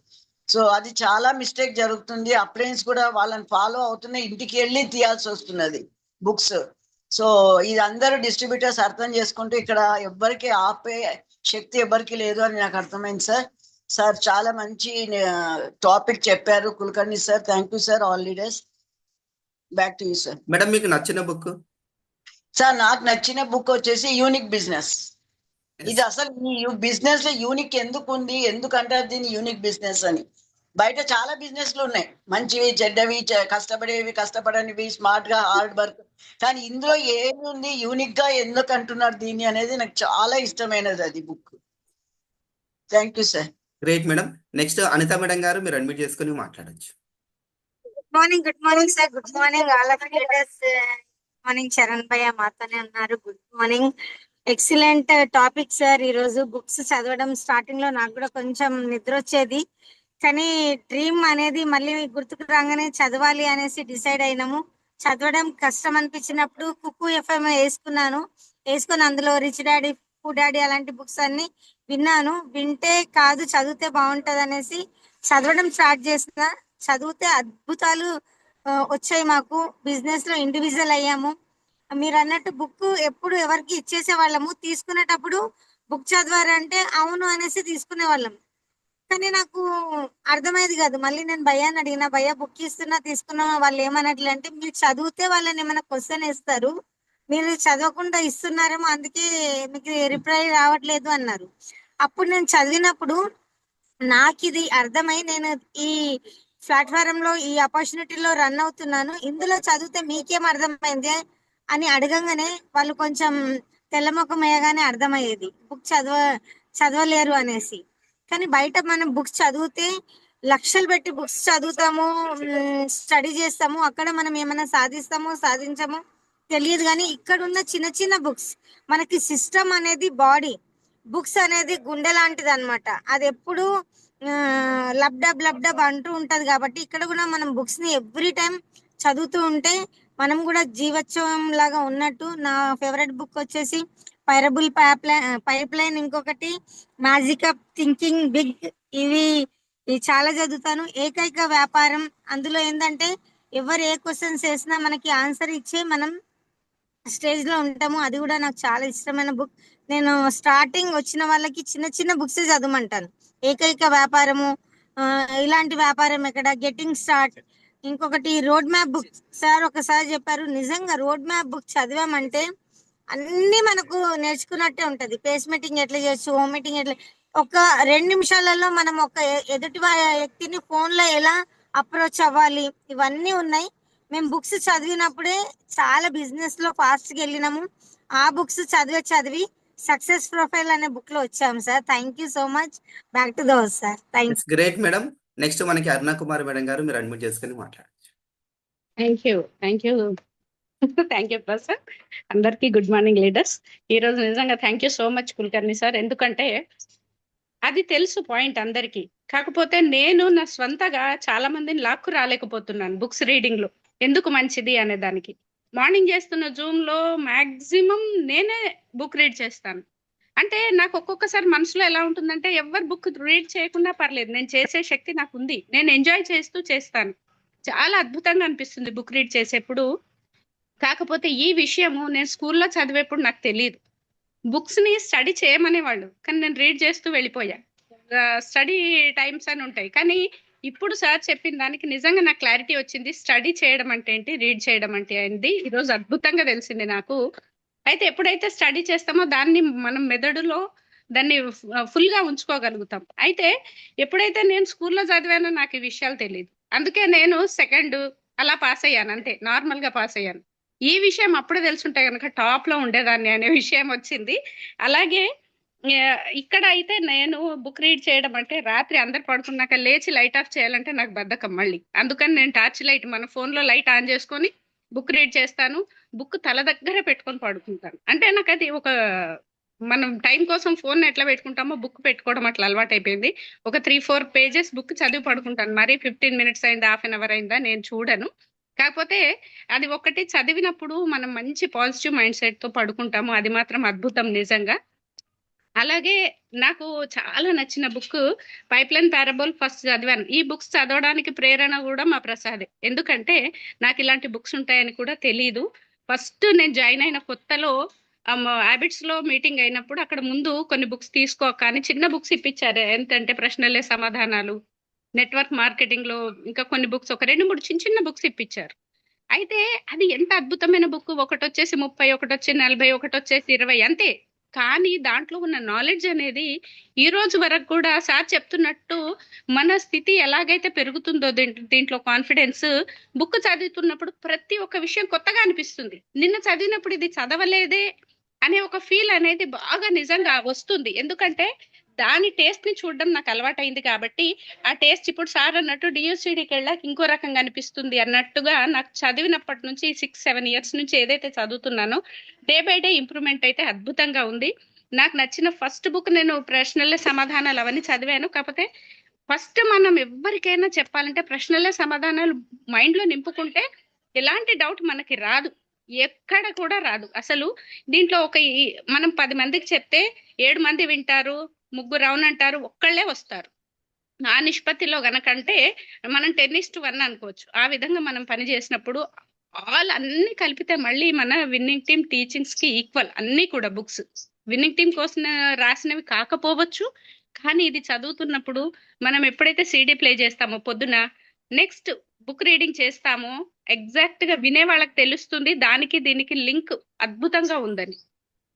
సో అది చాలా మిస్టేక్ జరుగుతుంది. అప్లయన్స్ కూడా వాళ్ళని ఫాలో అవుతున్నాయి, ఇంటికి వెళ్ళి తీయాల్సి వస్తున్నది బుక్స్. సో ఇది అందరూ డిస్ట్రిబ్యూటర్స్ అర్థం చేసుకుంటూ ఇక్కడ ఎవ్వరికి ఆపే శక్తి ఎవ్వరికి లేదు అని నాకు అర్థమైంది సార్. సార్ చాలా మంచి టాపిక్ చెప్పారు Kulkarni sir. Thank you sir. All leaders, back to you sir. Madam, మీకు నచ్చిన బుక్? సార్ నాకు నచ్చిన బుక్ వచ్చేసి యూనిక్ బిజినెస్. ఇది అసలు ఈ బిజినెస్ లో యూనిక్ ఎందుకు ఉంది, ఎందుకంటారు దీన్ని యూనిక్ బిజినెస్ అని? బయట చాలా బిజినెస్లు ఉన్నాయి, మంచివి చెడ్డవి, కష్టపడేవి కష్టపడనివి, స్మార్ట్ గా హార్డ్ వర్క్. కానీ ఇందులో ఏమి ఉంది, యూనిక్ గా ఎందుకు అంటున్నారు దీన్ని అనేది నాకు చాలా ఇష్టమైనది అది book. Thank you sir. Great madam. Next Anitha madam గారు, మీరు అడ్మిట్ చేసుకొని మాట్లాడొచ్చు. Good morning sir. Good morning all of leaders. Morning Charan భయ్య మాతోనే ఉన్నారు. Good morning. Excellent topic sir. ఈ రోజు బుక్స్ చదవడం స్టార్టింగ్ లో నాకు కూడా కొంచెం నిద్ర వచ్చేది, కానీ డ్రీమ్ అనేది మళ్ళీ గుర్తుకు రాగానే చదవాలి అనేసి డిసైడ్ అయినాము. చదవడం కష్టం అనిపించినప్పుడు కుక్కు ఎఫ్ఎం వేసుకుని అందులో రిచ్ డాడీ పూర్ డాడీ అలాంటి బుక్స్ అన్ని విన్నాను. వింటే కాదు చదివితే బాగుంటది అనేసి చదవడం స్టార్ట్ చేసిన. చదివితే అద్భుతాలు వచ్చాయి. మాకు బిజినెస్ లో ఇండివిజువల్ అయ్యాము. మీరు అన్నట్టు బుక్ ఎప్పుడు ఎవరికి ఇచ్చేసే వాళ్ళము, తీసుకునేటప్పుడు బుక్ చదవారంటే అవును అనేసి తీసుకునే వాళ్ళం. కానీ నాకు అర్థమయ్యేది కాదు. మళ్ళీ నేను భయ్యాన్ని అడిగిన, భయ్య బుక్ ఇస్తున్నా తీసుకున్నా, వాళ్ళు ఏమన్నట్లు అంటే మీరు చదివితే వాళ్ళని ఏమైనా క్వశ్చన్ ఇస్తారు, మీరు చదవకుండా ఇస్తున్నారేమో అందుకే మీకు రిప్లై రావట్లేదు అన్నారు. అప్పుడు నేను చదివినప్పుడు నాకు ఇది అర్థమై నేను ఈ ప్లాట్ఫారం లో ఈ ఆపర్చునిటీలో రన్ అవుతున్నాను. ఇందులో చదివితే మీకేం అర్థమైంది అని అడగంగానే వాళ్ళు కొంచెం తెల్లముఖం వేయగానే అర్థమయ్యేది బుక్ చదవలేరు అనేసి. కానీ బయట మనం బుక్స్ చదివితే లక్షలు పెట్టి బుక్స్ చదువుతాము, స్టడీ చేస్తాము, అక్కడ మనం ఏమైనా సాధించమో తెలియదు. కానీ ఇక్కడ ఉన్న చిన్న చిన్న బుక్స్ మనకి సిస్టమ్ అనేది బాడీ, బుక్స్ అనేది గుండె లాంటిది అనమాట. అది ఎప్పుడు లబ్డబ్ అంటూ ఉంటది. కాబట్టి ఇక్కడ కూడా మనం బుక్స్ ని ఎవ్రీ టైం చదువుతూ ఉంటే మనం కూడా జీవోత్సవం లాగా ఉన్నట్టు. నా ఫేవరెట్ బుక్ వచ్చేసి పైరబుల్ పైప్ లైన్, ఇంకొకటి మ్యాజిక్ ఆఫ్ థింకింగ్ బిగ్. ఇవి చాలా చదువుతాను. ఏకైక వ్యాపారం, అందులో ఏంటంటే ఎవరు ఏ క్వశ్చన్స్ వేసినా మనకి ఆన్సర్ ఇచ్చే మనం స్టేజ్ లో ఉంటాము. అది కూడా నాకు చాలా ఇష్టమైన బుక్. నేను స్టార్టింగ్ వచ్చిన వాళ్ళకి చిన్న చిన్న బుక్స్ చదవమంటాను. ఏకైక వ్యాపారము, ఇలాంటి వ్యాపారం ఎక్కడ, గెట్టింగ్ స్టార్ట్, ఇంకొకటి రోడ్ మ్యాప్ బుక్. సార్ ఒకసారి చెప్పారు, నిజంగా రోడ్ మ్యాప్ బుక్ చదివామంటే అన్ని మనకు నేర్చుకున్నట్టే ఉంటది. పేస్ మీటింగ్ ఎట్లా చేయొచ్చు, హోమ్ మీటింగ్ ఎట్లా, ఒక 2 నిమిషాలలో మనం ఒక ఎదుటి వ్యక్తిని ఫోన్ లో ఎలా అప్రోచ్ అవ్వాలి, ఇవన్నీ ఉన్నాయి. మేము బుక్స్ చదివినప్పుడే చాలా బిజినెస్ లో ఫాస్ట్ గా వెళ్ళినాము. ఆ బుక్స్ చదివి సక్సెస్ ప్రొఫైల్ అనే బుక్ లో వచ్చాము sir. Thank you so much. Back to the house sir. Thank it's great madam. Next మనకి అరుణ కుమార్ మేడం గారు, మీరు అడ్మిట్ చేసుకుని మాట్లాడచ్చు. Thank you thank you Prasad. అందరికీ గుడ్ మార్నింగ్ లీడర్స్. ఈ రోజు నిజంగా thank you so much Kulkarni sir. ఎందుకంటే అది తెలుసు పాయింట్ అందరికీ, కాకపోతే నేను నా స్వంతగా చాలా మందిని లాక్కు రాలేకపోతున్నాను బుక్స్ రీడింగ్ లో. ఎందుకు మంచిది అనే దానికి మార్నింగ్ చేస్తున్న జూమ్ లో మాక్సిమం నేనే బుక్ రీడ్ చేస్తాను. అంటే నాకు ఒక్కొక్కసారి మనసులో ఎలా ఉంటుందంటే ఎవరు బుక్ రీడ్ చేయకుండా పర్లేదు, నేను చేసే శక్తి నాకు ఉంది, నేను ఎంజాయ్ చేస్తూ చేస్తాను. చాలా అద్భుతంగా అనిపిస్తుంది బుక్ రీడ్ చేసేప్పుడు. కాకపోతే ఈ విషయము నేను స్కూల్లో చదివేప్పుడు నాకు తెలియదు. బుక్స్ ని స్టడీ చేయమనేవాళ్ళు, కానీ నేను రీడ్ చేస్తూ వెళ్ళిపోయా. స్టడీ టైమ్స్ అని ఉంటాయి, కానీ ఇప్పుడు సార్ చెప్పిన దానికి నిజంగా నాకు క్లారిటీ వచ్చింది. స్టడీ చేయడం అంటే ఏంటి, రీడ్ చేయడం అంటే ఏంటి, ఈరోజు అద్భుతంగా తెలిసింది నాకు. అయితే ఎప్పుడైతే స్టడీ చేస్తామో దాన్ని మనం మెదడులో దాన్ని ఫుల్ గా ఉంచుకోగలుగుతాం. అయితే ఎప్పుడైతే నేను స్కూల్లో చదివానో నాకు ఈ విషయాలు తెలియదు. అందుకే నేను సెకండ్ అలా పాస్ అయ్యాను, అంతే, నార్మల్ గా పాస్ అయ్యాను. ఈ విషయం అప్పుడే తెలుసుంటే కనుక టాప్ లో ఉండేదాన్ని అనే విషయం వచ్చింది. అలాగే ఇక్కడ అయితే నేను బుక్ రీడ్ చేయడం అంటే రాత్రి అందరు పడుకున్నాక లేచి లైట్ ఆఫ్ చేయాలంటే నాకు బద్ధకం మళ్ళీ. అందుకని నేను టార్చ్ లైట్, మన ఫోన్ లో లైట్ ఆన్ చేసుకొని బుక్ రీడ్ చేస్తాను. బుక్ తల దగ్గర పెట్టుకొని పడుకుంటాను. అంటే నాకు అది ఒక, మనం టైం కోసం ఫోన్ ఎట్లా పెట్టుకుంటామో బుక్ పెట్టుకోవడం అట్లా అలవాటు అయిపోయింది. ఒక 3-4 పేజెస్ బుక్ చదివి పడుకుంటాను. మరి 15 minutes అయిందా, హాఫ్ అన్ అవర్ అయిందా నేను చూడను. కాకపోతే అది ఒకటి చదివినప్పుడు మనం మంచి పాజిటివ్ మైండ్ సెట్ తో పడుకుంటాము. అది మాత్రం అద్భుతం నిజంగా. అలాగే నాకు చాలా నచ్చిన బుక్ పైప్లైన్ పారబుల్ ఫస్ట్ చదివాను. ఈ బుక్స్ చదవడానికి ప్రేరణ కూడా మా ప్రసాదే. ఎందుకంటే నాకు ఇలాంటి బుక్స్ ఉంటాయని కూడా తెలీదు. ఫస్ట్ నేను జాయిన్ అయిన కొత్తలో హ్యాబిట్స్ లో మీటింగ్ అయినప్పుడు అక్కడ ముందు కొన్ని బుక్స్ తీసుకో కానీ చిన్న బుక్స్ ఇప్పించారు. ఏంటంటే ప్రశ్నలే సమాధానాలు, నెట్వర్క్ మార్కెటింగ్ లో ఇంకా కొన్ని బుక్స్, ఒక 2-3 చిన్న బుక్స్ ఇప్పించారు. అయితే అది ఎంత అద్భుతమైన బుక్. ఒకటి వచ్చేసి 30, ఒకటి వచ్చి 40, ఒకటి వచ్చేసి 20 అంతే. కానీ దాంట్లో ఉన్న నాలెడ్జ్ అనేది ఈ రోజు వరకు కూడా సార్ చెప్తున్నట్టు మన స్థితి ఎలాగైతే పెరుగుతుందో దీంట్లో కాన్ఫిడెన్స్, బుక్ చదువుతున్నప్పుడు ప్రతి ఒక్క విషయం కొత్తగా అనిపిస్తుంది. నిన్న చదివినప్పుడు ఇది చదవలేదే అనే ఒక ఫీల్ అనేది బాగా నిజంగా వస్తుంది. ఎందుకంటే దాని టేస్ట్ ని చూడడం నాకు అలవాటైంది కాబట్టి ఆ టేస్ట్ ఇప్పుడు సార్ అన్నట్టు డియూసిడికి వెళ్ళాక ఇంకో రకంగా అనిపిస్తుంది అన్నట్టుగా నాకు చదివినప్పటి నుంచి 6-7 ఇయర్స్ నుంచి ఏదైతే చదువుతున్నానో డే బై డే ఇంప్రూవ్మెంట్ అయితే అద్భుతంగా ఉంది. నాకు నచ్చిన ఫస్ట్ బుక్ నేను ప్రశ్నలే సమాధానాలు అవన్నీ చదివాను. కాకపోతే ఫస్ట్ మనం ఎవరికైనా చెప్పాలంటే ప్రశ్నలే సమాధానాలు మైండ్ లో నింపుకుంటే ఎలాంటి డౌట్ మనకి రాదు, ఎక్కడ కూడా రాదు. అసలు దీంట్లో మనం 10 మందికి చెప్తే 7 మంది వింటారు, 3 అవునంటారు, ఒక్కళ్ళే వస్తారు. ఆ నిష్పత్తిలో గనకంటే మనం 10:1 అనుకోవచ్చు. ఆ విధంగా మనం పని చేసినప్పుడు అన్ని కలిపితే మళ్ళీ మన విన్నింగ్ టీమ్ టీచింగ్స్ కి ఈక్వల్. అన్ని కూడా బుక్స్ విన్నింగ్ టీమ్ కోసం రాసినవి కాకపోవచ్చు, కానీ ఇది చదువుతున్నప్పుడు మనం ఎప్పుడైతే సీడీ ప్లే చేస్తామో పొద్దున, నెక్స్ట్ బుక్ రీడింగ్ చేస్తామో ఎగ్జాక్ట్ గా వినే వాళ్ళకి తెలుస్తుంది దానికి దీనికి లింక్ అద్భుతంగా ఉందని.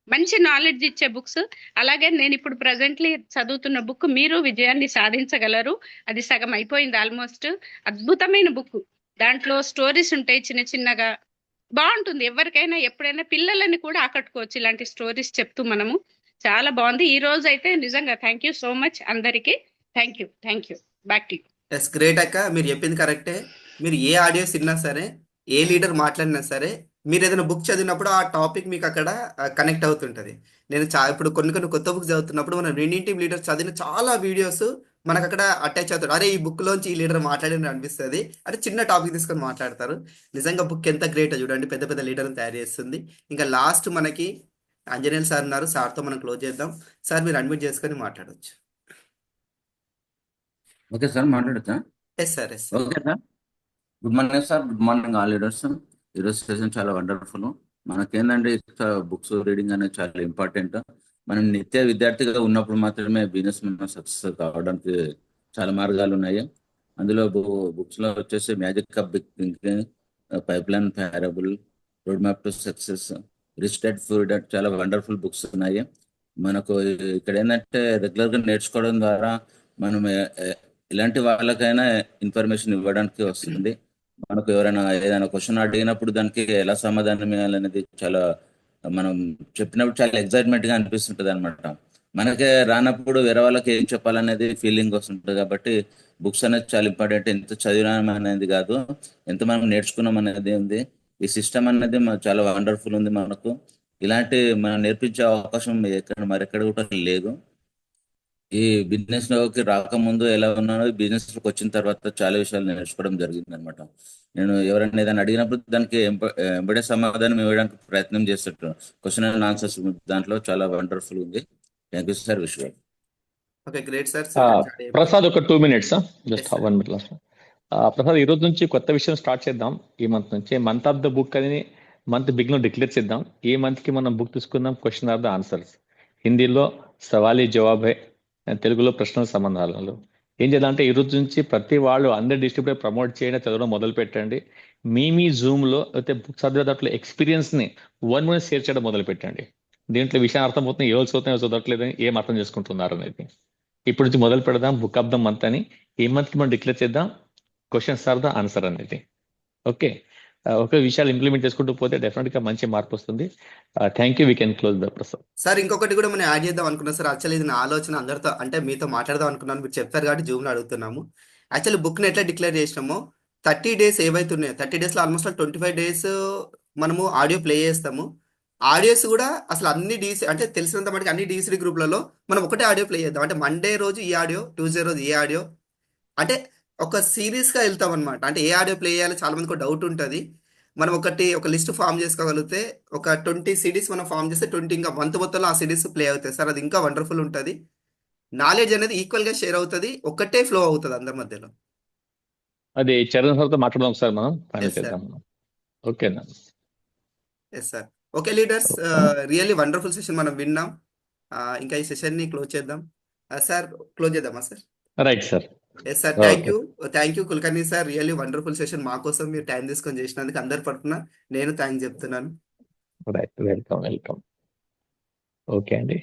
మంచి నాలెడ్జ్ ఇచ్చే బుక్స్. అలాగే నేను ఇప్పుడు ప్రజెంట్లీ చదువుతున్న బుక్ మీరు విజయాన్ని సాధించగలరు, అది సగం అయిపోయింది ఆల్మోస్ట్. అద్భుతమైన బుక్. దాంట్లో స్టోరీస్ ఉంటాయి చిన్న చిన్నగా, బాగుంటుంది. ఎవరికైనా ఎప్పుడైనా పిల్లలని కూడా ఆకట్టుకోవచ్చు ఇలాంటి స్టోరీస్ చెప్తూ మనము. చాలా బాగుంది. ఈ రోజు అయితే నిజంగా థ్యాంక్ యూ సో మచ్ అందరికి. Thank you back to you. Yes great అక్క, మీరు చెప్పింది కరెక్టే. మీరు ఏ ఆడియోస్ విన్నా సరే, ఏ లీడర్ మాట్లాడినా సరే, మీరు ఏదైనా బుక్ చదివినప్పుడు ఆ టాపిక్ మీకు అక్కడ కనెక్ట్ అవుతుంటది. నేను ఇప్పుడు కొన్ని కొత్త బుక్స్ చదువుతున్నప్పుడు మనం రీడింగ్ టీమ్ లీడర్ చదివిన చాలా వీడియోస్ మనకు అక్కడ అటాచ్ అవుతాడు. అరే ఈ బుక్ లోంచి ఈ లీడర్ మాట్లాడిన అనిపిస్తుంది. అంటే చిన్న టాపిక్ తీసుకొని మాట్లాడతారు. నిజంగా బుక్ ఎంత గ్రేట్ చూడండి, పెద్ద పెద్ద లీడర్ని తయారు చేస్తుంది. ఇంకా లాస్ట్ మనకి ఆంజనేయులు సార్ ఉన్నారు, సార్తో మనం క్లోజ్ చేద్దాం. సార్ మీరు అడ్మిట్ చేసుకొని మాట్లాడవచ్చు. ఓకే సార్, మాట్లాడచ్చా? Yes sir. Okay sir. Good morning sir, good morning all leaders. ఈరోజు సెషన్ చాలా వండర్ఫుల్. మనకేంటంటే బుక్స్ రీడింగ్ అనేది చాలా ఇంపార్టెంట్. మనం నిత్య విద్యార్థిగా ఉన్నప్పుడు మాత్రమే బిజినెస్ మనం సక్సెస్ కావడానికి చాలా మార్గాలు ఉన్నాయి. అందులో బుక్స్ లో వచ్చేసి magic of big thinking, pipeline parable, road map to success, rich dad poor dad, చాలా వండర్ఫుల్ బుక్స్ ఉన్నాయి. మనకు ఇక్కడ ఏంటంటే రెగ్యులర్ గా నేర్చుకోవడం ద్వారా మనం ఇలాంటి వాళ్ళకైనా ఇన్ఫర్మేషన్ ఇవ్వడానికి వస్తుంది. మనకు ఎవరైనా ఏదైనా క్వశ్చన్ అడిగినప్పుడు దానికి ఎలా సమాధానం ఇవ్వాలనేది చాలా మనం చెప్పినప్పుడు చాలా ఎక్సైట్మెంట్ గా అనిపిస్తుంటది అనమాట. మనకే రానప్పుడు వేరే వాళ్ళకి ఏం చెప్పాలనేది ఫీలింగ్ వస్తుంటుంది. కాబట్టి బుక్స్ అనేది చాలా ఇంపార్టెంట్. ఎంత చదివినాం అనేది కాదు, ఎంత మనం నేర్చుకున్నాం అనేది ఉంది. ఈ సిస్టమ్ అనేది చాలా వండర్ఫుల్ ఉంది. మనకు ఇలాంటి మనం నేర్పించే అవకాశం మరెక్కడ కూడా లేదు. ఈ బిజినెస్ లోకి రాకముందు ఎలా ఉన్నానో బిజినెస్ లోకి వచ్చిన తర్వాత చాలా విషయాలు నేర్చుకోవడం జరిగింది అనమాట. నేను ఎవరైనా ఏదైనా అడిగినప్పుడు దానికి ఎంబడే సమాధానం ఇవ్వడానికి ప్రయత్నం చేస్తుంటాను. క్వశ్చన్ అండ్ ఆన్సర్స్ దాంట్లో చాలా వండర్ఫుల్ ఉంది. Thank you sir. Wish okay great sir. Prasad ఒక 2 minutes, just 1 minute last. Prasad, ఈ రోజు నుంచి కొత్త విషయం స్టార్ట్ చేద్దాం. ఈ మంత్ నుంచి మంత్ ఆఫ్ ద బుక్ అని మంత్ బిగిన్ డిక్లేర్ చేద్దాం. ఈ మంత్ కి మనం బుక్ తీసుకుందాం క్వశ్చన్ ఆఫ్ ద ఆన్సర్స్. హిందీలో సవాలీ జవాబే, తెలుగులో ప్రశ్నల సమాధానాలు. ఏం చేద్దామంటే ఈ రోజు నుంచి ప్రతి వాళ్ళు అందరి డిస్ట్రిక్ట్ ప్రమోట్ చేయడం, చదవడం మొదలు పెట్టండి. మీ జూమ్ లో అయితే బుక్స్ చదివేటట్లు ఎక్స్పీరియన్స్ ని 1 minute షేర్ చేయడం మొదలు పెట్టండి. దీంట్లో విషయం అర్థమవుతుంది, ఎవరు చదువుతున్నాయో చదవట్లేదని ఏం అర్థం చేసుకుంటున్నారు అనేది. ఇప్పుడు నుంచి మొదలు పెడదాం బుక్ ఆఫ్ ద మంత్ అని. ఈ మంత్ కి మనం డిక్లేర్ చేద్దాం క్వశ్చన్స్ ఆర్ ద ఆన్సర్ అనేది. ఓకే, ఒక విషయాలు ఇంప్లిమెంట్ చేసుకుంటూ పోతే డెఫినెట్ గా మంచి మార్పు వస్తుంది. Thank you. We can close the Prasad. Sir ఇంకొకటి కూడా మనం యాడ్ చేద్దాం అనుకున్నాం సార్. యాక్చువల్లీ ఇది నా ఆలోచన, అందరితో అంటే మీతో మాట్లాడదాం అనుకున్నాను, మీరు చెప్పారు కాబట్టి జూమ్ లో అడుగుతున్నాము. యాక్చువల్లీ బుక్ ని ఎట్లా డిక్లేర్ చేసినామో 30 days ఏవైతున్నాయో 30 days లో ఆల్మోస్ట్ 25 days మనము ఆడియో ప్లే చేస్తాము. ఆడియోస్ కూడా అసలు అన్ని డీసీ అంటే తెలిసినంత మటుకు అన్ని డీసీ గ్రూప్లలో మనం ఒకటే ఆడియో ప్లే చేద్దాం. అంటే మండే రోజు ఈ ఆడియో, ట్యూస్డే రోజు ఏ ఆడియో, అంటే ఒక సిరీస్ గా వెళ్తాం అనమాట. అంటే ఏ ఆడియో ప్లే చేయాలో చాలా మందికి డౌట్ ఉంటుంది. మనం ఒక లిస్ట్ ఫామ్ చేసుకోగలిగితే ఒక 20 CDs మనం ఫామ్ చేస్తే 20 ఇంకా మంత్ మొత్తంలో ఆ సిరీస్ ప్లే అవుతాయి సార్. అది ఇంకా వండర్ఫుల్ ఉంటుంది. నాలెడ్జ్ అనేది ఈక్వల్ గా షేర్ అవుతుంది, ఒక్కటే ఫ్లో అవుతుంది అందరి మధ్యలో. అది చరణ్ సార్తో మాట్లాడదాం సార్, మనం ఫైనల్ చేద్దాం. ఓకేనా? Yes sir. Okay leaders, really wonderful session మనం విన్నాం. ఇంకా ఈ సెషన్ ని క్లోజ్ చేద్దాం సార్. క్లోజ్ చేద్దామా sir? Right sir. Yes sir. Thank you Kulkarni sir. Really wonderful session. మా కోసం మీరు టైం తీసుకొని చేసినందుకు అందరి పడుతున్నా నేను థ్యాంక్స్ చెప్తున్నాను. Right, welcome. ఓకే అండి.